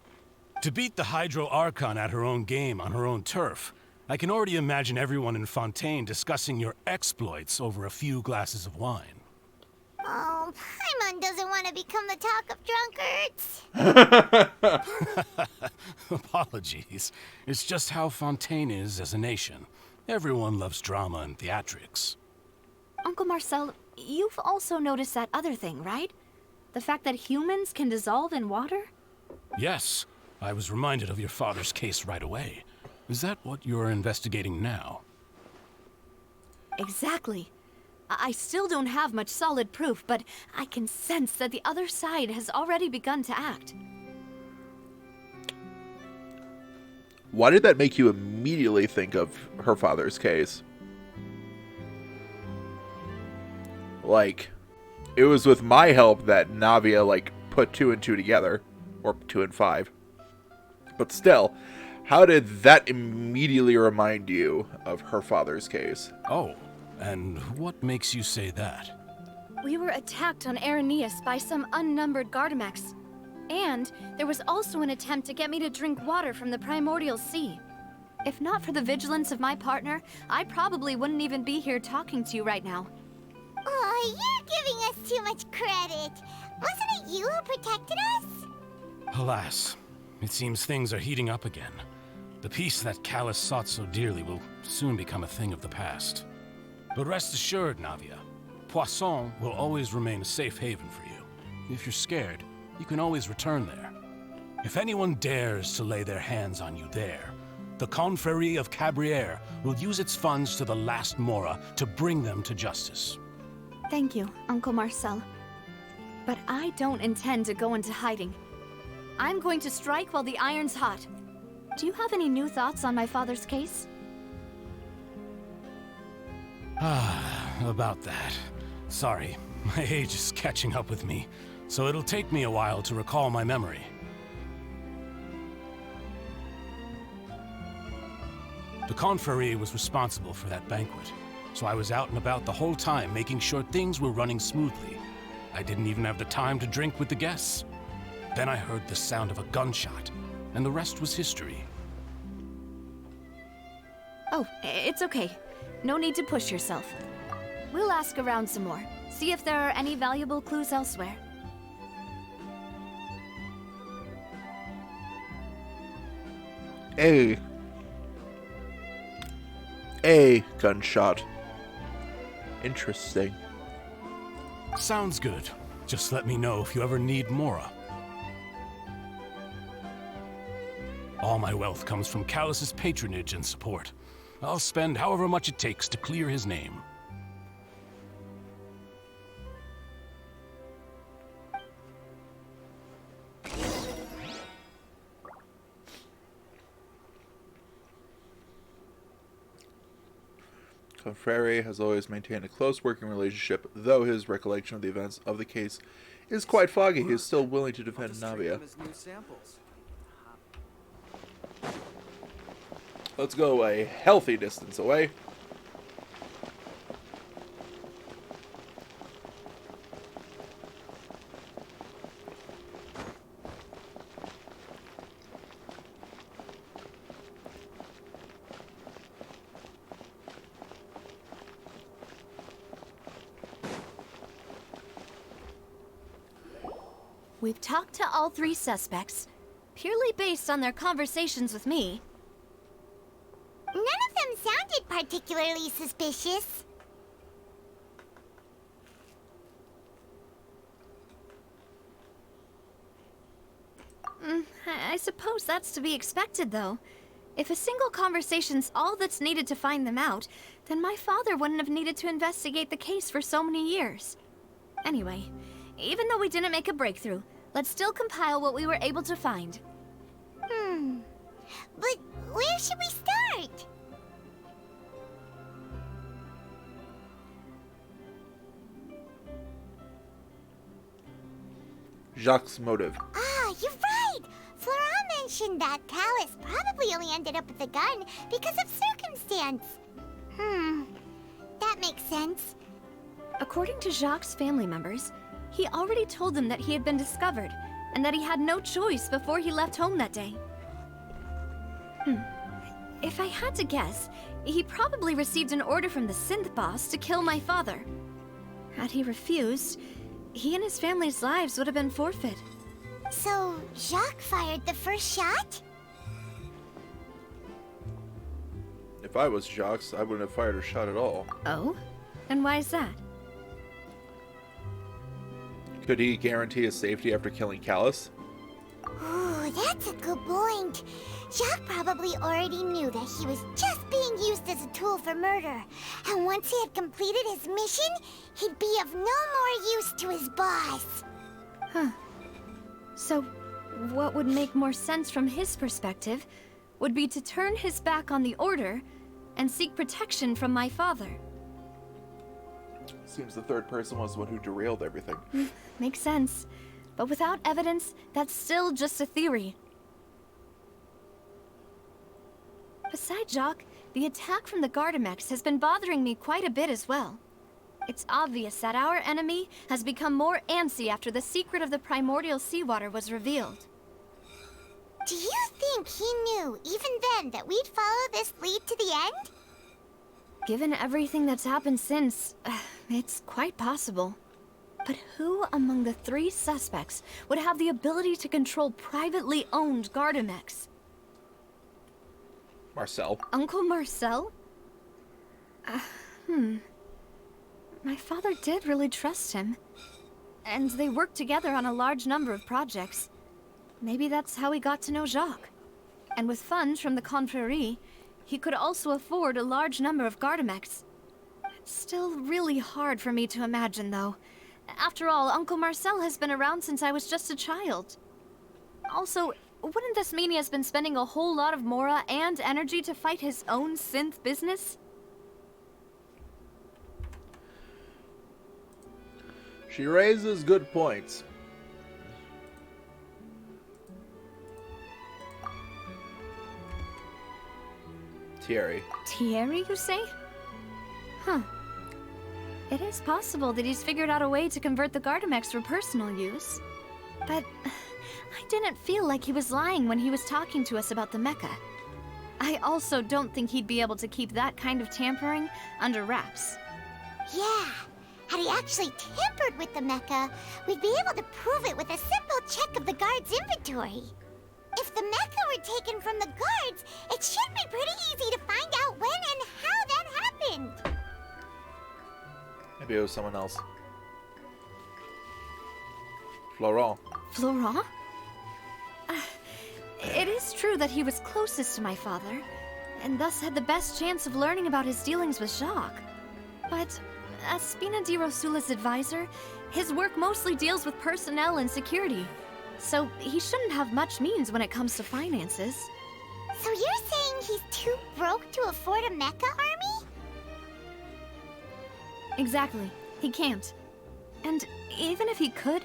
To beat the Hydro Archon at her own game on her own turf, I can already imagine everyone in Fontaine discussing your exploits over a few glasses of wine.
Oh, Paimon doesn't want to become the talk of drunkards.
Apologies. It's just how Fontaine is as a nation. Everyone loves drama and theatrics.
Uncle Marcel, you've also noticed that other thing, right? The fact that humans can dissolve in water?
Yes. I was reminded of your father's case right away. Is that what you're investigating now?
Exactly. I still don't have much solid proof, but I can sense that the other side has already begun to act.
Why did that make you immediately think of her father's case? Like, it was with my help that Navia, like, put 2 and 2 together. Or 2 and 5. But still, how did that immediately remind you of her father's case?
Oh, and what makes you say that?
We were attacked on Araneus by some unnumbered Gardamex. And there was also an attempt to get me to drink water from the primordial sea.
If not for the vigilance of my partner, I probably wouldn't even be here talking to you right now.
Oh, you're giving us too much credit. Wasn't it you who protected us?
Alas, it seems things are heating up again. The peace that Callus sought so dearly will soon become a thing of the past. But rest assured, Navia, Poisson will always remain a safe haven for you. If you're scared, you can always return there. If anyone dares to lay their hands on you there, the Confrérie of Cabrières will use its funds to the last Mora to bring them to justice.
Thank you, Uncle Marcel. But I don't intend to go into hiding. I'm going to strike while the iron's hot. Do you have any new thoughts on my father's case?
About that. Sorry, my age is catching up with me, so it'll take me a while to recall my memory. The Confrérie was responsible for that banquet, so I was out and about the whole time making sure things were running smoothly. I didn't even have the time to drink with the guests. Then I heard the sound of a gunshot, and the rest was history.
Oh, it's okay. No need to push yourself. We'll ask around some more. See if there are any valuable clues elsewhere.
A gunshot. Interesting.
Sounds good. Just let me know if you ever need Mora. All my wealth comes from Callus's patronage and support. I'll spend however much it takes to clear his name.
Confrere has always maintained a close working relationship, though his recollection of the events of the case is quite foggy, he is still willing to defend Navia. Let's go a healthy distance away.
We've talked to all 3 suspects, purely based on their conversations with me.
None of them sounded particularly suspicious.
I suppose that's to be expected, though. If a single conversation's all that's needed to find them out, then my father wouldn't have needed to investigate the case for so many years. Anyway, even though we didn't make a breakthrough, let's still compile what we were able to find.
But where should we start?
Jacques' motive.
Ah, you're right! Flora mentioned that Callus probably only ended up with the gun because of circumstance. That makes sense.
According to Jacques' family members, he already told them that he had been discovered, and that he had no choice before he left home that day. If I had to guess, he probably received an order from the synth boss to kill my father. Had he refused, he and his family's lives would have been forfeit.
So, Jacques fired the first shot?
If I was Jacques, I wouldn't have fired a shot at all.
Oh? And why is that?
Could he guarantee his safety after killing Callus?
Ooh, that's a good point. Jacques probably already knew that he was just being used as a tool for murder. And once he had completed his mission, he'd be of no more use to his boss.
So, what would make more sense from his perspective would be to turn his back on the Order and seek protection from my father.
Seems the third person was the one who derailed everything.
Makes sense. But without evidence, that's still just a theory. Besides Jacques, the attack from the Gardamex has been bothering me quite a bit as well. It's obvious that our enemy has become more antsy after the secret of the primordial seawater was revealed.
Do you think he knew, even then, that we'd follow this lead to the end?
Given everything that's happened since, it's quite possible. But who among the 3 suspects would have the ability to control privately owned Gardamex?
Marcel.
Uncle Marcel? My father did really trust him. And they worked together on a large number of projects. Maybe that's how he got to know Jacques. And with funds from the Confrérie, he could also afford a large number of Gardamex. It's still really hard for me to imagine, though. After all, Uncle Marcel has been around since I was just a child. Also, wouldn't this mean he has been spending a whole lot of mora and energy to fight his own synth business?
She raises good points. Thierry.
Thierry, you say? It is possible that he's figured out a way to convert the Gardamex for personal use. But I didn't feel like he was lying when he was talking to us about the Meka. I also don't think he'd be able to keep that kind of tampering under wraps.
Yeah, had he actually tampered with the Meka, we'd be able to prove it with a simple check of the guard's inventory. If the Meka were taken from the guards, it should be pretty easy to find out when and how that happened.
Maybe it was someone else. Florent.
Florent? It is true that he was closest to my father, and thus had the best chance of learning about his dealings with Jacques. But as Spina di Rosula's advisor, his work mostly deals with personnel and security, so he shouldn't have much means when it comes to finances.
So you're saying he's too broke to afford a Meka army?
Exactly. He can't. And even if he could,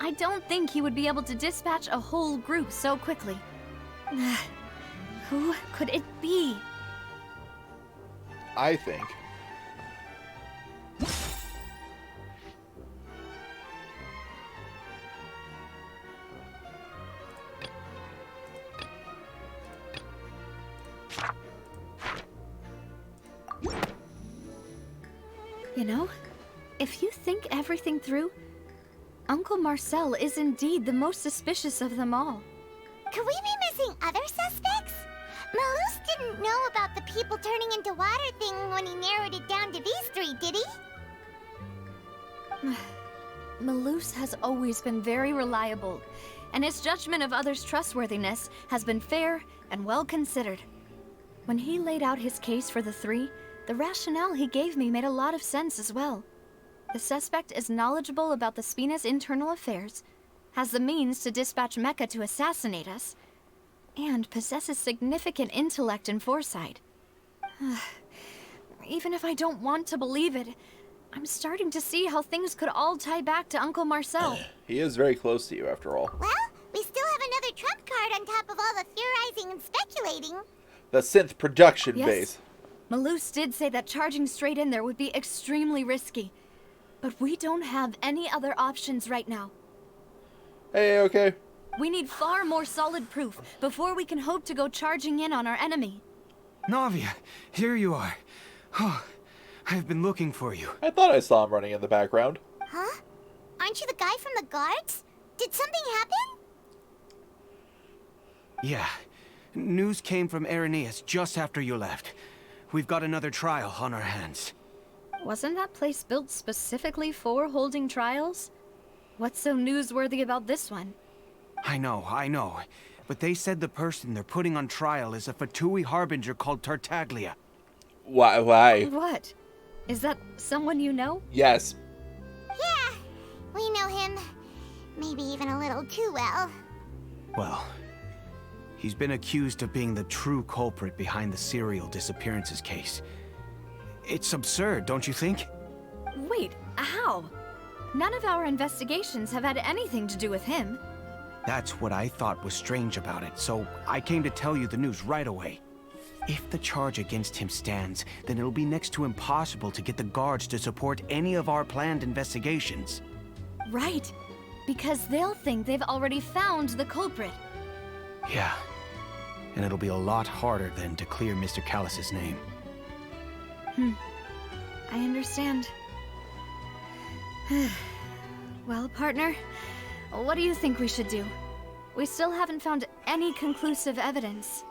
I don't think he would be able to dispatch a whole group so quickly. Who could it be?
I think.
You know, if you think everything through, Uncle Marcel is indeed the most suspicious of them all.
Could we be missing other suspects? Malus didn't know about the people turning into water thing when he narrowed it down to these three, did he?
Malus has always been very reliable, and his judgment of others' trustworthiness has been fair and well considered. When he laid out his case for the three, the rationale he gave me made a lot of sense as well. The suspect is knowledgeable about the Spina's internal affairs, has the means to dispatch Meka to assassinate us, and possesses significant intellect and foresight. Even if I don't want to believe it, I'm starting to see how things could all tie back to Uncle Marcel.
He is very close to you, after all.
Well, we still have another trump card on top of all the theorizing and speculating.
The synth production
Yes.
base.
Malus did say that charging straight in there would be extremely risky. But we don't have any other options right now.
Hey, okay.
We need far more solid proof before we can hope to go charging in on our enemy.
Navia, here you are. Oh, I've been looking for you.
I thought I saw him running in the background.
Huh? Aren't you the guy from the guards? Did something happen?
Yeah. News came from Irenaeus just after you left. We've got another trial on our hands.
Wasn't that place built specifically for holding trials? What's so newsworthy about this one?
I know. But they said the person they're putting on trial is a Fatui harbinger called Tartaglia.
Why?
What? Is that someone you know?
Yes.
Yeah, we know him. Maybe even a little too well.
Well, he's been accused of being the true culprit behind the serial disappearances case. It's absurd, don't you think?
Wait, how? None of our investigations have had anything to do with him.
That's what I thought was strange about it, so I came to tell you the news right away. If the charge against him stands, then it'll be next to impossible to get the guards to support any of our planned investigations.
Right, because they'll think they've already found the culprit.
Yeah, and it'll be a lot harder then to clear Mr. Callus's name.
I understand. Well, partner, what do you think we should do? We still haven't found any conclusive evidence.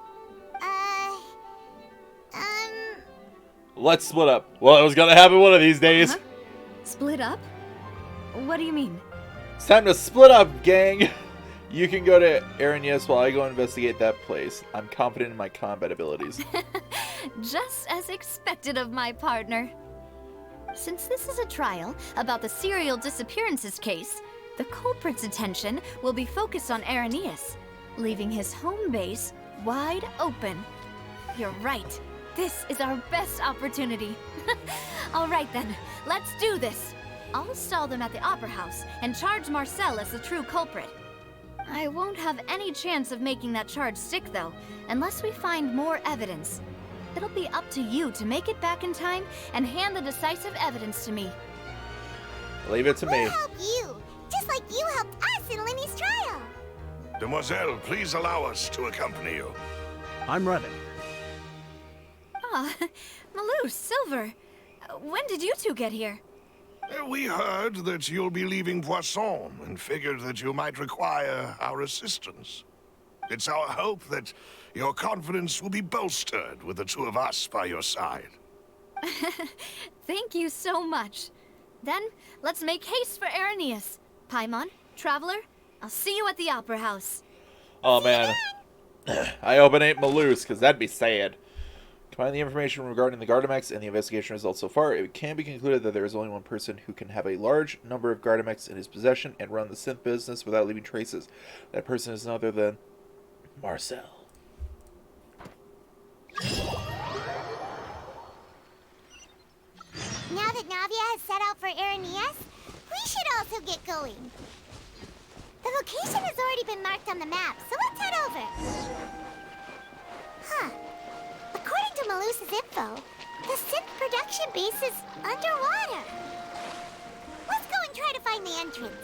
Let's split up. Well, it was gonna happen one of these days.
Huh? Split up? What do you mean?
It's time to split up, gang. You can go to Irenaeus while I go investigate that place. I'm confident in my combat abilities.
Just as expected of my partner. Since this is a trial about the serial disappearances case, the culprit's attention will be focused on Irenaeus, leaving his home base wide open. You're right. This is our best opportunity. All right then, let's do this. I'll stall them at the Opera House and charge Marcel as the true culprit. I won't have any chance of making that charge stick, though, unless we find more evidence. It'll be up to you to make it back in time and hand the decisive evidence to me.
Leave it to me.
We'll help you, just like you helped us in Lenny's trial.
Demoiselle, please allow us to accompany you.
I'm ready.
Ah, Malus, Silver. When did you two get here?
We heard that you'll be leaving Poisson and figured that you might require our assistance. It's our hope that your confidence will be bolstered with the two of us by your side.
Thank you so much. Then, let's make haste for Irenaeus. Paimon, Traveler, I'll see you at the Opera House.
Oh man. I hope it ain't Malus, because that'd be sad. Combine the information regarding the Gardamex and the investigation results so far, it can be concluded that there is only one person who can have a large number of Gardamex in his possession and run the synth business without leaving traces. That person is none other than Marcel.
Now that Navia has set out for Irenaeus, we should also get going. The location has already been marked on the map, so let's head over. Huh. According to Malusa's info, the synth production base is underwater. Let's go and try to find the entrance.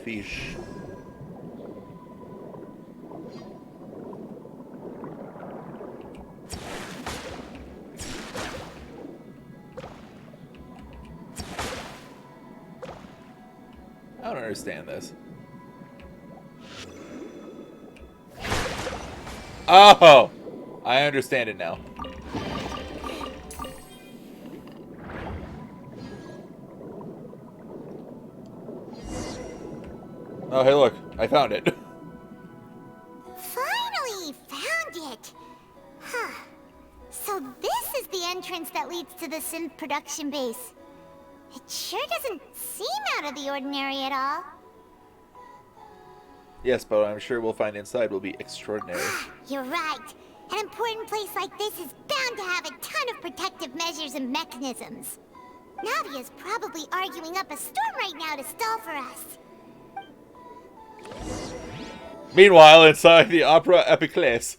Fish. I don't understand this. Oh! I understand it now. Oh, hey, look. I found it.
Finally found it! Huh. So this is the entrance that leads to the synth production base. It sure doesn't seem out of the ordinary at all.
Yes, but I'm sure we'll find inside will be extraordinary.
You're right. An important place like this is bound to have a ton of protective measures and mechanisms. Navia's probably arguing up a storm right now to stall for us.
Meanwhile, inside the Opera Epiclese.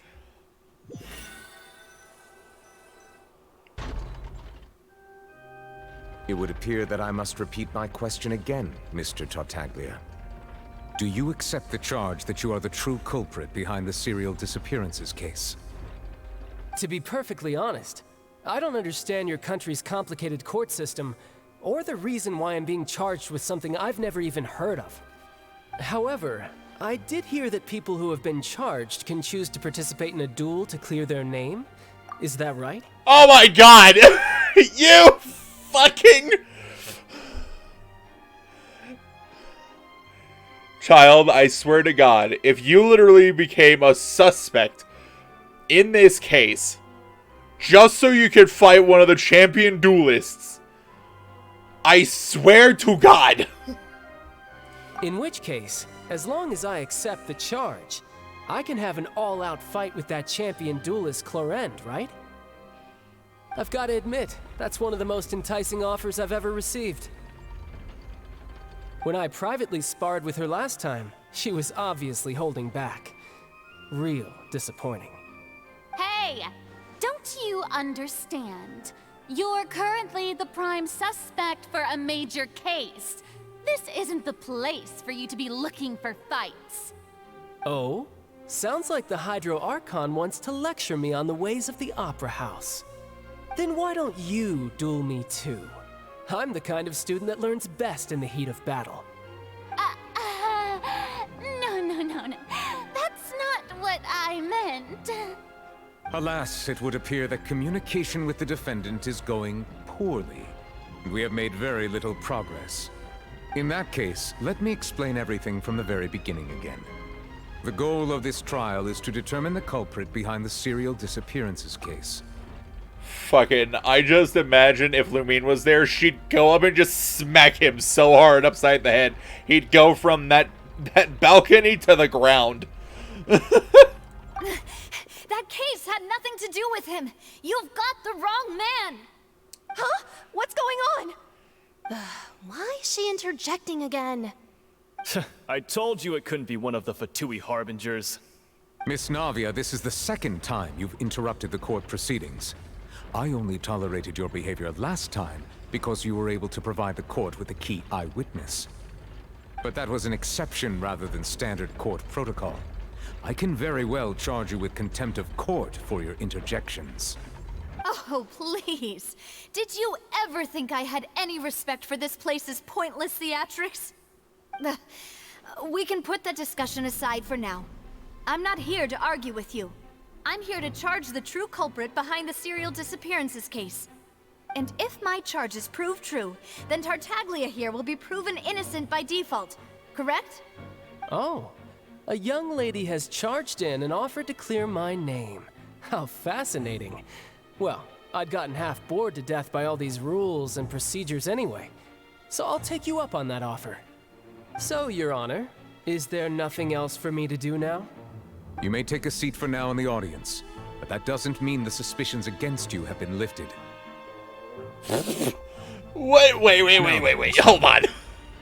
It would appear that I must repeat my question again, Mr. Tartaglia. Do you accept the charge that you are the true culprit behind the serial disappearances case?
To be perfectly honest, I don't understand your country's complicated court system, or the reason why I'm being charged with something I've never even heard of. However, I did hear that people who have been charged can choose to participate in a duel to clear their name. Is that right?
Oh my god! You fucking... Child, I swear to God, if you literally became a suspect in this case, just so you could fight one of the champion duelists, I swear to God.
In which case, as long as I accept the charge, I can have an all-out fight with that champion duelist Clorend, right? I've got to admit, that's one of the most enticing offers I've ever received. When I privately sparred with her last time, she was obviously holding back. Real disappointing.
Hey! Don't you understand? You're currently the prime suspect for a major case. This isn't the place for you to be looking for fights.
Oh? Sounds like the Hydro Archon wants to lecture me on the ways of the Opera House. Then why don't you duel me too? I'm the kind of student that learns best in the heat of battle.
No. That's not what I meant.
Alas, it would appear that communication with the defendant is going poorly. We have made very little progress. In that case, let me explain everything from the very beginning again. The goal of this trial is to determine the culprit behind the serial disappearances case.
Fucking, I just imagine if Lumine was there, she'd go up and just smack him so hard upside the head. He'd go from that balcony to the ground.
That case had nothing to do with him. You've got the wrong man.
Huh? What's going on? Why is she interjecting again?
I told you it couldn't be one of the Fatui Harbingers.
Miss Navia, this is the second time you've interrupted the court proceedings. I only tolerated your behavior last time because you were able to provide the court with a key eyewitness. But that was an exception rather than standard court protocol. I can very well charge you with contempt of court for your interjections.
Oh, please. Did you ever think I had any respect for this place's pointless theatrics? We can put that discussion aside for now. I'm not here to argue with you. I'm here to charge the true culprit behind the serial disappearances case. And if my charges prove true, then Tartaglia here will be proven innocent by default, correct?
Oh, a young lady has charged in and offered to clear my name. How fascinating. Well, I'd gotten half bored to death by all these rules and procedures anyway, so I'll take you up on that offer. So, Your Honor, Is there nothing else for me to do now?
You may take a seat for now in the audience, but that doesn't mean the suspicions against you have been lifted.
Wait. Hold on.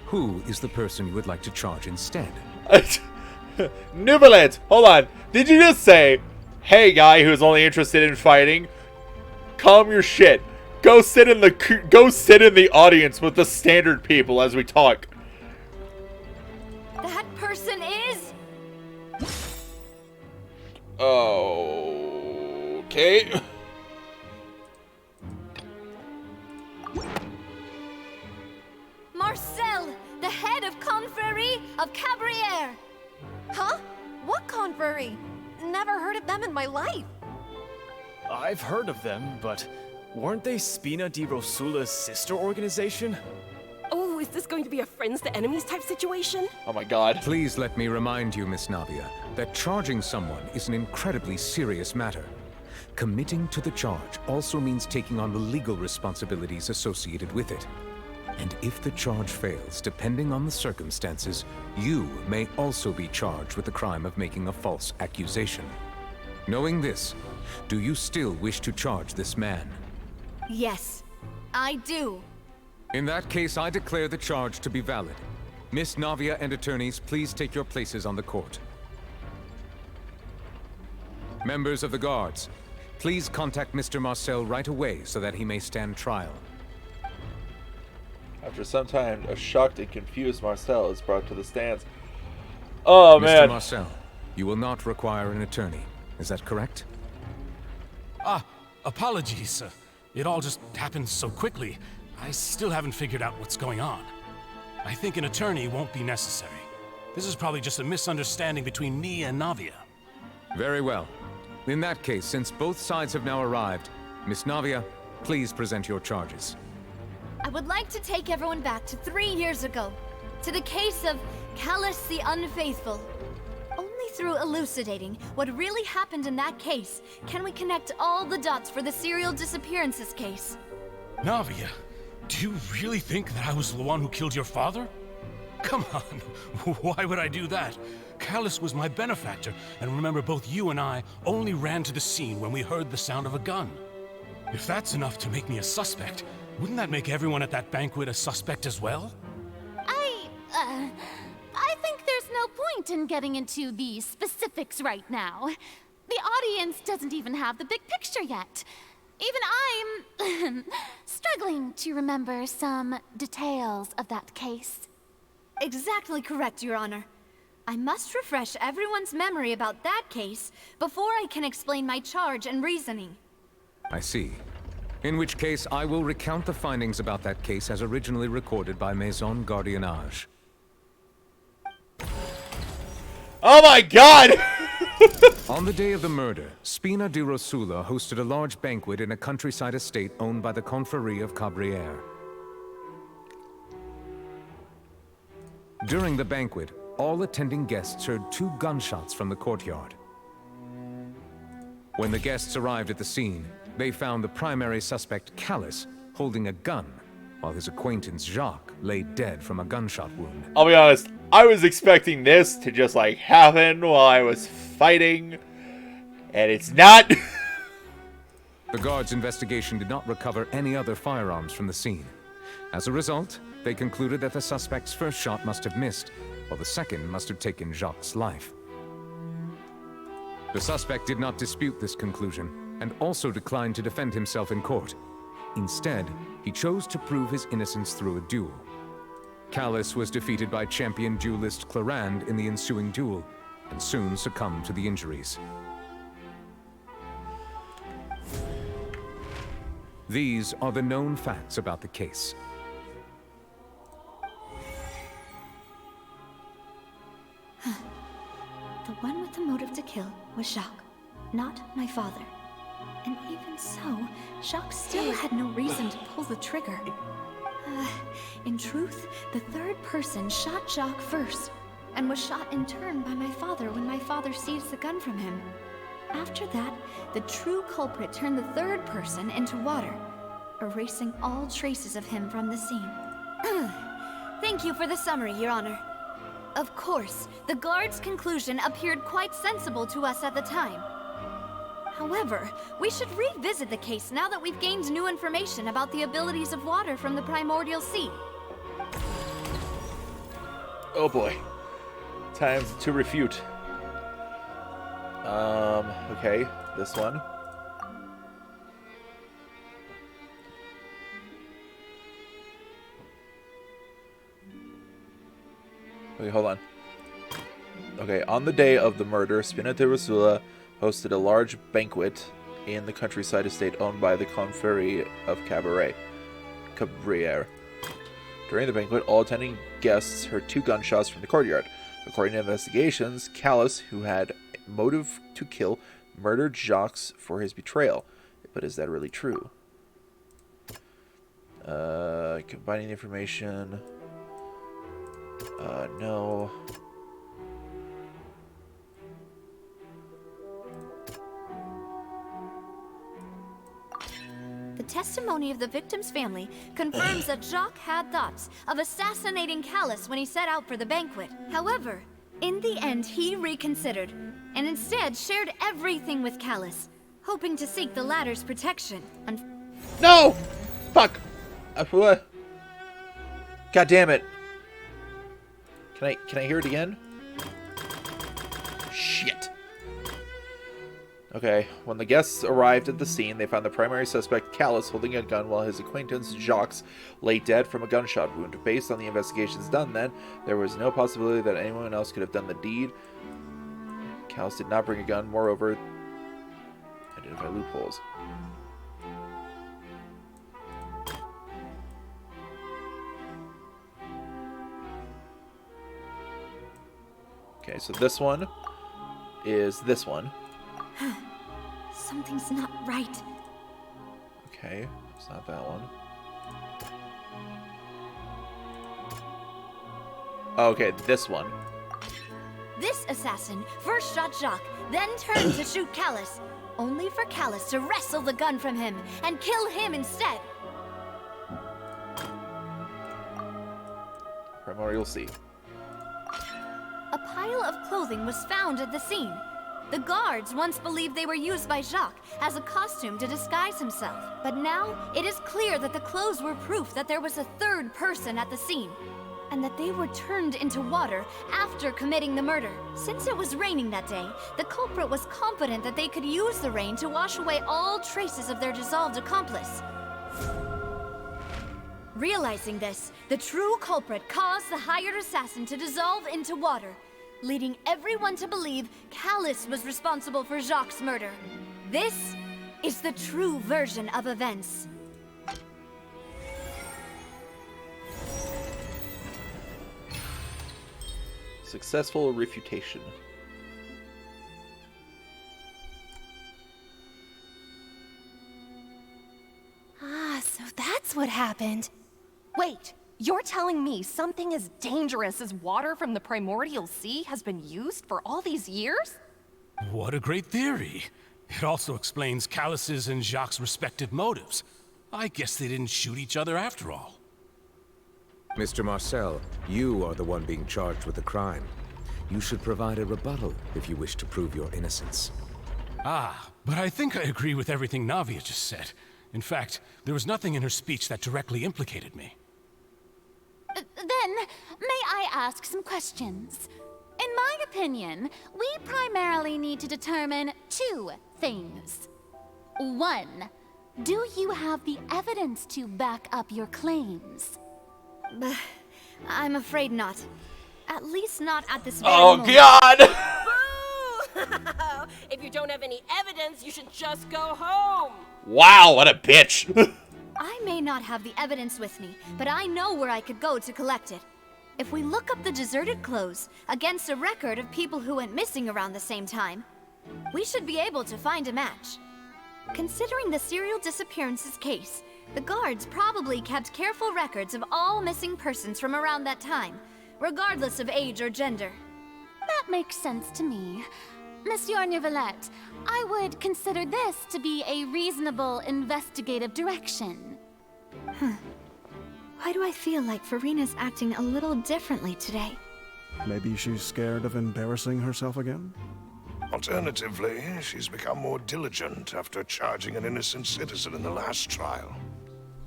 Who is the person you would like to charge instead?
Nubilant, hold on. Did you just say, hey guy who's only interested in fighting, calm your shit. Go sit in the audience with the standard people as we talk.
That person is...
Okay.
Marcel, the head of Confrérie of Cabrières.
Huh? What confrérie? Never heard of them in my life.
I've heard of them, but weren't they Spina di Rosula's sister organization?
Oh, is this going to be a friends to enemies type situation?
Oh my god.
Please let me remind you, Miss Navia, that charging someone is an incredibly serious matter. Committing to the charge also means taking on the legal responsibilities associated with it. And if the charge fails, depending on the circumstances, you may also be charged with the crime of making a false accusation. Knowing this, do you still wish to charge this man?
Yes, I do.
In that case, I declare the charge to be valid. Miss Navia and attorneys, please take your places on the court. Members of the guards, please contact Mr. Marcel right away so that he may stand trial.
After some time, a shocked and confused Marcel is brought to the stands. Oh, man.
Mr. Marcel, you will not require an attorney. Is that correct?
Apologies. It all just happened so quickly. I still haven't figured out what's going on. I think an attorney won't be necessary. This is probably just a misunderstanding between me and Navia.
Very well. In that case, since both sides have now arrived, Miss Navia, please present your charges.
I would like to take everyone back to 3 years ago, to the case of Callus the Unfaithful. Only through elucidating what really happened in that case can we connect all the dots for the serial disappearances case.
Navia, do you really think that I was the one who killed your father? Come on, why would I do that? Callus was my benefactor, and remember both you and I only ran to the scene when we heard the sound of a gun. If that's enough to make me a suspect, wouldn't that make everyone at that banquet a suspect as well?
I think there's no point in getting into the specifics right now. The audience doesn't even have the big picture yet. Even I'm struggling to remember some details of that case.
Exactly correct, Your Honor. I must refresh everyone's memory about that case before I can explain my charge and reasoning.
I see. In which case, I will recount the findings about that case as originally recorded by Maison Gardiennage.
Oh my god!
On the day of the murder, Spina di Rosula hosted a large banquet in a countryside estate owned by the Confrérie of Cabrières. During the banquet, all attending guests heard 2 gunshots from the courtyard. When the guests arrived at the scene, they found the primary suspect, Callus, holding a gun, while his acquaintance, Jacques, lay dead from a gunshot wound.
I'll be honest, I was expecting this to just, like, happen while I was fighting, and it's not.
The guards' investigation did not recover any other firearms from the scene. As a result, they concluded that the suspect's first shot must have missed, while the second must have taken Jacques' life. The suspect did not dispute this conclusion, and also declined to defend himself in court. Instead, he chose to prove his innocence through a duel. Callus was defeated by champion duelist Clarand in the ensuing duel, and soon succumbed to the injuries. These are the known facts about the case.
The one with the motive to kill was Jacques, not my father. And even so, Jacques still had no reason to pull the trigger. In truth, the third person shot Jacques first, and was shot in turn by my father when my father seized the gun from him. After that, the true culprit turned the third person into water, erasing all traces of him from the scene.
Thank you for the summary, Your Honor.
Of course, the guard's conclusion appeared quite sensible to us at the time. However, we should revisit the case now that we've gained new information about the abilities of water from the primordial sea.
Oh boy. Time to refute. Okay, this one. Okay, hold on. Okay, on the day of the murder, Spina de Rosula hosted a large banquet in the countryside estate owned by the Confrérie of Cabriere. During the banquet, all attending guests heard 2 gunshots from the courtyard. According to investigations, Callus, who had motive to kill, murdered Jacques for his betrayal. But is that really true? Combining the information... no.
The testimony of the victim's family confirms that Jacques had thoughts of assassinating Callus when he set out for the banquet. However, in the end, he reconsidered, and instead shared everything with Callus, hoping to seek the latter's protection.
No! Fuck! What? God damn it. Can I hear it again? Shit. Okay, when the guests arrived at the scene, they found the primary suspect, Callus, holding a gun while his acquaintance, Jacques, lay dead from a gunshot wound. Based on the investigations done then, there was no possibility that anyone else could have done the deed. Callus did not bring a gun. Moreover, identify loopholes. Okay, so this one is this one.
Something's not right.
Okay, it's not that one. Okay, this one.
This assassin first shot Jacques, then turned to shoot Callus, only for Callus to wrestle the gun from him and kill him instead.
Primordial Sea.
A pile of clothing was found at the scene. The guards once believed they were used by Jacques as a costume to disguise himself. But now, it is clear that the clothes were proof that there was a third person at the scene, and that they were turned into water after committing the murder. Since it was raining that day, the culprit was confident that they could use the rain to wash away all traces of their dissolved accomplice. Realizing this, the true culprit caused the hired assassin to dissolve into water, leading everyone to believe Callus was responsible for Jacques' murder. This is the true version of events.
Successful refutation.
Ah, so that's what happened. Wait, you're telling me something as dangerous as water from the primordial sea has been used for all these years?
What a great theory. It also explains Callus's and Jacques' respective motives. I guess they didn't shoot each other after all.
Mr. Marcel, you are the one being charged with the crime. You should provide a rebuttal if you wish to prove your innocence.
Ah, but I think I agree with everything Navia just said. In fact, there was nothing in her speech that directly implicated me.
Then, may I ask some questions? In my opinion, we primarily need to determine 2 things. 1, do you have the evidence to back up your claims?
I'm afraid not. At least not at this very moment.
God!
Boo! If you don't have any evidence, you should just go home.
Wow, what a bitch!
I may not have the evidence with me, but I know where I could go to collect it. If we look up the deserted clothes against a record of people who went missing around the same time, we should be able to find a match. Considering the serial disappearances case, the guards probably kept careful records of all missing persons from around that time, regardless of age or gender.
That makes sense to me. Monsieur Neuvillette, I would consider this to be a reasonable investigative direction.
Why do I feel like Farina's acting a little differently today?
Maybe she's scared of embarrassing herself again?
Alternatively, she's become more diligent after charging an innocent citizen in the last trial.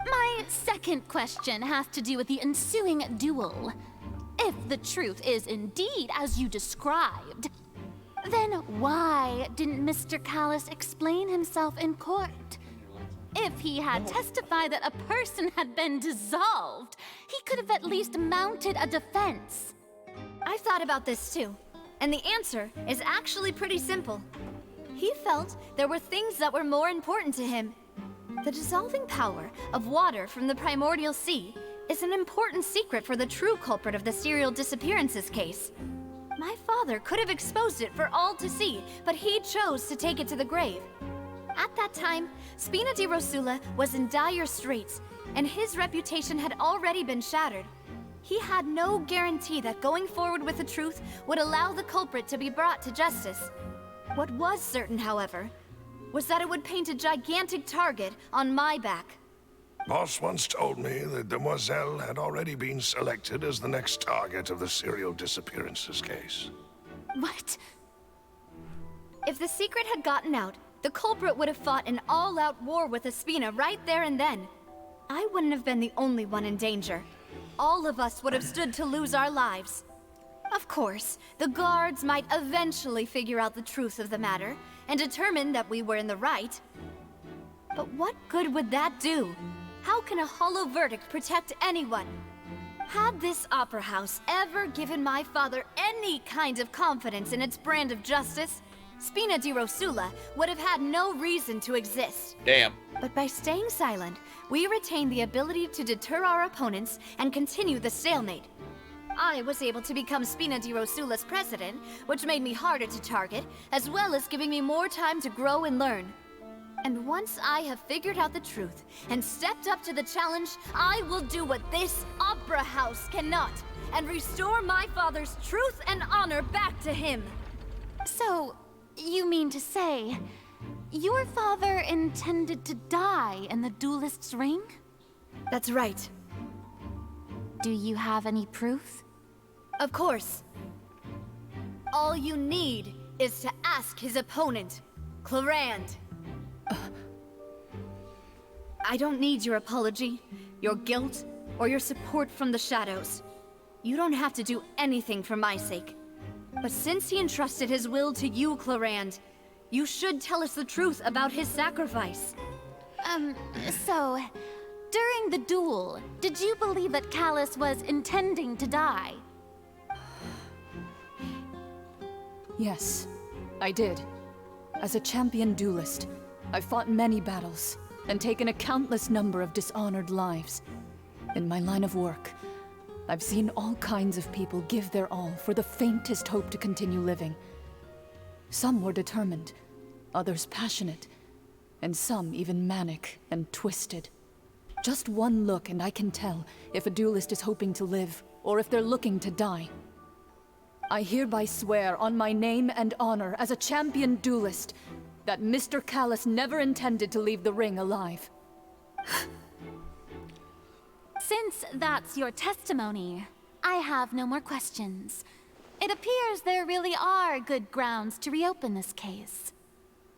My second question has to do with the ensuing duel. If the truth is indeed as you described, then why didn't Mr. Callus explain himself in court? If he had testified that a person had been dissolved, he could have at least mounted a defense.
I've thought about this too, and the answer is actually pretty simple. He felt there were things that were more important to him. The dissolving power of water from the primordial sea is an important secret for the true culprit of the serial disappearances case. My father could have exposed it for all to see, but he chose to take it to the grave. At that time, Spina di Rosula was in dire straits, and his reputation had already been shattered. He had no guarantee that going forward with the truth would allow the culprit to be brought to justice. What was certain, however, was that it would paint a gigantic target on my back.
Boss once told me that Demoiselle had already been selected as the next target of the serial disappearances case.
What?
If the secret had gotten out, the culprit would have fought an all-out war with Espina right there and then. I wouldn't have been the only one in danger. All of us would have stood to lose our lives. Of course, the guards might eventually figure out the truth of the matter and determine that we were in the right. But what good would that do? How can a hollow verdict protect anyone? Had this opera house ever given my father any kind of confidence in its brand of justice, Spina di Rosula would have had no reason to exist.
Damn.
But by staying silent, we retain the ability to deter our opponents and continue the stalemate. I was able to become Spina di Rosula's president, which made me harder to target, as well as giving me more time to grow and learn. And once I have figured out the truth and stepped up to the challenge, I will do what this opera house cannot, and restore my father's truth and honor back to him.
So, you mean to say, your father intended to die in the duelist's ring?
That's right.
Do you have any proof?
Of course. All you need is to ask his opponent, Clorand. I don't need your apology, your guilt, or your support from the shadows. You don't have to do anything for my sake. But since he entrusted his will to you, Clorand, you should tell us the truth about his sacrifice.
So, during the duel, did you believe that Callus was intending to die?
Yes, I did. As a champion duelist, I've fought many battles and taken a countless number of dishonored lives. In my line of work, I've seen all kinds of people give their all for the faintest hope to continue living. Some were determined, others passionate, and some even manic and twisted. Just one look and I can tell if a duelist is hoping to live or if they're looking to die. I hereby swear on my name and honor as a champion duelist that Mr. Callus never intended to leave the ring alive.
Since that's your testimony, I have no more questions. It appears there really are good grounds to reopen this case.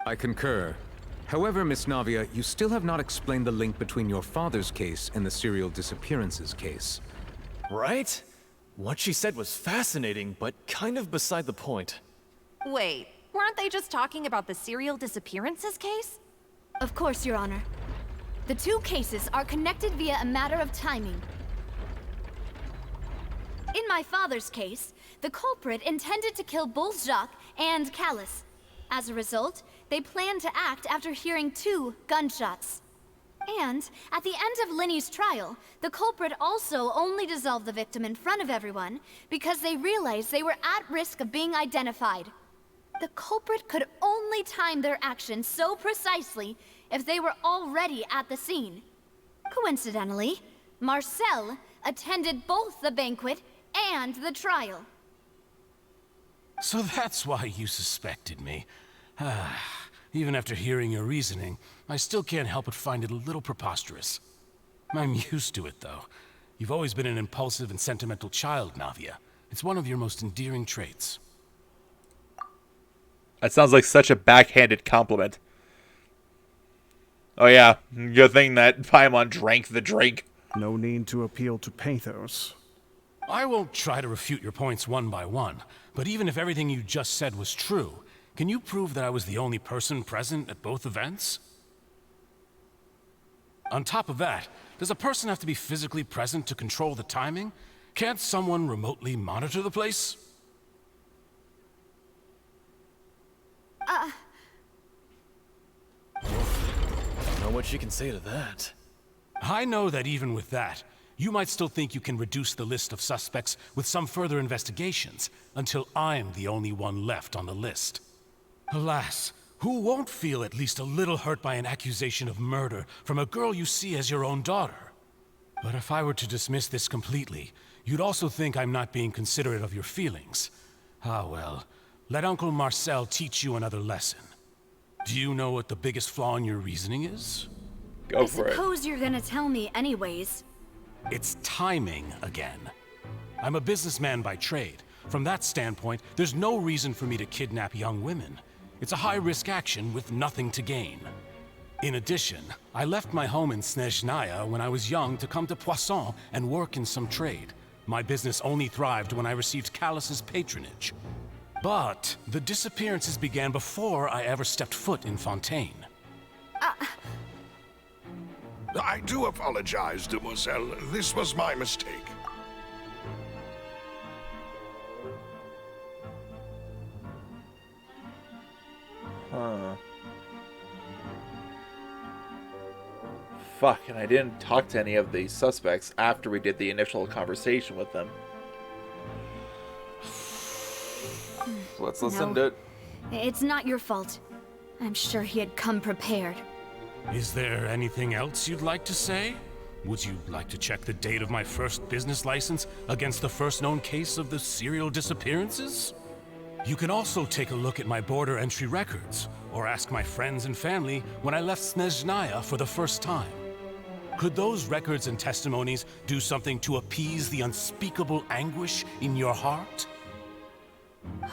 I concur. However, Miss Navia, you still have not explained the link between your father's case and the serial disappearances case.
Right? What she said was fascinating, but kind of beside the point.
Wait, weren't they just talking about the serial disappearances case?
Of course, Your Honor. The two cases are connected via a matter of timing. In my father's case, the culprit intended to kill both Jacques and Callus. As a result, they planned to act after hearing 2 gunshots. And at the end of Linny's trial, the culprit also only dissolved the victim in front of everyone because they realized they were at risk of being identified. The culprit could only time their actions so precisely if they were already at the scene. Coincidentally, Marcel attended both the banquet and the trial.
So that's why you suspected me. Even after hearing your reasoning, I still can't help but find it a little preposterous. I'm used to it, though. You've always been an impulsive and sentimental child, Navia. It's one of your most endearing traits.
That sounds like such a backhanded compliment. Oh yeah, good thing that Paimon drank the drink.
No need to appeal to pathos.
I won't try to refute your points one by one, but even if everything you just said was true, can you prove that I was the only person present at both events? On top of that, does a person have to be physically present to control the timing? Can't someone remotely monitor the place?
Don't know what she can say to that.
I know that even with that, you might still think you can reduce the list of suspects with some further investigations, until I'm the only one left on the list. Alas, who won't feel at least a little hurt by an accusation of murder from a girl you see as your own daughter? But if I were to dismiss this completely, you'd also think I'm not being considerate of your feelings. Ah well, let Uncle Marcel teach you another lesson. Do you know what the biggest flaw in your reasoning is?
Go for it.
I suppose you're gonna tell me anyways.
It's timing again. I'm a businessman by trade. From that standpoint, there's no reason for me to kidnap young women. It's a high-risk action with nothing to gain. In addition, I left my home in Snezhnaya when I was young to come to Poisson and work in some trade. My business only thrived when I received Callus's patronage. But the disappearances began before I ever stepped foot in Fontaine.
I do apologize, Demoiselle. This was my mistake.
Huh. Fuck, and I didn't talk to any of the suspects after we did the initial conversation with them. Let's listen to it.
It's not your fault. I'm sure he had come prepared.
Is there anything else you'd like to say? Would you like to check the date of my first business license against the first known case of the serial disappearances? You can also take a look at my border entry records, or ask my friends and family when I left Snezhnaya for the first time. Could those records and testimonies do something to appease the unspeakable anguish in your heart?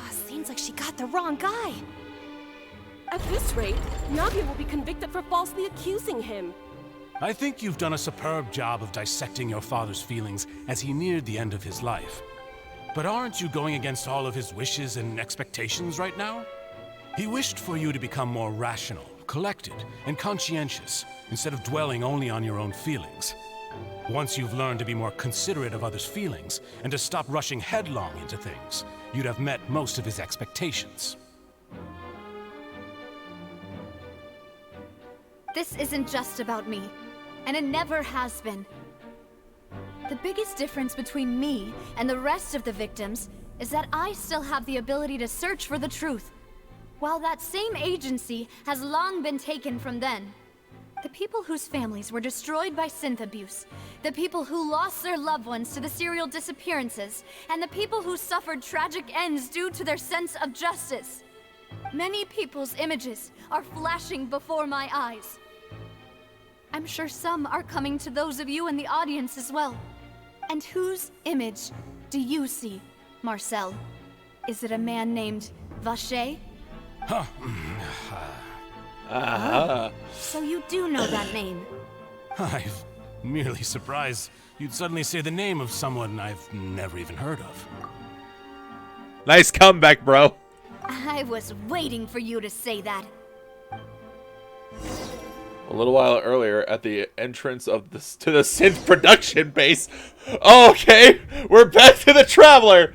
Seems like she got the wrong guy.
At this rate, Navia will be convicted for falsely accusing him.
I think you've done a superb job of dissecting your father's feelings as he neared the end of his life. But aren't you going against all of his wishes and expectations right now? He wished for you to become more rational, collected, and conscientious, instead of dwelling only on your own feelings. Once you've learned to be more considerate of others' feelings, and to stop rushing headlong into things, you'd have met most of his expectations.
This isn't just about me, and it never has been. The biggest difference between me and the rest of the victims is that I still have the ability to search for the truth, while that same agency has long been taken from them. The people whose families were destroyed by synth abuse, the people who lost their loved ones to the serial disappearances, and the people who suffered tragic ends due to their sense of justice. Many people's images are flashing before my eyes. I'm sure some are coming to those of you in the audience as well. And whose image do you see, Marcel? Is it a man named Vacher?
Huh.
So you do know that name?
I'm merely surprised you'd suddenly say the name of someone I've never even heard of.
Nice comeback, bro.
I was waiting for you to say that.
A little while earlier, at the entrance of the to the synth production base. Oh, okay, we're back to the Traveler.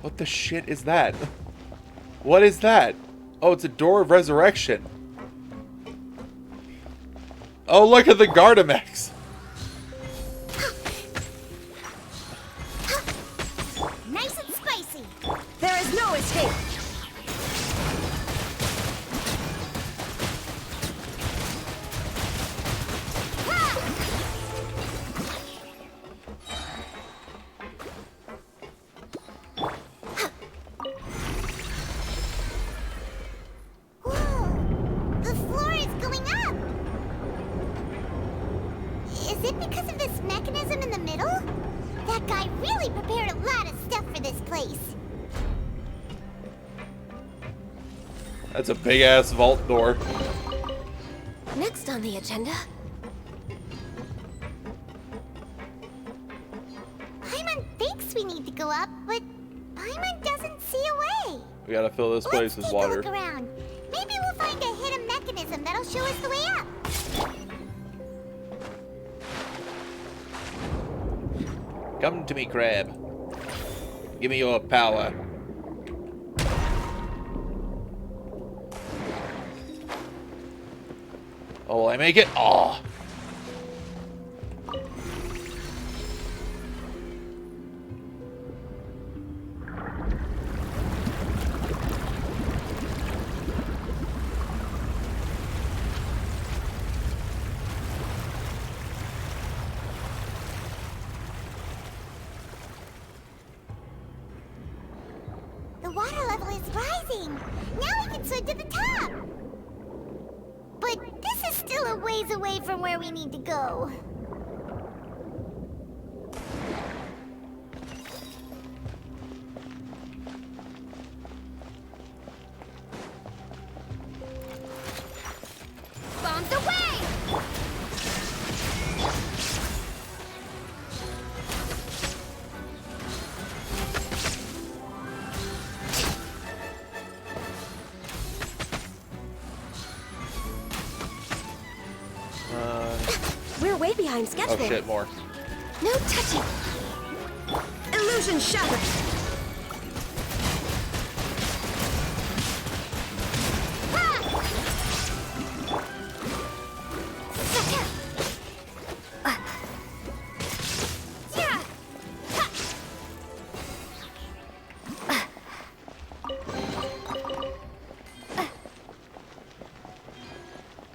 What the shit is that? What is that? Oh, it's a door of resurrection. Oh, look at the Gardamex.
Nice and spicy.
There is no escape.
Whoa! The floor is going up. guy really prepared a lot of stuff for this place.
That's a big-ass vault door.
Next on the agenda.
Paimon thinks we need to go up, but Paimon doesn't see a way.
We gotta fill this place with water.
Let's take a look around. Maybe we'll find a hidden mechanism that'll show us the way up.
Come to me, crab. Give me your power. Oh, will I make it? Oh.
The water level is rising. Now we can swim to the top. But this is still a ways away from where we need to go.
Bombs away!
We're way behind schedule.
Oh shit, more.
No touching. Illusion shattered.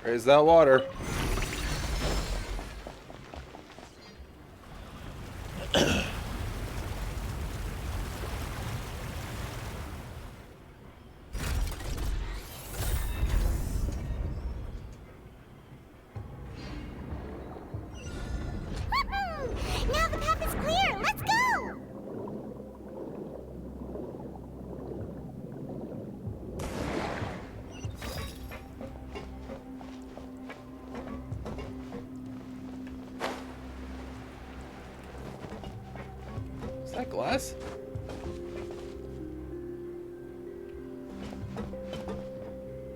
Raise that water.
Now the path is clear. Let's go.
Is that glass?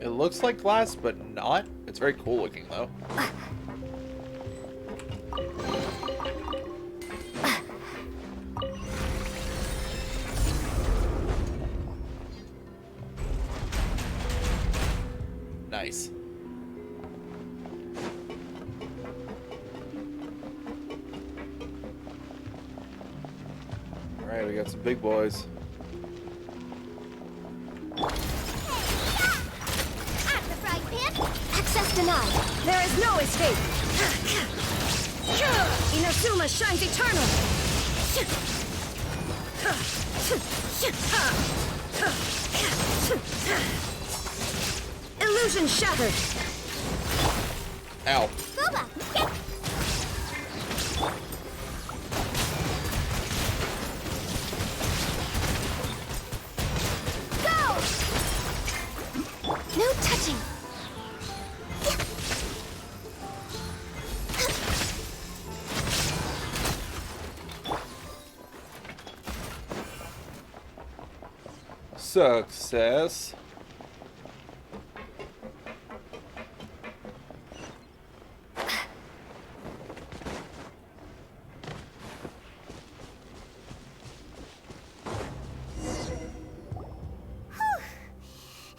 It looks like glass, but not. It's very cool looking, though. Nice. Alright, we got some big boys.
Access denied. There is no escape. Inazuma shines eternal. Illusion shattered.
Ow.
Booba, get.
Go! No touching.
Success.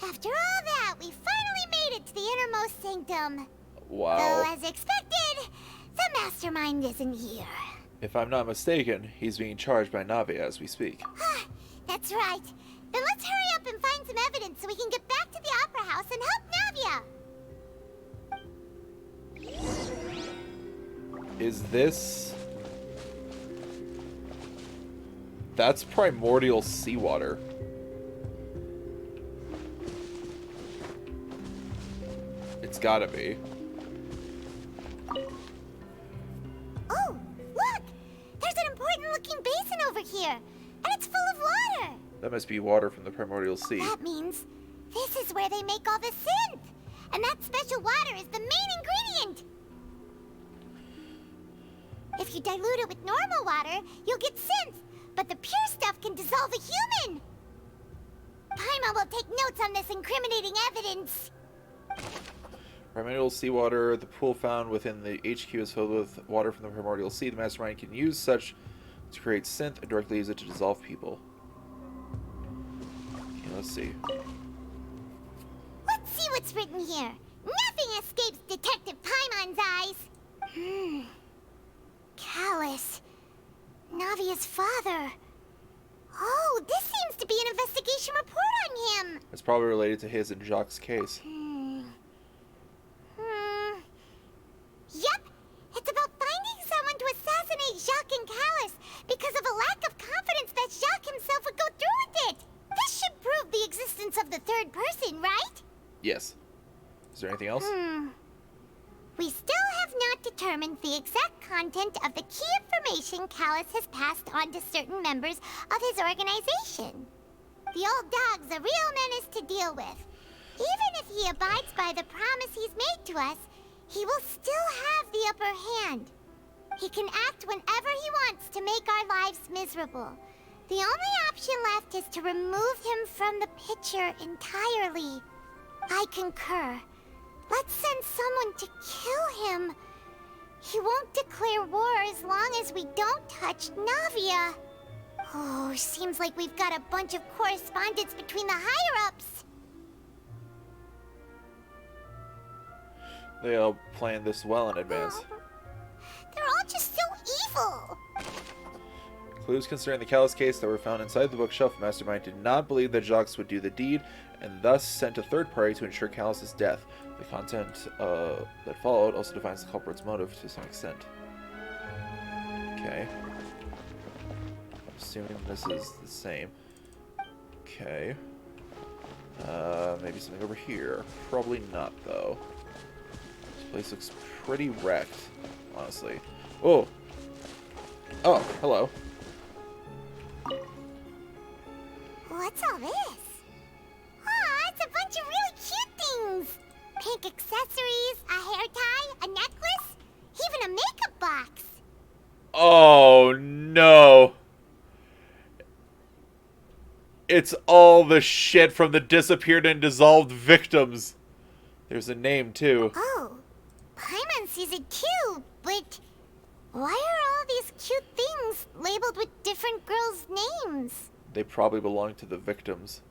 After all that, we finally made it to the innermost sanctum.
Wow.
Though, as expected, the mastermind isn't here.
If I'm not mistaken, he's being charged by Navia as we speak.
That's right. Then let's hurry up and find some evidence so we can get back to the Opera House and help Navia.
Is this... That's primordial seawater. It's gotta be.
Oh, look! There's an important looking here, and it's full of water.
That must be water from the primordial sea.
That means this is where they make all the synth. And that special water is the main ingredient. If you dilute it with normal water, you'll get synth. But the pure stuff can dissolve a human. Paimon will take notes on this incriminating evidence.
Primordial seawater. The pool found within the HQ is filled with water from the primordial sea. The mastermind can use such to create synth and directly use it to dissolve people. Okay, let's see.
Let's see what's written here. Nothing escapes Detective Paimon's eyes. Callus. Navia's father. Oh, this seems to be an investigation report on him.
It's probably related to his and Jacques' case.
Yep. It's about finding someone to assassinate Jacques and Callus because of a lack of confidence that Jacques himself would go through with it. This should prove the existence of the third person, right?
Yes. Is there anything else?
We still have not determined the exact content of the key information Callus has passed on to certain members of his organization. The old dog's a real menace to deal with. Even if he abides by the promise he's made to us, he will still have the upper hand. He can act whenever he wants to make our lives miserable. The only option left is to remove him from the picture entirely. I concur. Let's send someone to kill him. He won't declare war as long as we don't touch Navia. Oh, seems like we've got a bunch of correspondence between the higher-ups.
They all planned this well in advance.
They're all just so evil.
Clues concerning the Callus case that were found inside the bookshelf. Mastermind did not believe that Jacques would do the deed, and thus sent a third party to ensure Callus's death. The content that followed also defines the culprit's motive to some extent. Okay. I'm assuming this is the same. Okay. Maybe something over here. Probably not, though. This place looks pretty wrecked, honestly. Oh! Oh, hello.
What's all this? Aw, it's a bunch of really cute things. Pink accessories, a hair tie, a necklace, even a makeup box.
Oh, no. It's all the shit from the disappeared and dissolved victims. There's a name, too.
Oh, Paimon sees it too, but why are all these cute things labeled with different girls' names?
They probably belong to the victims.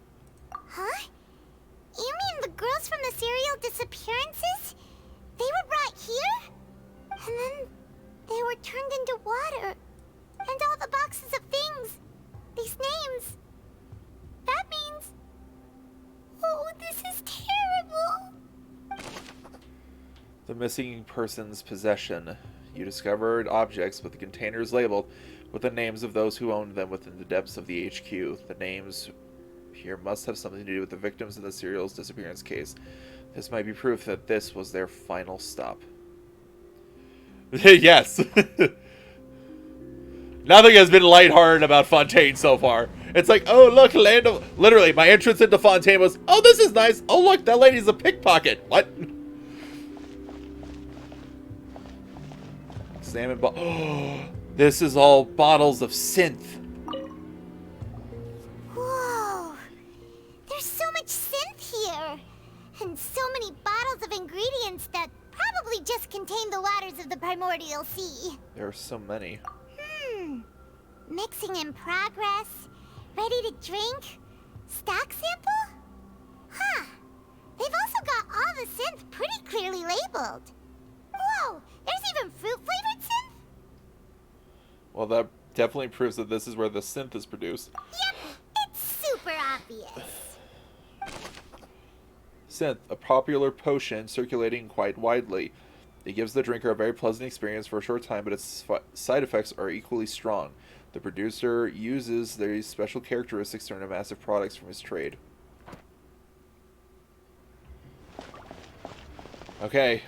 Huh? You mean the girls from the serial disappearances? They were brought here? And then they were turned into water. And all the boxes of things. These names. That means... Oh, this is terrible.
The missing person's possession. You discovered objects with the containers labeled with the names of those who owned them within the depths of the HQ. The names here must have something to do with the victims in the serial's disappearance case. This might be proof that this was their final stop. Yes! Nothing has been lighthearted about Fontaine so far. It's like, oh look, land of... Literally, my entrance into Fontaine was, oh this is nice. Oh look, that lady's a pickpocket. What? Examine oh, this is all bottles of synth.
Whoa. There's so much synth here. And so many bottles of ingredients that probably just contain the waters of the primordial sea.
There are so many.
Mixing in progress. Ready to drink. Stock sample? Huh. They've also got all the synth pretty clearly labeled. Whoa, there's even fruit-flavored synth?
Well, that definitely proves that this is where the synth is produced.
Yep, it's super obvious.
Synth, a popular potion circulating quite widely. It gives the drinker a very pleasant experience for a short time, but its side effects are equally strong. The producer uses these special characteristics to earn massive products from his trade. Okay.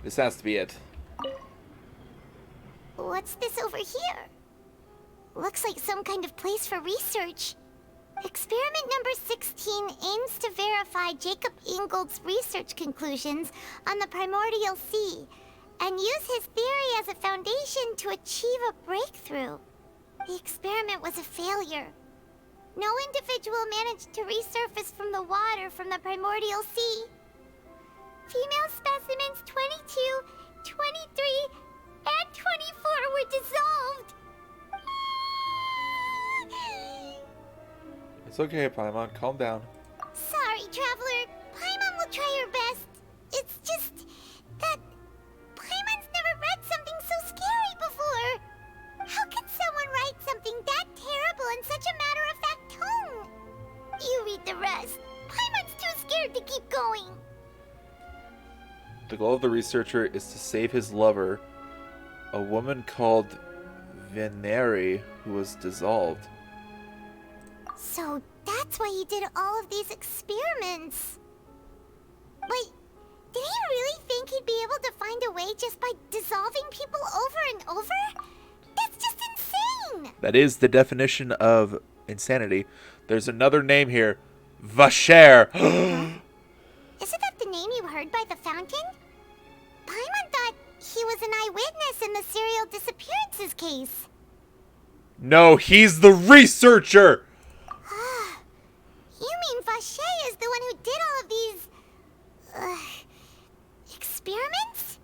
This has to be it.
What's this over here? Looks like some kind of place for research. Experiment number 16 aims to verify Jacob Ingold's research conclusions on the primordial sea and use his theory as a foundation to achieve a breakthrough. The experiment was a failure. No individual managed to resurface from the water from the primordial sea. Female specimens 22, 23, and 24 were dissolved.
It's okay, Paimon. Calm down.
Sorry, Traveler. Paimon will try her best. It's just that Paimon's never read something so scary before. How can someone write something that terrible in such a matter-of-fact tone? You read the rest. Paimon's too scared to keep going.
The goal of the researcher is to save his lover, a woman called Veneri, who was dissolved.
So that's why he did all of these experiments. Wait, did he really think he'd be able to find a way just by dissolving people over and over? That's just insane!
That is the definition of insanity. There's another name here. Vacher.
Isn't that the name you heard by the fountain? Paimon thought he was an eyewitness in the serial disappearances case.
No, he's the researcher!
You mean Vacher is the one who did all of these... experiments?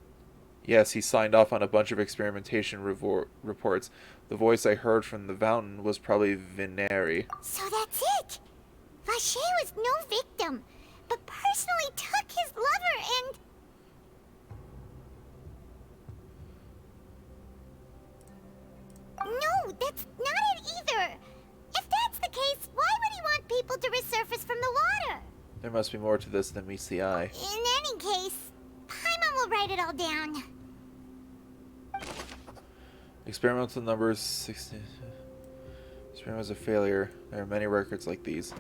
Yes, he signed off on a bunch of experimentation reports. The voice I heard from the fountain was probably Veneri.
So that's it! Vacher was no victim, but personally took his lover and... No, that's not it either! If that's the case, why would he want people to resurface from the water?
There must be more to this than meets the eye.
In any case, Paimon will write it all down.
Experimental numbers 16. Experiment was a failure. There are many records like these.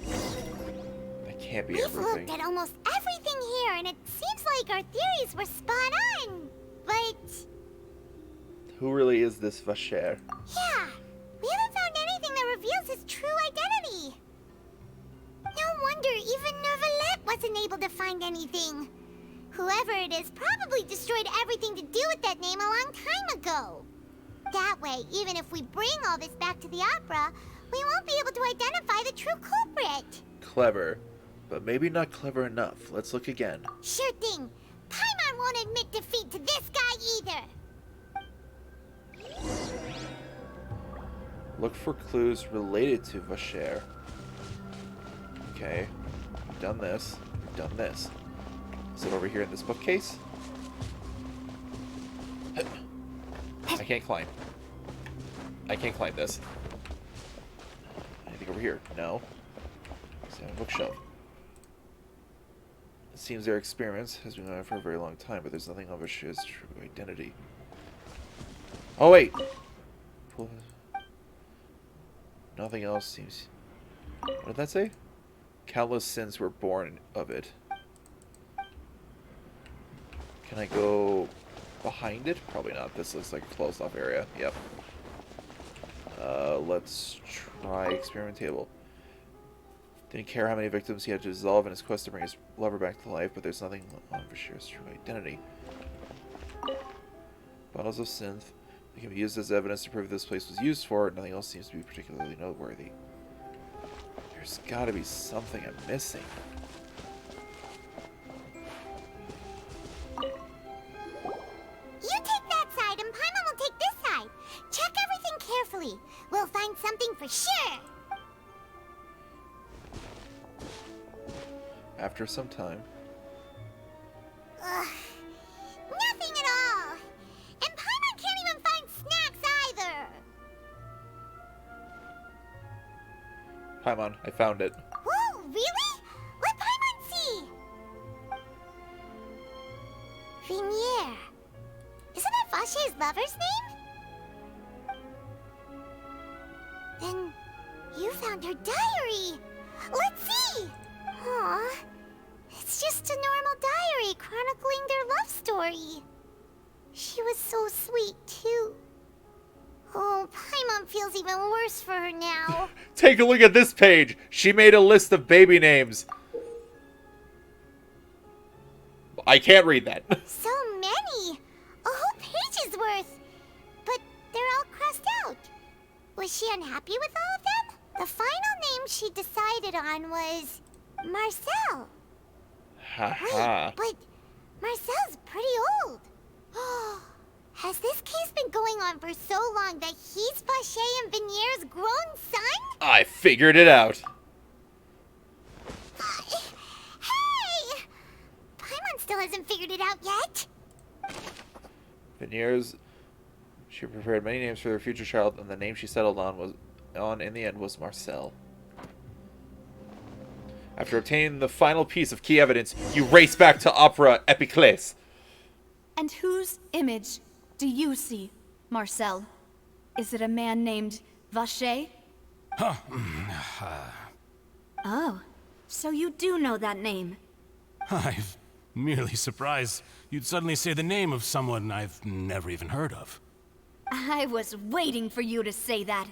That can't be
We've
everything.
looked at almost everything here, and it seems like our theories were spot on. But...
Who really is this Vacher?
yeah, we haven't found anything that reveals his true identity. No wonder even Nervalet wasn't able to find anything. Whoever it is probably destroyed everything to do with that name a long time ago. That way, even if we bring all this back to the opera, we won't be able to identify the true culprit.
Clever, but maybe not clever enough. Let's look again.
Sure thing. Paimon won't admit defeat to this guy either.
Look for clues related to Vacher. Okay, we've done this. We've done this. Is it over here in this bookcase? I can't climb. I can't climb this. Anything over here? No. It's on a bookshelf. It seems their experiments has been going on for a very long time, but there's nothing of Vacher's true identity. Oh wait! Nothing else seems... What did that say? Countless sins were born of it. Can I go behind it? Probably not. This looks like a closed off area. Yep. Let's try experiment table. Didn't care how many victims he had to dissolve in his quest to bring his lover back to life, but there's nothing on Vacher's true identity. Bottles of synth. They can be used as evidence to prove this place was used for. Nothing else seems to be particularly noteworthy. There's gotta be something I'm missing.
You take that side and Paimon will take this side. Check everything carefully. We'll find something for sure.
After some time.
Ugh. Nothing at all. And Paimon can't even find snacks either.
Paimon, I found it.
Whoa, really? Let Paimon see. Vinier. Isn't that Vacher's lover's name? Then you found her diary. Let's see. Aw. It's just a normal diary chronicling their love story. She was so sweet, too. Oh, Paimon. feels even worse for her now.
Take a look at this page. She made a list of baby names. I can't read that.
So many. A whole page's worth. But they're all crossed out. Was she unhappy with all of them? The final name she decided on was Marcel.
Haha.
Wait, but Marcel's pretty old. Has this case been going on for so long that he's Vacher and Venier's grown son?
I figured it out.
Hey! Paimon still hasn't figured it out yet.
Veneers, she prepared many names for their future child, and the name she settled on in the end was Marcel. After obtaining the final piece of key evidence, you race back to Opera Epiclese.
And whose image do you see, Marcel? Is it a man named Vacher? Oh, so you do know that name.
I'm merely surprised you'd suddenly say the name of someone I've never even heard of.
I was waiting for you to say that.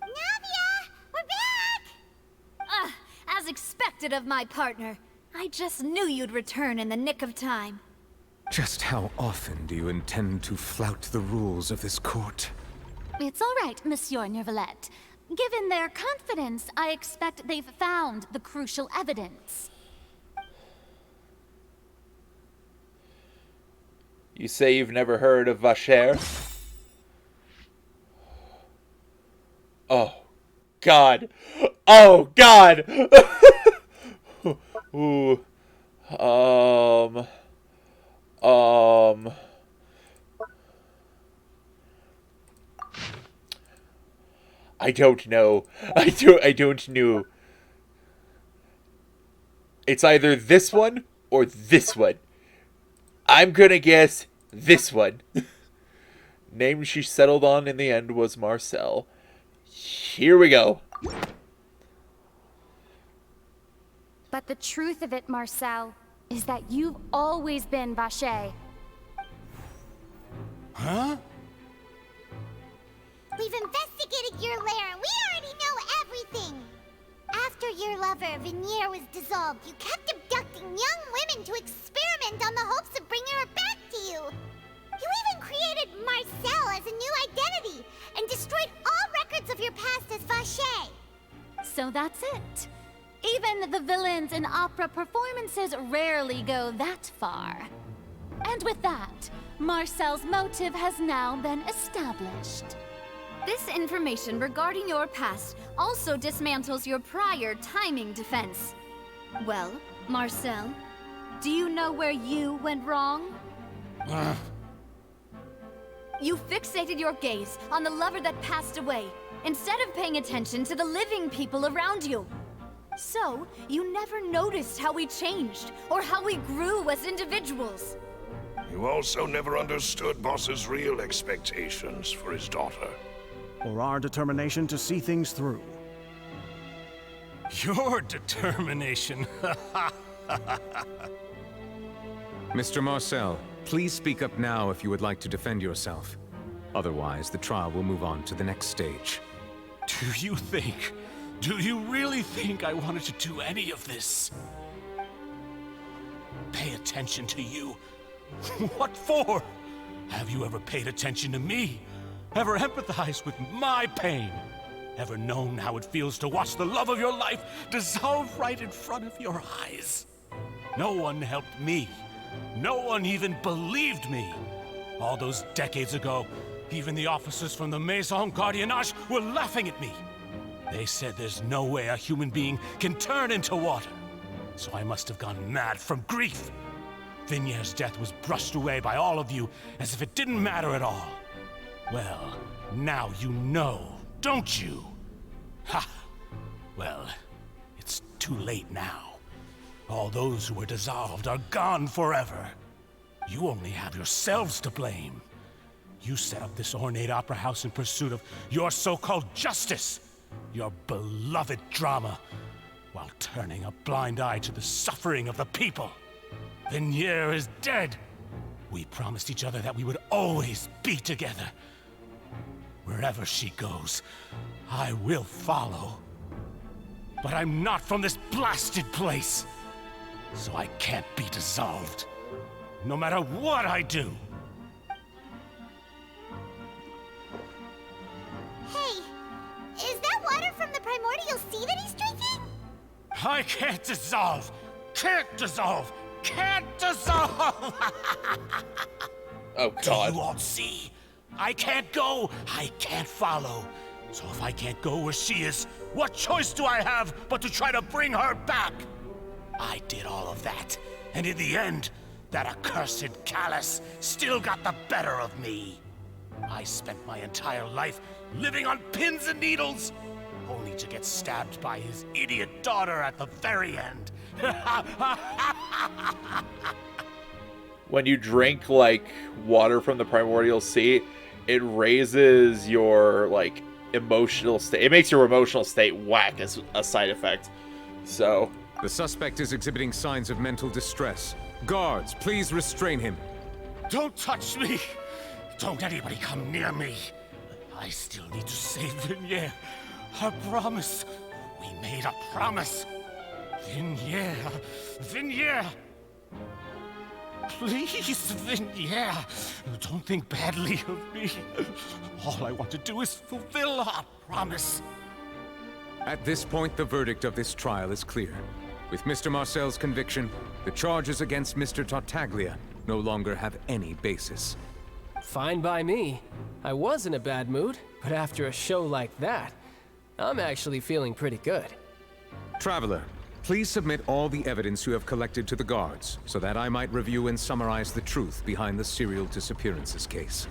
Navia! We're back!
As expected of my partner. I just knew you'd return in the nick of time.
Just how often do you intend to flout the rules of this court?
It's all right, Monsieur Neuvillette. Given their confidence, I expect they've found the crucial evidence.
You say you've never heard of Vacher? Oh, God. Oh, God! Ooh. I don't know. I don't know. It's either this one or this one. I'm gonna guess this one. Name she settled on in the end was Marcel. Here we go.
But the truth of it, Marcel, is that you've always been Vacher.
Huh?
We've investigated your lair and we already know everything! After your lover, Venier, was dissolved, you kept abducting young women to experiment on the hopes of bringing her back to you! You even created Marcel as a new identity and destroyed all records of your past as Vacher!
So that's it. Even the villains in opera performances rarely go that far. And with that, Marcel's motive has now been established.
This information regarding your past also dismantles your prior timing defense. Well, Marcel, do you know where you went wrong? You fixated your gaze on the lover that passed away, instead of paying attention to the living people around you. So, you never noticed how we changed, or how we grew as individuals.
You also never understood Boss's real expectations for his daughter.
Or our determination to see things through.
Your determination.
Mr. Marcel, please speak up now if you would like to defend yourself. Otherwise, the trial will move on to the next stage.
Do you really think I wanted to do any of this? Pay attention to you? What for? Have you ever paid attention to me? Ever empathized with my pain? Ever known how it feels to watch the love of your life dissolve right in front of your eyes? No one helped me. No one even believed me. All those decades ago, even the officers from the Maison Gardiennage were laughing at me. They said there's no way a human being can turn into water. So I must have gone mad from grief. Vinier's death was brushed away by all of you as if it didn't matter at all. Well, now you know, don't you? Ha! Well, it's too late now. All those who were dissolved are gone forever. You only have yourselves to blame. You set up this ornate opera house in pursuit of your so-called justice, your beloved drama, while turning a blind eye to the suffering of the people. Venier is dead. We promised each other that we would always be together. Wherever she goes, I will follow. But I'm not from this blasted place, so I can't be dissolved. No matter what I do.
Hey, is that water from the primordial sea that he's drinking?
I can't dissolve! Can't dissolve! Can't dissolve!
Oh, God.
Do you all see? I can't go, I can't follow. So if I can't go where she is, what choice do I have but to try to bring her back? I did all of that, and in the end, that accursed Callus still got the better of me. I spent my entire life living on pins and needles, only to get stabbed by his idiot daughter at the very end.
When you drink, like, water from the primordial sea, it raises your, like, emotional state. It makes your emotional state whack as a side effect. So...
The suspect is exhibiting signs of mental distress. Guards, please restrain him.
Don't touch me! Don't anybody come near me! I still need to save Vignere. I promise. We made a promise. Vignere. Vignere! Please, Vignere. Don't think badly of me. All I want to do is fulfill our promise.
At this point, the verdict of this trial is clear. With Mr. Marcel's conviction, the charges against Mr. Tartaglia no longer have any basis.
Fine by me. I was in a bad mood, but after a show like that, I'm actually feeling pretty good.
Traveler, please submit all the evidence you have collected to the guards, so that I might review and summarize the truth behind the serial disappearances case.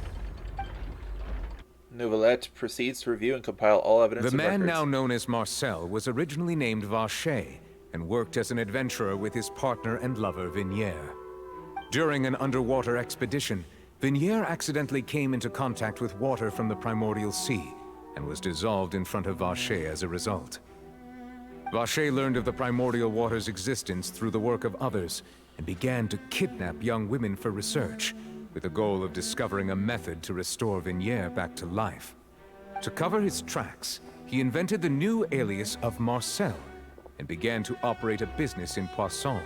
Nouvelette proceeds to review and compile all evidence
The
and
man
records.
now known as Marcel was originally named Vacher and worked as an adventurer with his partner and lover Vignere. During an underwater expedition, Vignere accidentally came into contact with water from the primordial sea and was dissolved in front of Vacher as a result. Vacher learned of the primordial water's existence through the work of others and began to kidnap young women for research, with the goal of discovering a method to restore Vignere back to life. To cover his tracks, he invented the new alias of Marcel and began to operate a business in Poisson.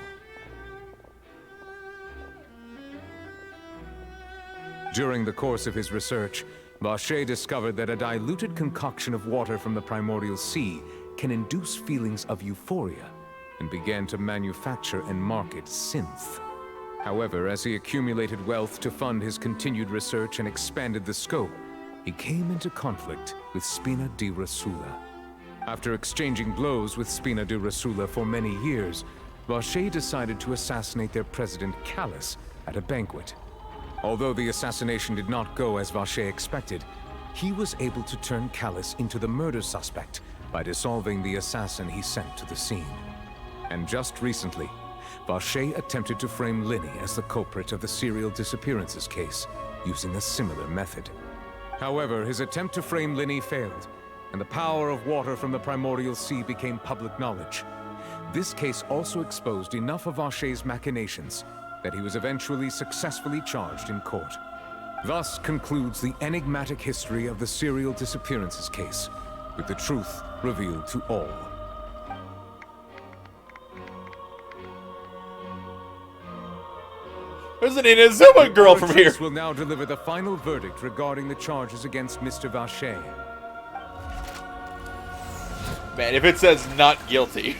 During the course of his research, Vacher discovered that a diluted concoction of water from the primordial sea can induce feelings of euphoria, and began to manufacture and market synth. However, as he accumulated wealth to fund his continued research and expanded the scope, he came into conflict with Spina di Rosula. After exchanging blows with Spina di Rosula for many years, Vacher decided to assassinate their president Callus at a banquet. Although the assassination did not go as Vacher expected, he was able to turn Callus into the murder suspect by dissolving the assassin he sent to the scene. And just recently, Vacher attempted to frame Linny as the culprit of the serial disappearances case, using a similar method. However, his attempt to frame Linny failed, and the power of water from the primordial sea became public knowledge. This case also exposed enough of Vacher's machinations that he was eventually successfully charged in court. Thus concludes the enigmatic history of the serial disappearances case, with the truth revealed to all.
There's an Inazuma girl from here.
Will now deliver the final verdict regarding the charges against Mr. Vacher.
Man, if it says not guilty.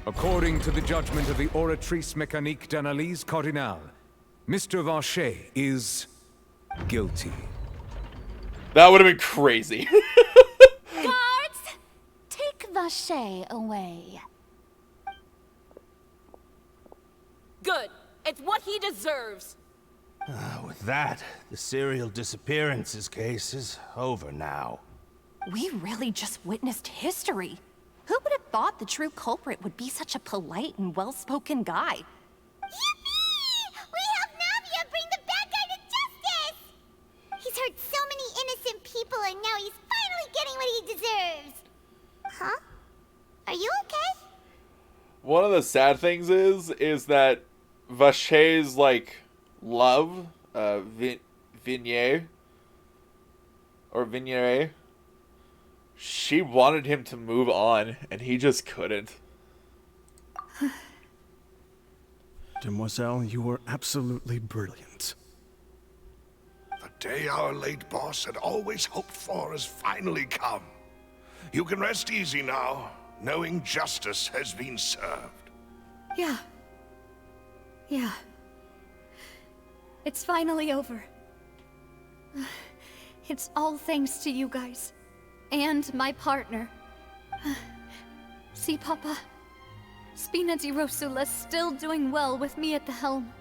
According to the judgment of the Oratrice Mécanique d'Analyse Cardinale, Mr. Vacher is guilty.
That would have been crazy.
Guards, take Vacher away.
Good. It's what he deserves.
With that, the serial disappearances case is over now.
We really just witnessed history. Who would have thought the true culprit would be such a polite and well-spoken guy?
Yippee! We helped Navia bring the bad guy to justice! He's hurt so many innocent people and now he's finally getting what he deserves. Huh? Are you okay?
One of the sad things is that Vache's, like, love, Vignere, she wanted him to move on, and he just couldn't.
Demoiselle, you were absolutely brilliant.
The day our late boss had always hoped for has finally come. You can rest easy now, knowing justice has been served.
Yeah. Yeah. It's finally over. It's all thanks to you guys. And my partner. See, Papa? Spina di Rosula's still doing well with me at the helm.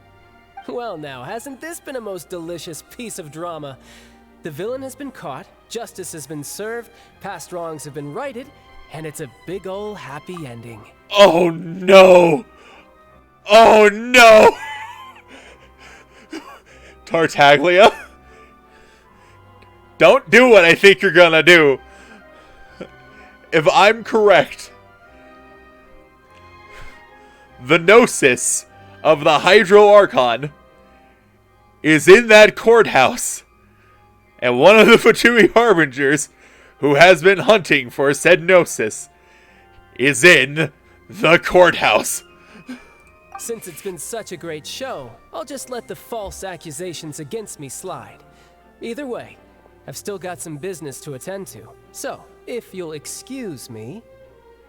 Well now, hasn't this been a most delicious piece of drama? The villain has been caught, justice has been served, past wrongs have been righted, and it's a big ol' happy ending.
Oh no! Oh no! Tartaglia? Don't do what I think you're gonna do. If I'm correct, the Gnosis of the Hydro Archon is in that courthouse, and one of the Fatui Harbingers who has been hunting for said Gnosis is in the courthouse.
Since it's been such a great show, I'll just let the false accusations against me slide. Either way, I've still got some business to attend to, so if you'll excuse me...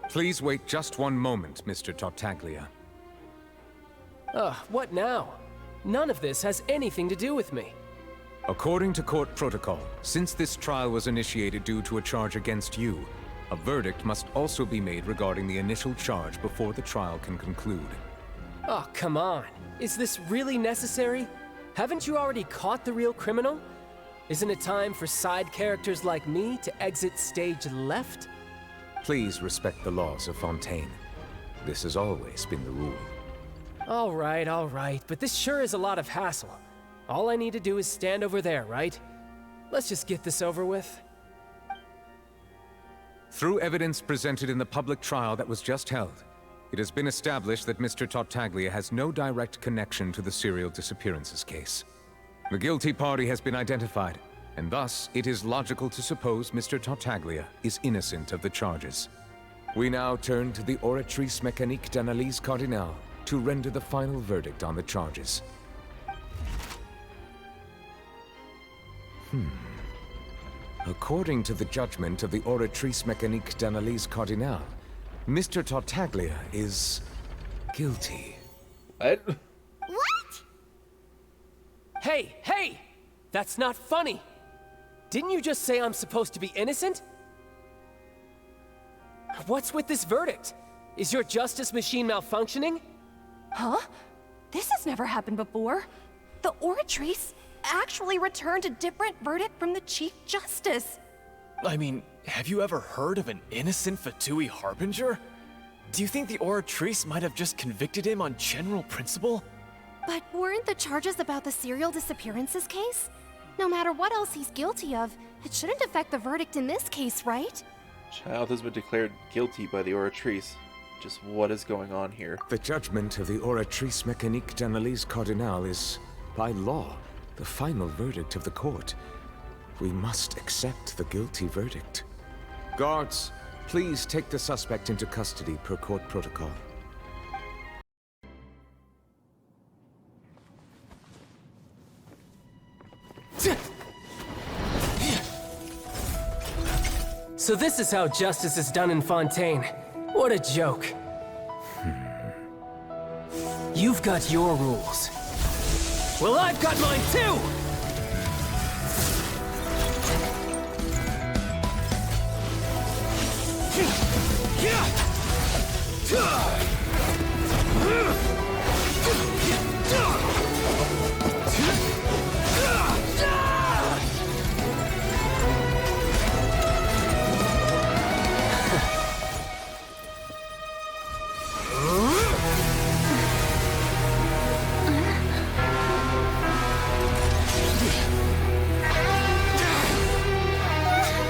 Please wait just one moment, Mr. Tartaglia.
Ugh, what now? None of this has anything to do with me.
According to court protocol, since this trial was initiated due to a charge against you, a verdict must also be made regarding the initial charge before the trial can conclude.
Oh, come on. Is this really necessary? Haven't you already caught the real criminal? Isn't it time for side characters like me to exit stage left?
Please respect the laws of Fontaine. This has always been the rule.
All right, but this sure is a lot of hassle. All I need to do is stand over there, right? Let's just get this over with.
Through evidence presented in the public trial that was just held, it has been established that Mr. Tartaglia has no direct connection to the serial disappearances case. The guilty party has been identified, and thus it is logical to suppose Mr. Tartaglia is innocent of the charges. We now turn to the Oratrice Mécanique d'Analyse Cardinale to render the final verdict on the charges. According to the judgment of the Oratrice Mécanique d'Analyse Cardinale, Mr. Tartaglia is guilty.
What?
What?
Hey! That's not funny! Didn't you just say I'm supposed to be innocent? What's with this verdict? Is your justice machine malfunctioning?
Huh? This has never happened before. The Oratrice actually returned a different verdict from the Chief Justice.
I mean, have you ever heard of an innocent Fatui Harbinger? Do you think the Oratrice might have just convicted him on general principle?
But weren't the charges about the serial disappearances case? No matter what else he's guilty of, it shouldn't affect the verdict in this case, right?
Child has been declared guilty by the Oratrice. Just what is going on here?
The judgment of the Oratrice Mécanique d'Analyse Cardinale is, by law, the final verdict of the court. We must accept the guilty verdict. Guards, please take the suspect into custody per court protocol.
So this is how justice is done in Fontaine. What a joke. You've got your rules. Well, I've got mine too!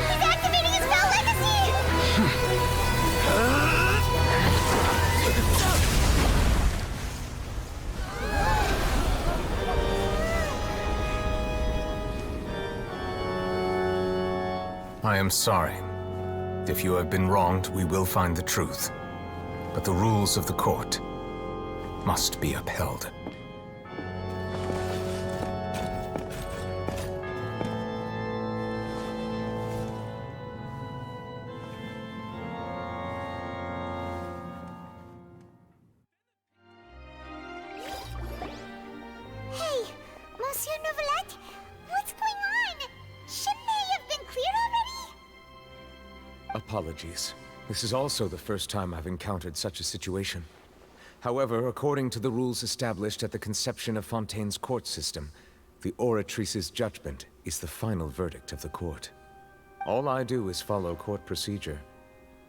He's activating his spell legacy!
I am sorry. If you have been wronged, we will find the truth. But the rules of the court must be upheld.
Hey, Monsieur Novelette, what's going on? Shouldn't they have been cleared already?
Apologies. This is also the first time I've encountered such a situation. However, according to the rules established at the conception of Fontaine's court system, the Oratrice's judgment is the final verdict of the court. All I do is follow court procedure.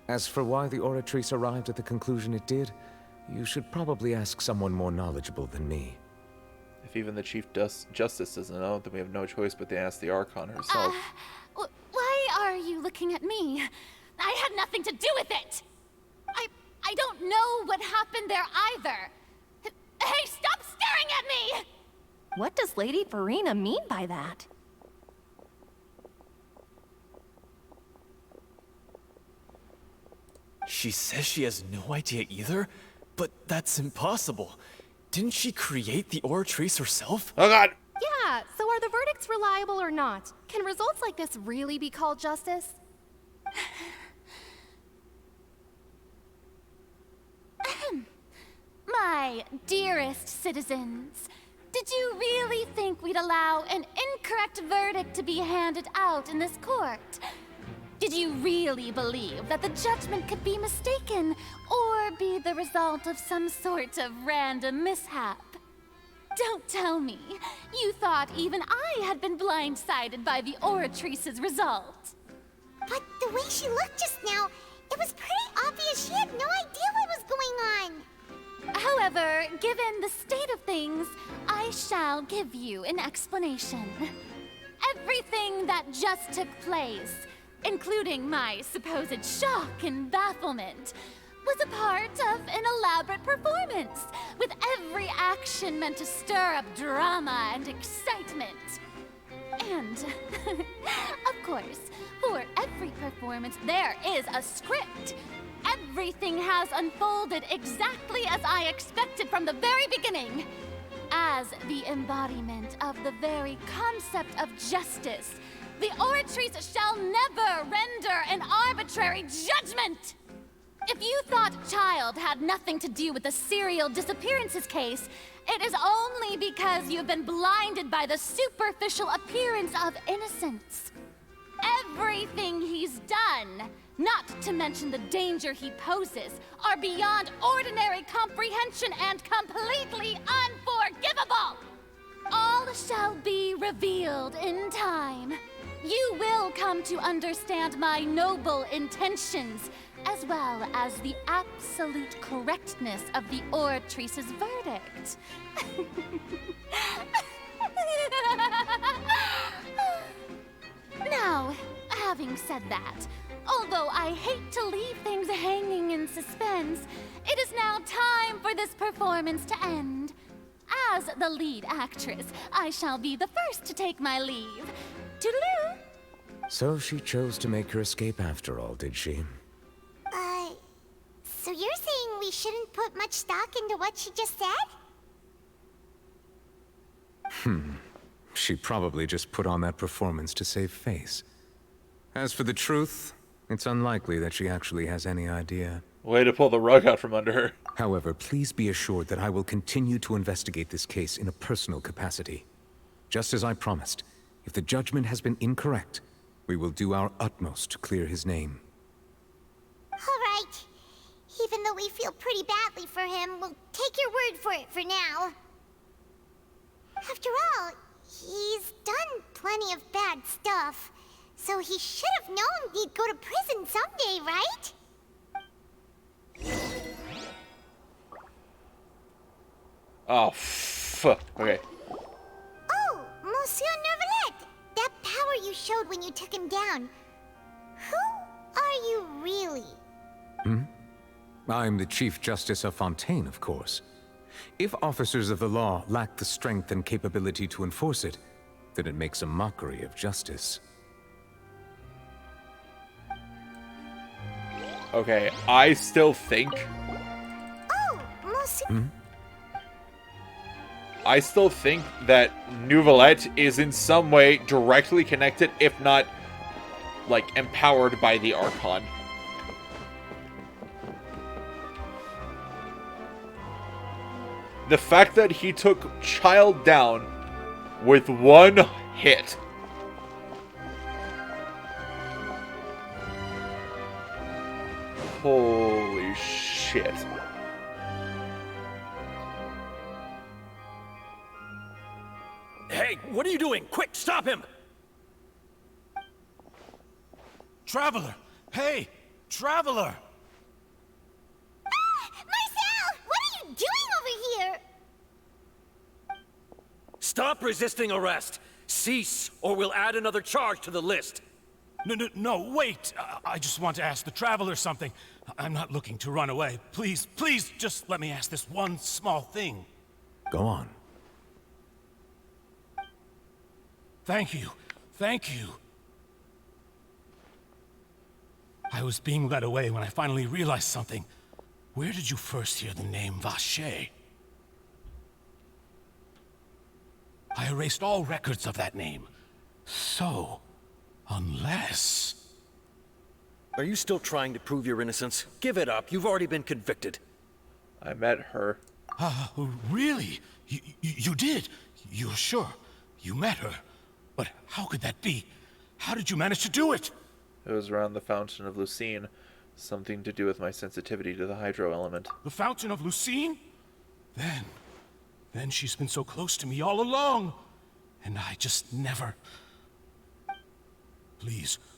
As for why the Oratrice arrived at the conclusion it did, you should probably ask someone more knowledgeable than me.
If even the Chief Justice doesn't know, then we have no choice but to ask the Archon herself.
Why are you looking at me? I had nothing to do with it! I don't know what happened there either. Hey, stop staring at me!
What does Lady Farina mean by that?
She says she has no idea either? But that's impossible. Didn't she create the Oratrice herself?
Oh god!
Yeah, so are the verdicts reliable or not? Can results like this really be called justice?
My dearest citizens, did you really think we'd allow an incorrect verdict to be handed out in this court? Did you really believe that the judgment could be mistaken or be the result of some sort of random mishap? Don't tell me you thought even I had been blindsided by the Oratrice's result.
But the way she looked just now, it was pretty obvious she had no idea what was going on.
However, given the state of things, I shall give you an explanation. Everything that just took place, including my supposed shock and bafflement, was a part of an elaborate performance, with every action meant to stir up drama and excitement. And, of course, for every performance there is a script. Everything has unfolded exactly as I expected from the very beginning. As the embodiment of the very concept of justice, the Oratrice shall never render an arbitrary judgment! If you thought Child had nothing to do with the serial disappearances case, it is only because you've been blinded by the superficial appearance of innocence. Everything he's done, not to mention the danger he poses, are beyond ordinary comprehension and completely unforgivable! All shall be revealed in time. You will come to understand my noble intentions, as well as the absolute correctness of the Oratrice's verdict. Now, having said that, although I hate to leave things hanging in suspense, it is now time for this performance to end. As the lead actress, I shall be the first to take my leave. Toodaloo!
So she chose to make her escape after all, did she?
So you're saying we shouldn't put much stock into what she just said?
She probably just put on that performance to save face. As for the truth, it's unlikely that she actually has any idea.
Way to pull the rug out from under her.
However, please be assured that I will continue to investigate this case in a personal capacity. Just as I promised, if the judgment has been incorrect, we will do our utmost to clear his name.
All right. Even though we feel pretty badly for him, we'll take your word for it for now. After all, he's done plenty of bad stuff, so he should have known he'd go to prison someday, right?
Oh, fuck. Okay.
Oh, Monsieur Neuvillette! That power you showed when you took him down. Who are you really?
I'm the Chief Justice of Fontaine, of course. If officers of the law lack the strength and capability to enforce it, then it makes a mockery of justice.
Okay, I still think...
Oh,
I still think that Neuvillette is in some way directly connected, if not, like, empowered by the Archon. The fact that he took Child down with one hit. Holy shit.
Hey, what are you doing? Quick, stop him!
Traveler! Hey! Traveler!
Marcel! What are you doing over here?
Stop resisting arrest! Cease, or we'll add another charge to the list.
No, wait! I just want to ask the Traveler something. I'm not looking to run away. Please, please, just let me ask this one small thing.
Go on.
Thank you. Thank you. I was being led away when I finally realized something. Where did you first hear the name Vache? I erased all records of that name. So, unless...
Are you still trying to prove your innocence? Give it up. You've already been convicted.
I met her.
Really? You did? You're sure? You met her? But how could that be? How did you manage to do it?
It was around the Fountain of Lucine. Something to do with my sensitivity to the hydro element.
The Fountain of Lucine? Then she's been so close to me all along. And I just never...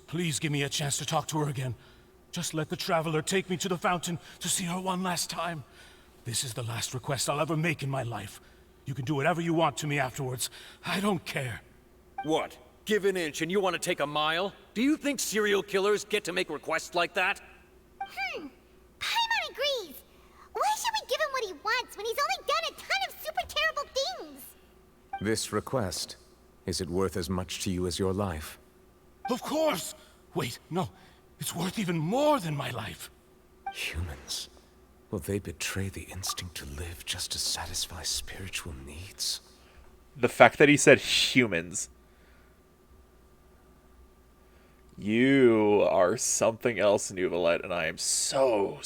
Please give me a chance to talk to her again. Just let the Traveler take me to the fountain to see her one last time. This is the last request I'll ever make in my life. You can do whatever you want to me afterwards. I don't care.
What? Give an inch and you want to take a mile? Do you think serial killers get to make requests like that?
Paimon agrees. Why should we give him what he wants when he's only done a ton of super terrible things?
This request, is it worth as much to you as your life?
Of course! Wait, no. It's worth even more than my life.
Humans. Will they betray the instinct to live just to satisfy spiritual needs?
The fact that he said humans. You are something else, Neuvillette, and I am so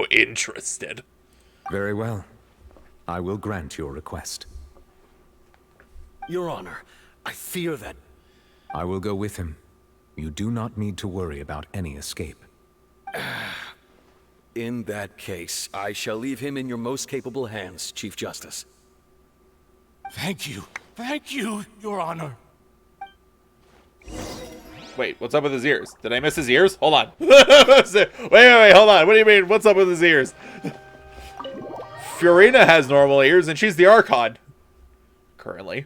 interested.
Very well. I will grant your request.
Your Honor, I fear that...
I will go with him. You do not need to worry about any escape.
In that case, I shall leave him in your most capable hands, Chief Justice.
Thank you, Your Honor.
Wait, what's up with his ears? Did I miss his ears? Hold on. wait, hold on. What do you mean, what's up with his ears? Furina has normal ears, and she's the Archon. Currently.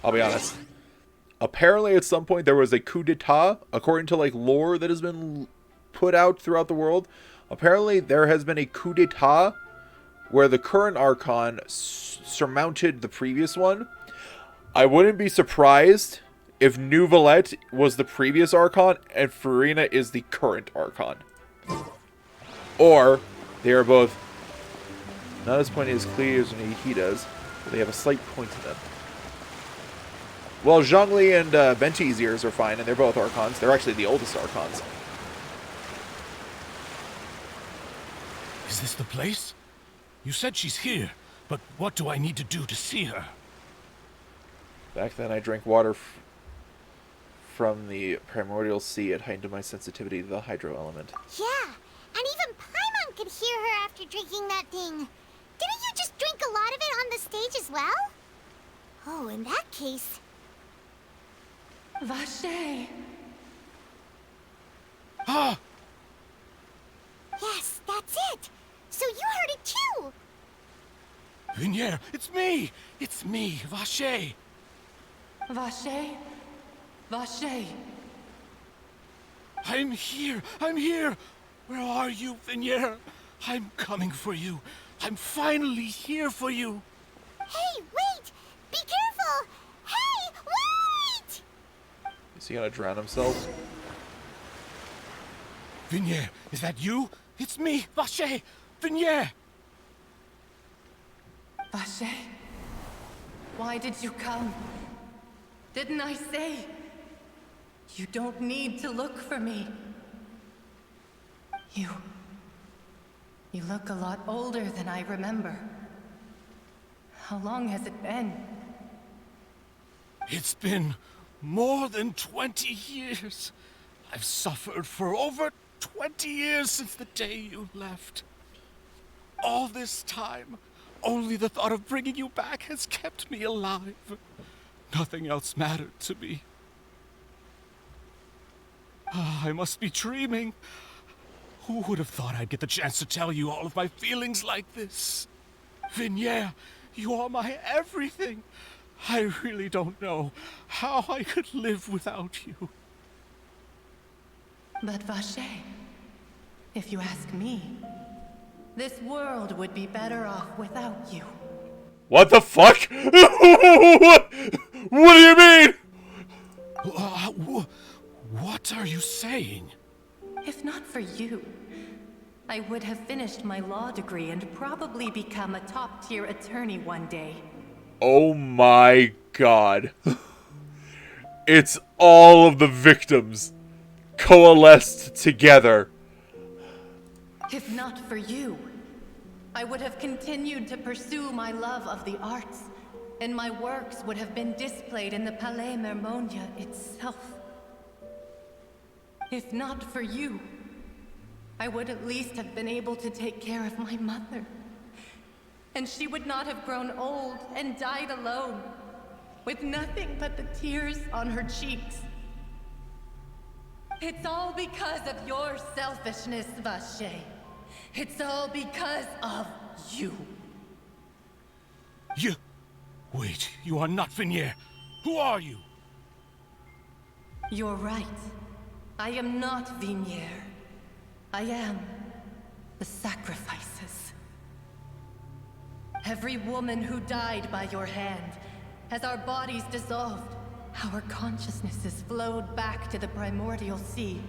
I'll be honest. Apparently, at some point, there was a coup d'etat, according to, like, lore that has been put out throughout the world. Apparently, there has been a coup d'etat where the current Archon surmounted the previous one. I wouldn't be surprised if Neuvillette was the previous Archon and Furina is the current Archon. Or, they are both not as pointy as clear as he does, but they have a slight point to them. Well, Zhongli and Benti's ears are fine, and they're both Archons. They're actually the oldest Archons.
Is this the place? You said she's here, but what do I need to do to see her?
Back then, I drank water from the primordial sea. It heightened my sensitivity to the hydro element.
Yeah, and even Paimon could hear her after drinking that thing. Didn't you just drink a lot of it on the stage as well? Oh, in that case...
Vache.
Ah!
Yes, that's it. So you heard it too.
Vinier, it's me! It's me, Vache!
Vache? Vache.
I'm here! Where are you, Vinier? I'm coming for you. I'm finally here for you.
Hey, wait! Be careful! Hey, wait!
Is he gonna drown himself?
Vignier, is that you? It's me, Vache! Vignier!
Vache, why did you come? Didn't I say? You don't need to look for me. You look a lot older than I remember. How long has it been?
It's been more than 20 years. I've suffered for over 20 years since the day you left. All this time, only the thought of bringing you back has kept me alive. Nothing else mattered to me. I must be dreaming. Who would have thought I'd get the chance to tell you all of my feelings like this? Vignier, you are my everything. I really don't know how I could live without you.
But Vache, if you ask me, this world would be better off without you.
What the fuck? What do you mean?
What are you saying?
If not for you, I would have finished my law degree and probably become a top-tier attorney one day.
Oh my god. It's all of the victims coalesced together.
If not for you, I would have continued to pursue my love of the arts, and my works would have been displayed in the Palais Mermonia itself. If not for you, I would at least have been able to take care of my mother. And she would not have grown old and died alone, with nothing but the tears on her cheeks. It's all because of your selfishness, Vache. It's all because of you.
You... Wait, you are not Vignier. Who are you?
You're right. I am not Vignier. I am the sacrifices. Every woman who died by your hand, as our bodies dissolved, our consciousnesses flowed back to the primordial sea.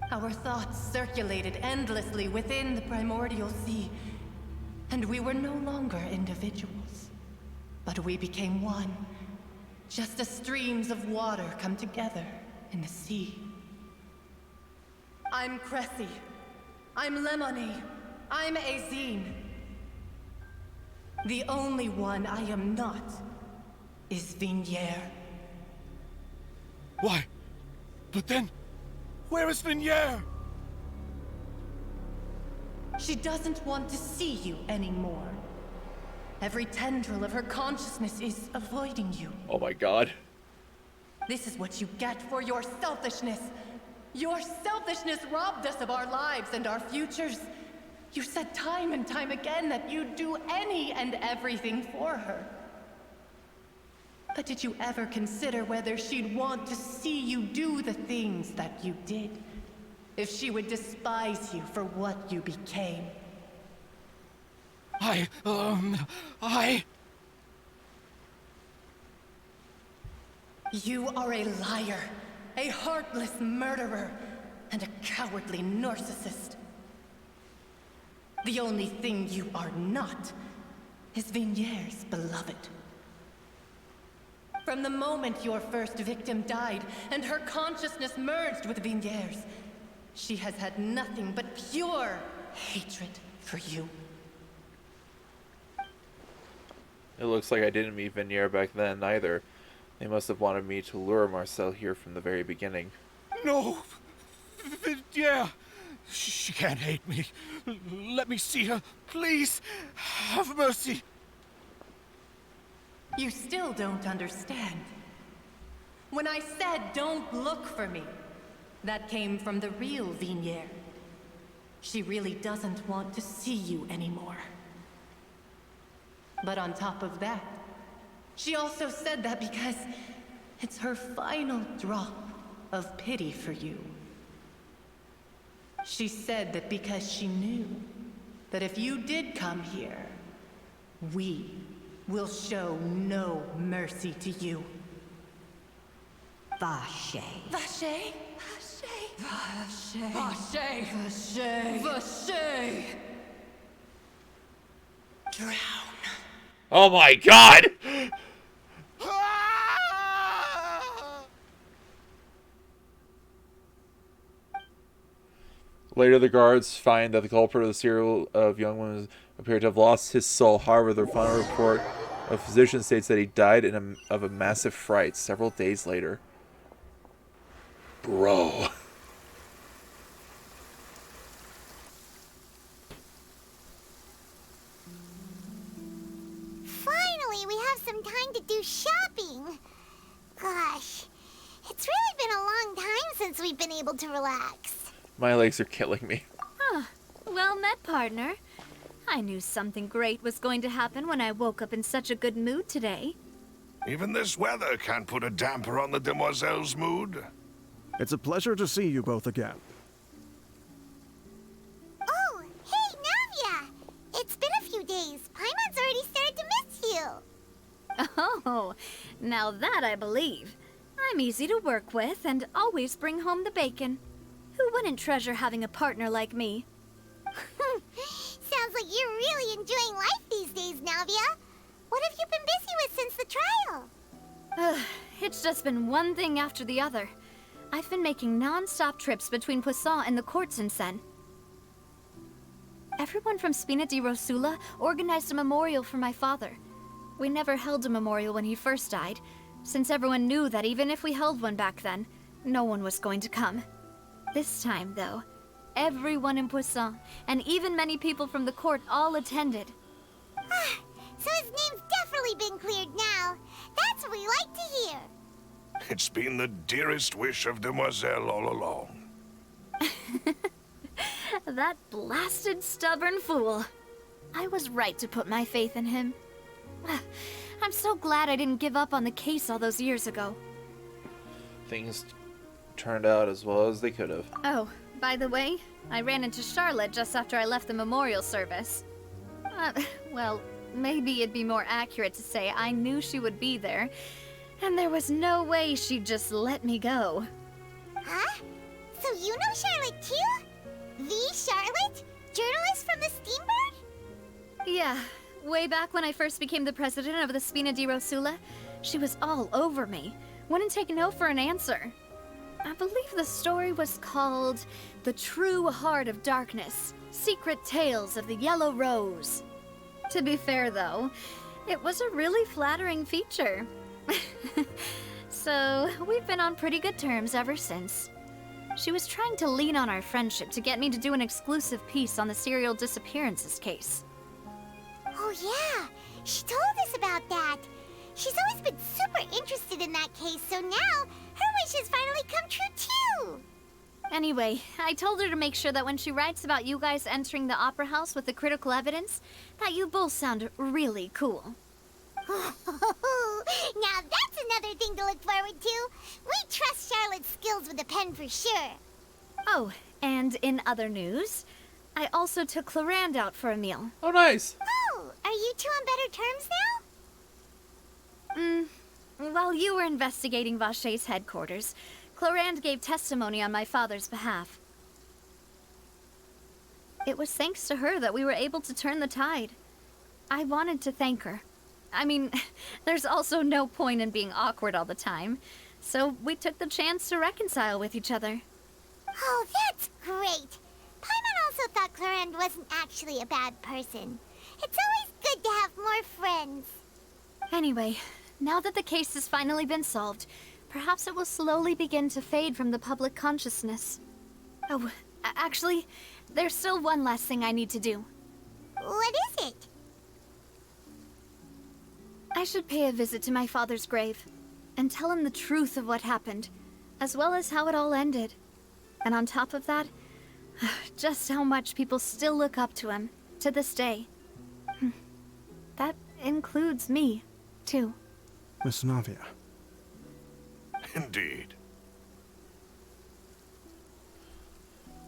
Our thoughts circulated endlessly within the primordial sea, and we were no longer individuals, but we became one, just as streams of water come together in the sea. I'm Cressy. I'm Lemony. I'm Azine. The only one I am not is Vignier.
Why? But then, where is Vignier?
She doesn't want to see you anymore. Every tendril of her consciousness is avoiding you.
Oh my god.
This is what you get for your selfishness. Your selfishness robbed us of our lives and our futures. You said time and time again that you'd do any and everything for her. But did you ever consider whether she'd want to see you do the things that you did? If she would despise you for what you became? You are a liar, a heartless murderer, and a cowardly narcissist. The only thing you are not is Vignier's beloved. From the moment your first victim died and her consciousness merged with Vignier's, she has had nothing but pure hatred for you.
It looks like I didn't meet Vignier back then either. They must have wanted me to lure Marcel here from the very beginning.
No! Vignier! She can't hate me. Let me see her. Please, have mercy.
You still don't understand. When I said don't look for me, that came from the real Vignier. She really doesn't want to see you anymore. But on top of that, she also said that because it's her final drop of pity for you. She said that because she knew that if you did come here, we will show no mercy to you.
Vache.
Vache? Vache? Vache! Vache! Vache!
Drown. Oh my god! Later, the guards find that the culprit of the serial of young women appeared to have lost his soul. However, the final report of physician states that he died of a massive fright several days later. Bro.
Finally, we have some time to do shopping. Gosh, it's really been a long time since we've been able to relax.
My legs are killing me.
Huh. Well met, partner. I knew something great was going to happen when I woke up in such a good mood today.
Even this weather can't put a damper on the demoiselle's mood.
It's a pleasure to see you both again.
Oh, hey, Navia! It's been a few days. Paimon's already started to miss you.
Oh, now that I believe. I'm easy to work with and always bring home the bacon. Who wouldn't treasure having a partner like me?
Sounds like you're really enjoying life these days, Navia. What have you been busy with since the trial?
It's just been one thing after the other. I've been making non-stop trips between Poisson and the courts in Sen. Everyone from Spina di Rosula organized a memorial for my father. We never held a memorial when he first died, since everyone knew that even if we held one back then, no one was going to come. This time, though, everyone in Poisson, and even many people from the court, all attended.
So his name's definitely been cleared now. That's what we like to hear.
It's been the dearest wish of Demoiselle all along.
That blasted stubborn fool. I was right to put my faith in him. I'm so glad I didn't give up on the case all those years ago.
Things turned out as well as they could have.
Oh, by the way, I ran into Charlotte just after I left the memorial service. Well, maybe it'd be more accurate to say I knew she would be there, and there was no way she'd just let me go.
Huh? So you know Charlotte too? The Charlotte? Journalist from the Steambird?
Yeah, way back when I first became the president of the Spina di Rosula, she was all over me. Wouldn't take no for an answer. I believe the story was called The True Heart of Darkness, Secret Tales of the Yellow Rose. To be fair, though, it was a really flattering feature. So, we've been on pretty good terms ever since. She was trying to lean on our friendship to get me to do an exclusive piece on the serial disappearances case.
Oh yeah, she told us about that. She's always been super interested in that case, so now her wish has finally come true too.
Anyway, I told her to make sure that when she writes about you guys entering the opera house with the critical evidence, that you both sound really cool.
Now that's another thing to look forward to. We trust Charlotte's skills with a pen for sure.
Oh, and in other news, I also took Clorand out for a meal.
Oh, nice.
Oh, are you two on better terms now?
While you were investigating Vache's headquarters, Clorand gave testimony on my father's behalf. It was thanks to her that we were able to turn the tide. I wanted to thank her. I mean, there's also no point in being awkward all the time, so we took the chance to reconcile with each other.
Oh, that's great. Paimon also thought Clorand wasn't actually a bad person. It's always good to have more friends.
Anyway, now that the case has finally been solved, perhaps it will slowly begin to fade from the public consciousness. Oh, actually, there's still one last thing I need to do.
What is it?
I should pay a visit to my father's grave, and tell him the truth of what happened, as well as how it all ended. And on top of that, just how much people still look up to him, to this day. That includes me, too.
Miss Navia.
Indeed.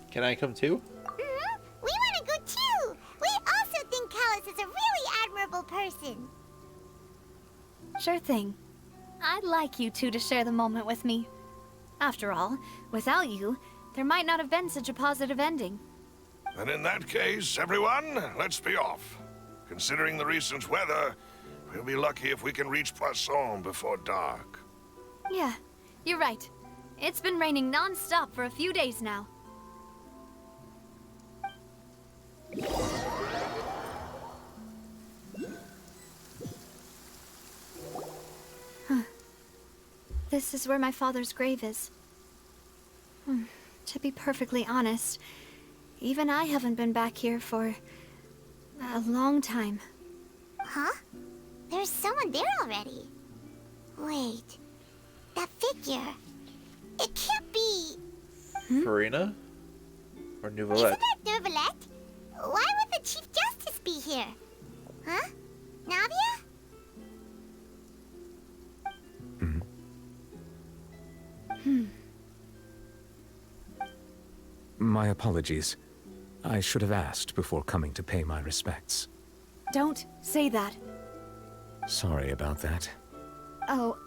Can I come too?
Mm-hmm. We want to go too. We also think Callus is a really admirable person.
Sure thing. I'd like you two to share the moment with me. After all, without you, there might not have been such a positive ending.
And in that case, everyone, let's be off. Considering the recent weather, we'll be lucky if we can reach Poisson before dark.
Yeah, you're right. It's been raining non-stop for a few days now. Huh. This is where my father's grave is. To be perfectly honest, even I haven't been back here for a long time.
Huh? There's someone there already. Wait, that figure. It can't be...
Farina? Or Nouvelette?
Isn't that Nouvelette? Why would the Chief Justice be here? Huh? Navia?
My apologies. I should have asked before coming to pay my respects.
Don't say that.
Sorry about that.
Oh,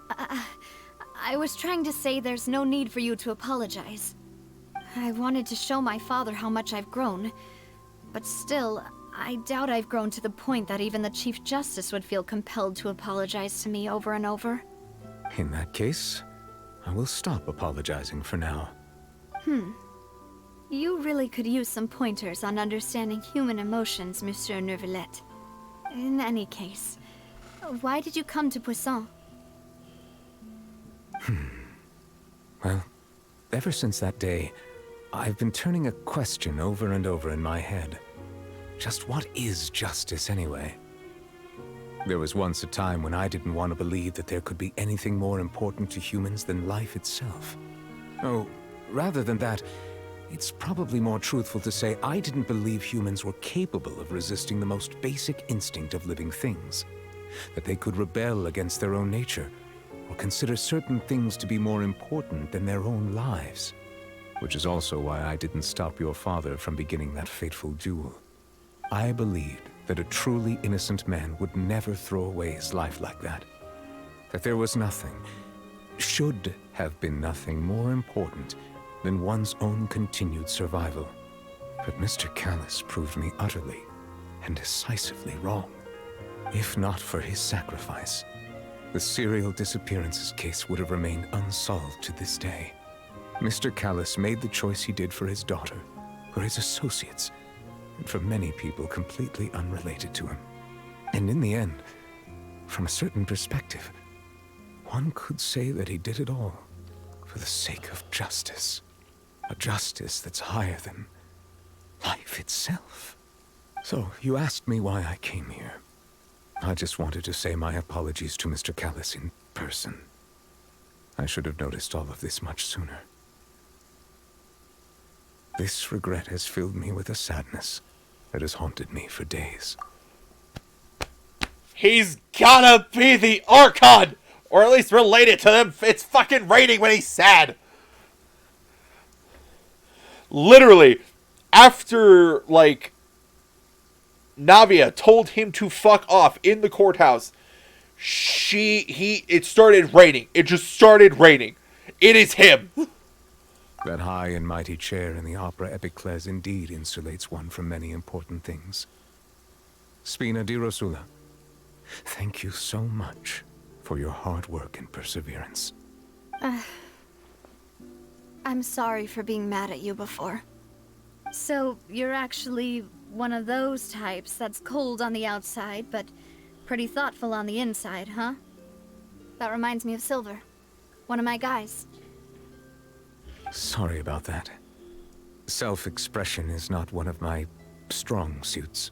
I was trying to say there's no need for you to apologize. I wanted to show my father how much I've grown, but still, I doubt I've grown to the point that even the Chief Justice would feel compelled to apologize to me over and over.
In that case, I will stop apologizing for now.
You really could use some pointers on understanding human emotions, Monsieur Nouvelette. In any case, why did you come to Poisson?
Well, ever since that day, I've been turning a question over and over in my head. Just what is justice anyway? There was once a time when I didn't want to believe that there could be anything more important to humans than life itself. Oh, rather than that, it's probably more truthful to say I didn't believe humans were capable of resisting the most basic instinct of living things. That they could rebel against their own nature, or consider certain things to be more important than their own lives. Which is also why I didn't stop your father from beginning that fateful duel. I believed that a truly innocent man would never throw away his life like that. That there was nothing, should have been nothing more important than one's own continued survival. But Mr. Callis proved me utterly and decisively wrong. If not for his sacrifice, the serial disappearances case would have remained unsolved to this day. Mr. Callis made the choice he did for his daughter, for his associates, and for many people completely unrelated to him. And in the end, from a certain perspective, one could say that he did it all for the sake of justice. A justice that's higher than life itself. So, you asked me why I came here. I just wanted to say my apologies to Mr. Callis in person. I should have noticed all of this much sooner. This regret has filled me with a sadness that has haunted me for days.
He's gotta be the Archon! Or at least related to them. It's fucking raining when he's sad. Literally, after, like, Navia told him to fuck off in the courthouse, it started raining. It just started raining. It is him.
That high and mighty chair in the Opera Epiclese indeed insulates one from many important things. Spina di Rosula, thank you so much for your hard work and perseverance.
I'm sorry for being mad at you before. So, you're actually one of those types that's cold on the outside, but pretty thoughtful on the inside, huh? That reminds me of Silver, one of my guys.
Sorry about that. Self-expression is not one of my strong suits.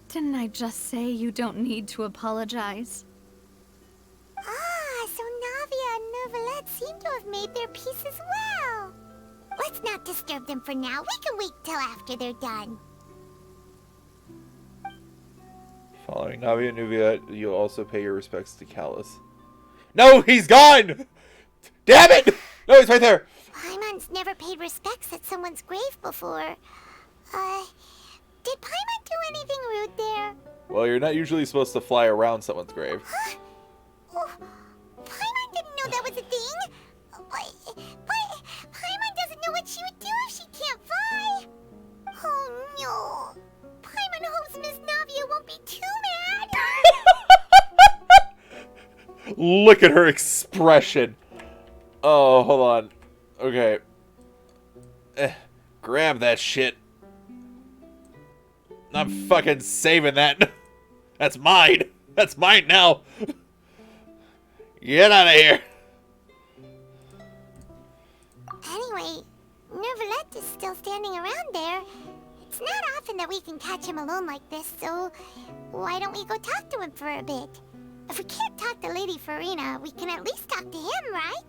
Didn't I just say you don't need to apologize?
Ah, so Navia and Nouvelette seem to have made their peace as well. Let's not disturb them for now. We can wait till after they're done.
Following Navia and Nuvia, you'll also pay your respects to Callis. No, he's gone! Damn it! No, he's right there!
Paimon's never paid respects at someone's grave before. Did Paimon do anything rude there?
Well, you're not usually supposed to fly around someone's grave.
Huh? Oh, Paimon didn't know that was a thing. But Paimon doesn't know what she be too mad.
Look at her expression. Oh, hold on. Okay. Grab that shit. I'm fucking saving that. That's mine. That's mine now. Get out of here.
Anyway, Neuvillette is still standing around there. It's not often that we can catch him alone like this, so why don't we go talk to him for a bit? If we can't talk to Lady Farina, we can at least talk to him, right?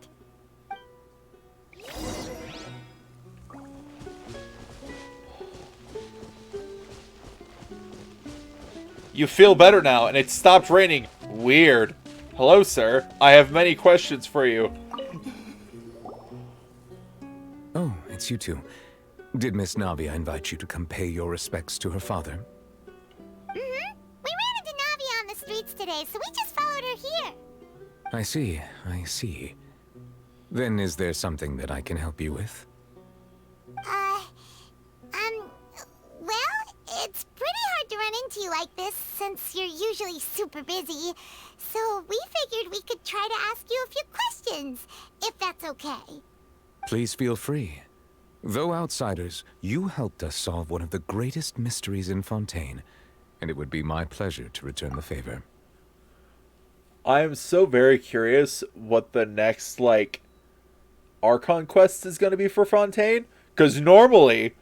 You feel better now, and it stopped raining. Weird. Hello, sir. I have many questions for you.
Oh, it's you two. Did Miss Navia invite you to come pay your respects to her father?
Mm-hmm. We ran into Navia on the streets today, so we just followed her here.
I see, I see. Then is there something that I can help you with?
Well, it's pretty hard to run into you like this, since you're usually super busy. So we figured we could try to ask you a few questions, if that's okay.
Please feel free. Though outsiders, you helped us solve one of the greatest mysteries in Fontaine, and it would be my pleasure to return the favor.
I am so very curious what the next, like, Archon Quest is going to be for Fontaine. Because normally,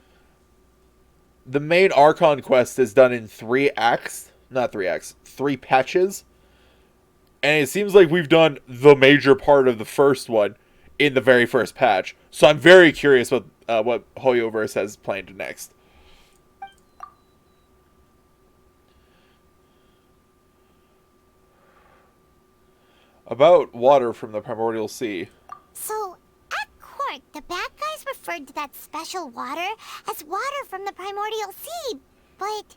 the main Archon Quest is done in 3 acts. Not 3 acts. 3 patches. And it seems like we've done the major part of the first one in the very first patch. So I'm very curious what Hoyoverse has planned next. About water from the Primordial Sea.
So, at court, the bad guys referred to that special water as water from the Primordial Sea. But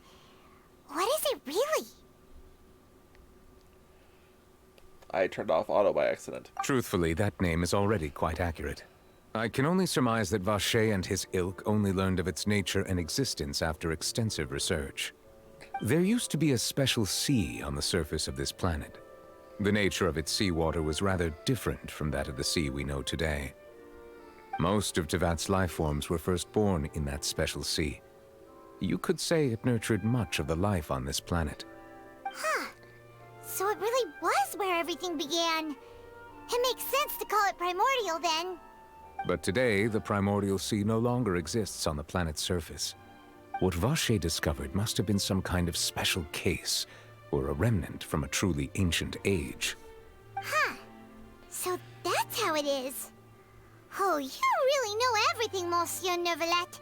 what is it really?
I turned off auto by accident.
Truthfully, that name is already quite accurate. I can only surmise that Vacher and his ilk only learned of its nature and existence after extensive research. There used to be a special sea on the surface of this planet. The nature of its seawater was rather different from that of the sea we know today. Most of Tevat's life forms were first born in that special sea. You could say it nurtured much of the life on this planet.
Huh. So it really was where everything began. It makes sense to call it primordial then.
But today, the primordial sea no longer exists on the planet's surface. What Vacher discovered must have been some kind of special case, or a remnant from a truly ancient age.
Huh. So that's how it is. Oh, you really know everything, Monsieur Neuvillette.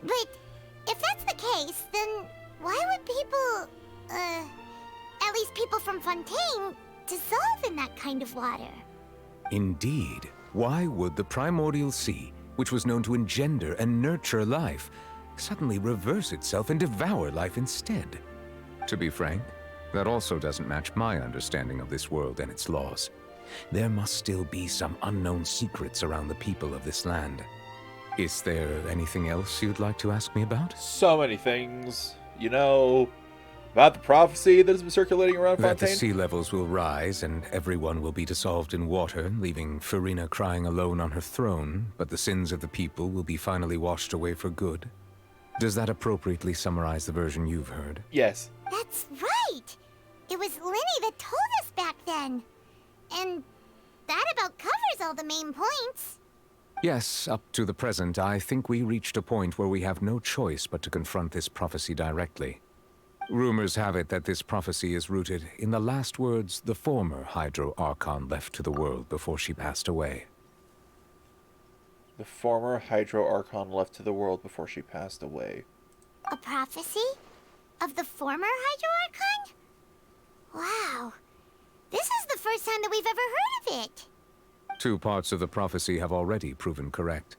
But if that's the case, then why would people, at least people from Fontaine, dissolve in that kind of water?
Indeed. Why would the primordial sea, which was known to engender and nurture life, suddenly reverse itself and devour life instead? To be frank, that also doesn't match my understanding of this world and its laws. There must still be some unknown secrets around the people of this land. Is there anything else you'd like to ask me about?
So many things. You know, about the prophecy that has been circulating around
That
Fontaine?
the sea levels will rise and everyone will be dissolved in water, leaving Farina crying alone on her throne, but the sins of the people will be finally washed away for good. Does that appropriately summarize the version you've heard?
Yes.
That's right! It was Linny that told us back then. And that about covers all the main points.
Yes, up to the present, I think we reached a point where we have no choice but to confront this prophecy directly. Rumors have it that this prophecy is rooted in the last words the former Hydro Archon left to the world before she passed away.
The former Hydro Archon left to the world before she passed away.
A prophecy? Of the former Hydro Archon? Wow. This is the first time that we've ever heard of it.
2 parts of the prophecy have already proven correct.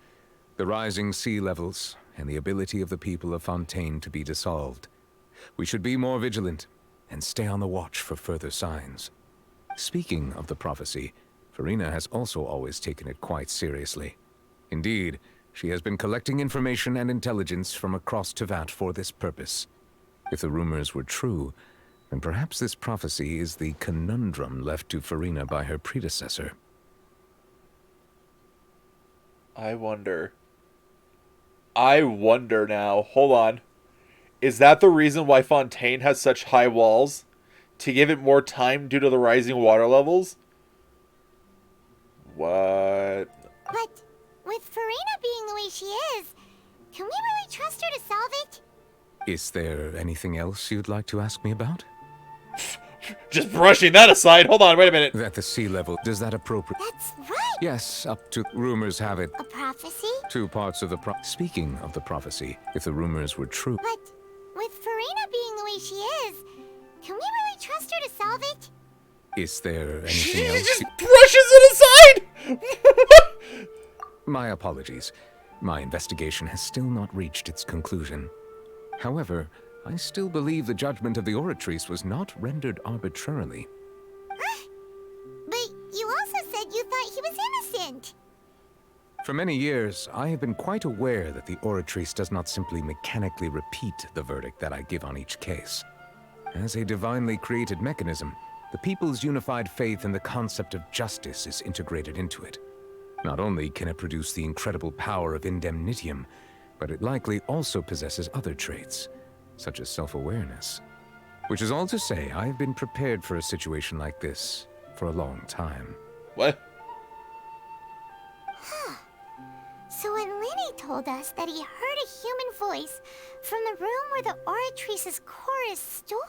The rising sea levels and the ability of the people of Fontaine to be dissolved. We should be more vigilant and stay on the watch for further signs. Speaking of the prophecy, Farina has also always taken it quite seriously. Indeed, she has been collecting information and intelligence from across Tevat for this purpose. If the rumors were true, then perhaps this prophecy is the conundrum left to Farina by her predecessor.
I wonder now. Hold on. Is that the reason why Fontaine has such high walls? To give it more time due to the rising water levels? What?
But with Farina being the way she is, can we really trust her to solve it?
Is there anything else you'd like to ask me about?
Just brushing that aside. Hold on, wait a minute.
At the sea level, does that appropriate?
That's right.
Yes, up to rumors have it.
A prophecy?
2 parts of the Speaking of the prophecy, if the rumors were true.
But with Farina being the way she is, can we really trust her to solve it?
Is there anything else?
Just brushes it aside!
My apologies. My investigation has still not reached its conclusion. However, I still believe the judgment of the Oratrice was not rendered arbitrarily.
But you also said you thought he was innocent.
For many years, I have been quite aware that the Oratrice does not simply mechanically repeat the verdict that I give on each case. As a divinely created mechanism, the people's unified faith in the concept of justice is integrated into it. Not only can it produce the incredible power of indemnitium, but it likely also possesses other traits, such as self-awareness. Which is all to say, I have been prepared for a situation like this for a long time.
What?
So when Lenny told us that he heard a human voice from the room where the Oratrice's core is stored...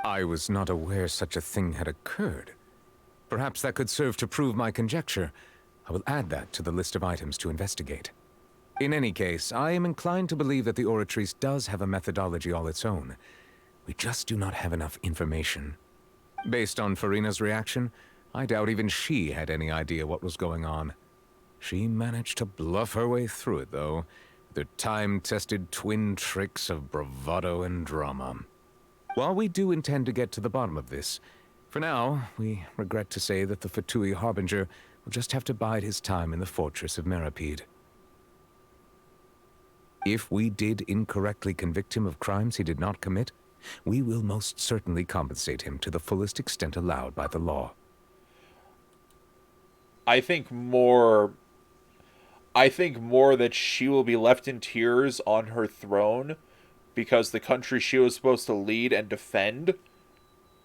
I was not aware such a thing had occurred. Perhaps that could serve to prove my conjecture. I will add that to the list of items to investigate. In any case, I am inclined to believe that the Oratrice does have a methodology all its own. We just do not have enough information. Based on Farina's reaction, I doubt even she had any idea what was going on. She managed to bluff her way through it, though, with her time-tested twin tricks of bravado and drama. While we do intend to get to the bottom of this, for now, we regret to say that the Fatui Harbinger will just have to bide his time in the fortress of Meripede. If we did incorrectly convict him of crimes he did not commit, we will most certainly compensate him to the fullest extent allowed by the law.
I think more that she will be left in tears on her throne because the country she was supposed to lead and defend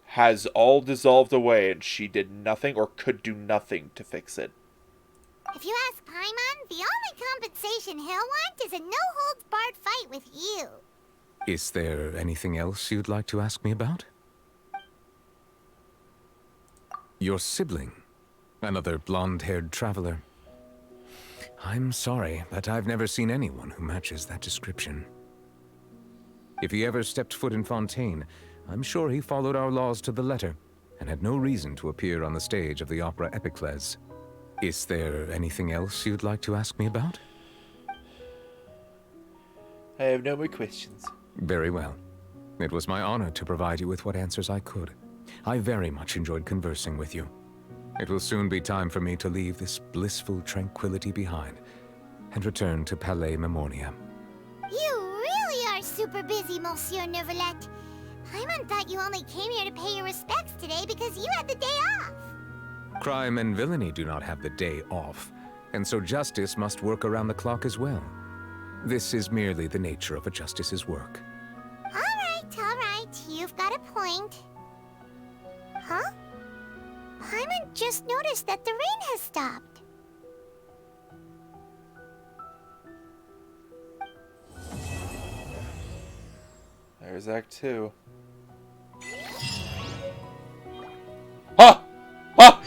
has all dissolved away and she did nothing or could do nothing to fix it.
If you ask Paimon, the only compensation he'll want is a no-holds-barred fight with you.
Is there anything else you'd like to ask me about? Your sibling, another blonde-haired traveler. I'm sorry, but I've never seen anyone who matches that description. If he ever stepped foot in Fontaine, I'm sure he followed our laws to the letter, and had no reason to appear on the stage of the opera Epiclese. Is there anything else you'd like to ask me about?
I have no more questions.
Very well. It was my honor to provide you with what answers I could. I very much enjoyed conversing with you. It will soon be time for me to leave this blissful tranquility behind and return to Palais Memoria.
You really are super busy, Monsieur Neuvillette. Paimon thought you only came here to pay your respects today because you had the day off.
Crime and villainy do not have the day off, and so justice must work around the clock as well. This is merely the nature of a justice's work.
All right. You've got a point. Huh? Paimon just noticed that the rain has stopped.
There's Act 2. Ha! Ha!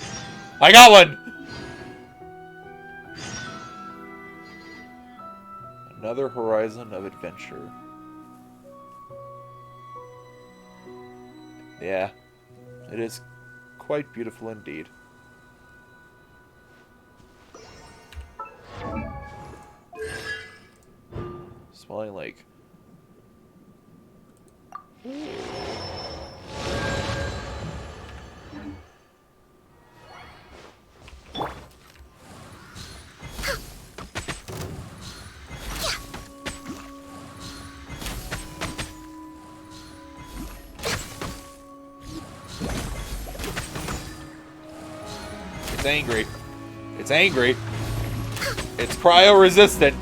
I got one! Another horizon of adventure. Yeah, it is quite beautiful indeed. Smelling like... angry. It's angry. It's cryo-resistant.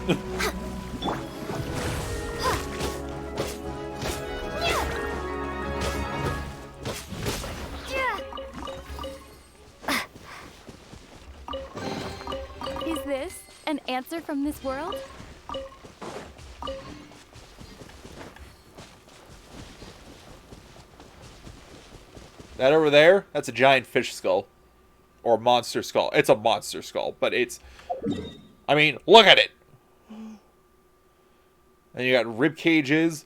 Is this an answer from this world?
That over there, that's a giant fish skull. Or monster skull. It's a monster skull, but it's... I mean, look at it! And you got rib cages,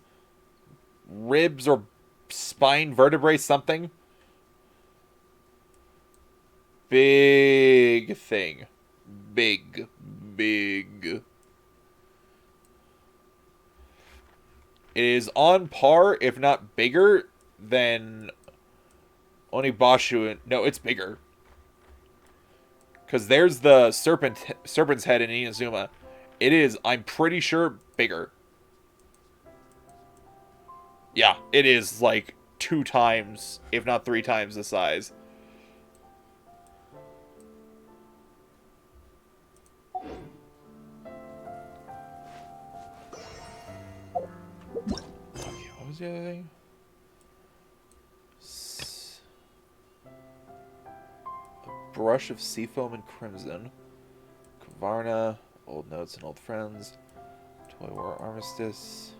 ribs or spine vertebrae, something. Big thing. Big. It is on par, if not bigger, than Onibashu. No, it's bigger. Because there's the serpent's head in Inazuma. It is, I'm pretty sure, bigger. Yeah, it is like 2 times, if not 3 times the size. Okay, what was the other thing? Brush of Seafoam and Crimson. Kavarna, Old Notes and Old Friends. Toy War Armistice.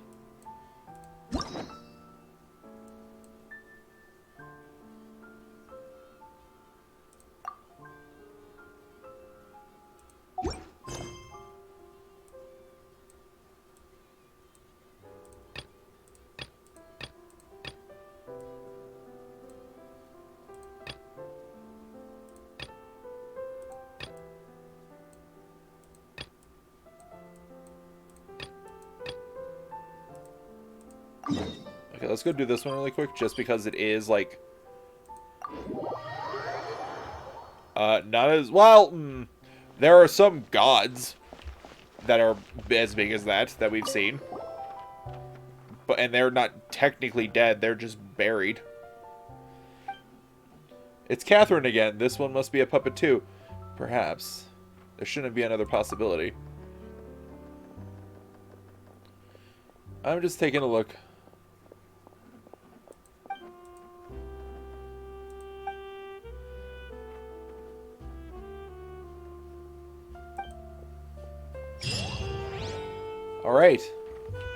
Okay, let's go do this one really quick, just because it is, like... not as... Well, there are some gods that are as big as that we've seen. And they're not technically dead, they're just buried. It's Catherine again. This one must be a puppet too. Perhaps. There shouldn't be another possibility. I'm just taking a look. Alright.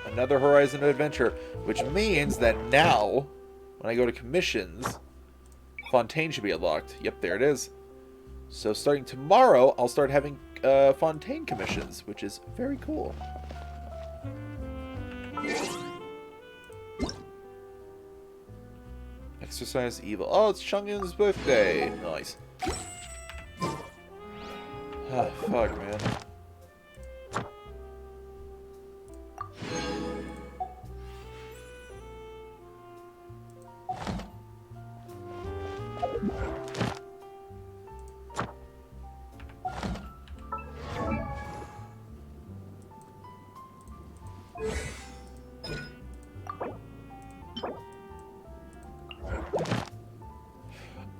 Another Horizon Adventure. Which means that now, when I go to commissions, Fontaine should be unlocked. Yep, there it is. So starting tomorrow, I'll start having Fontaine commissions, which is very cool. Exercise evil. Oh, it's Chungyun's birthday. Nice. Ah, fuck, man.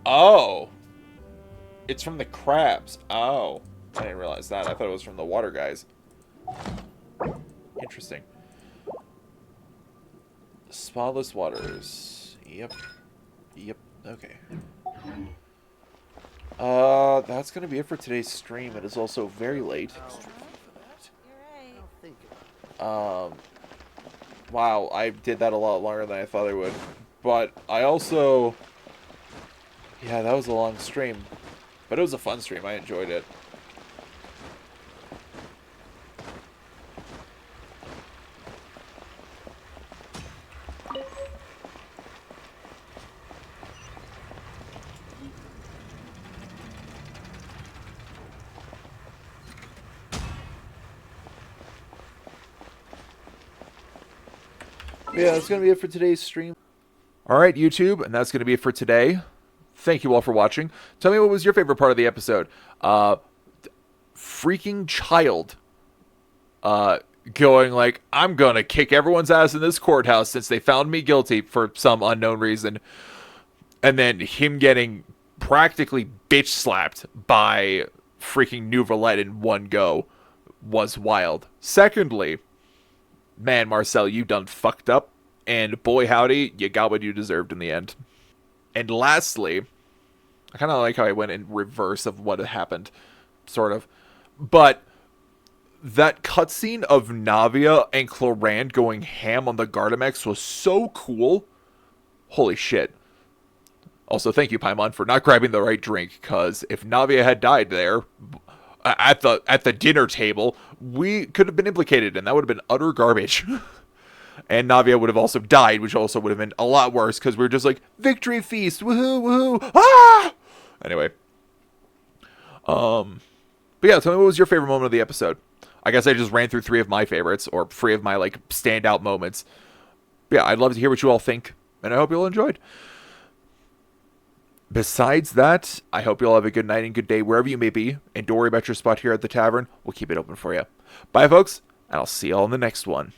Oh! It's from the crabs. Oh. I didn't realize that. I thought it was from the water guys. Interesting. Spotless waters. Yep. Yep. Okay. That's gonna be it for today's stream. It is also very late. Wow, I did that a lot longer than I thought I would. But I also... Yeah, that was a long stream. But it was a fun stream. I enjoyed it. Yeah, that's going to be it for today's stream. Alright, YouTube, and that's going to be it for today. Thank you all for watching. Tell me what was your favorite part of the episode. Freaking child. Going like, I'm going to kick everyone's ass in this courthouse since they found me guilty for some unknown reason. And then him getting practically bitch slapped by freaking New Roulette in one go was wild. Secondly, man, Marcel, you done fucked up, and boy howdy, you got what you deserved in the end. And lastly, I kind of like how I went in reverse of what had happened, sort of, but that cutscene of Navia and Clorand going ham on the Gardamex was so cool. Holy shit. Also, thank you, Paimon, for not grabbing the right drink, because if Navia had died there at the dinner table, we could have been implicated, and that would have been utter garbage. And Navia would have also died, which also would have been a lot worse, because we were just like, victory feast, woohoo, woohoo, ah! Anyway. But yeah, tell me what was your favorite moment of the episode. I guess I just ran through 3 of my favorites, or 3 of my, like, standout moments. But yeah, I'd love to hear what you all think, and I hope you all enjoyed. Besides that, I hope you all have a good night and good day wherever you may be, and don't worry about your spot here at the tavern. We'll keep it open for you. Bye, folks, and I'll see you all in the next one.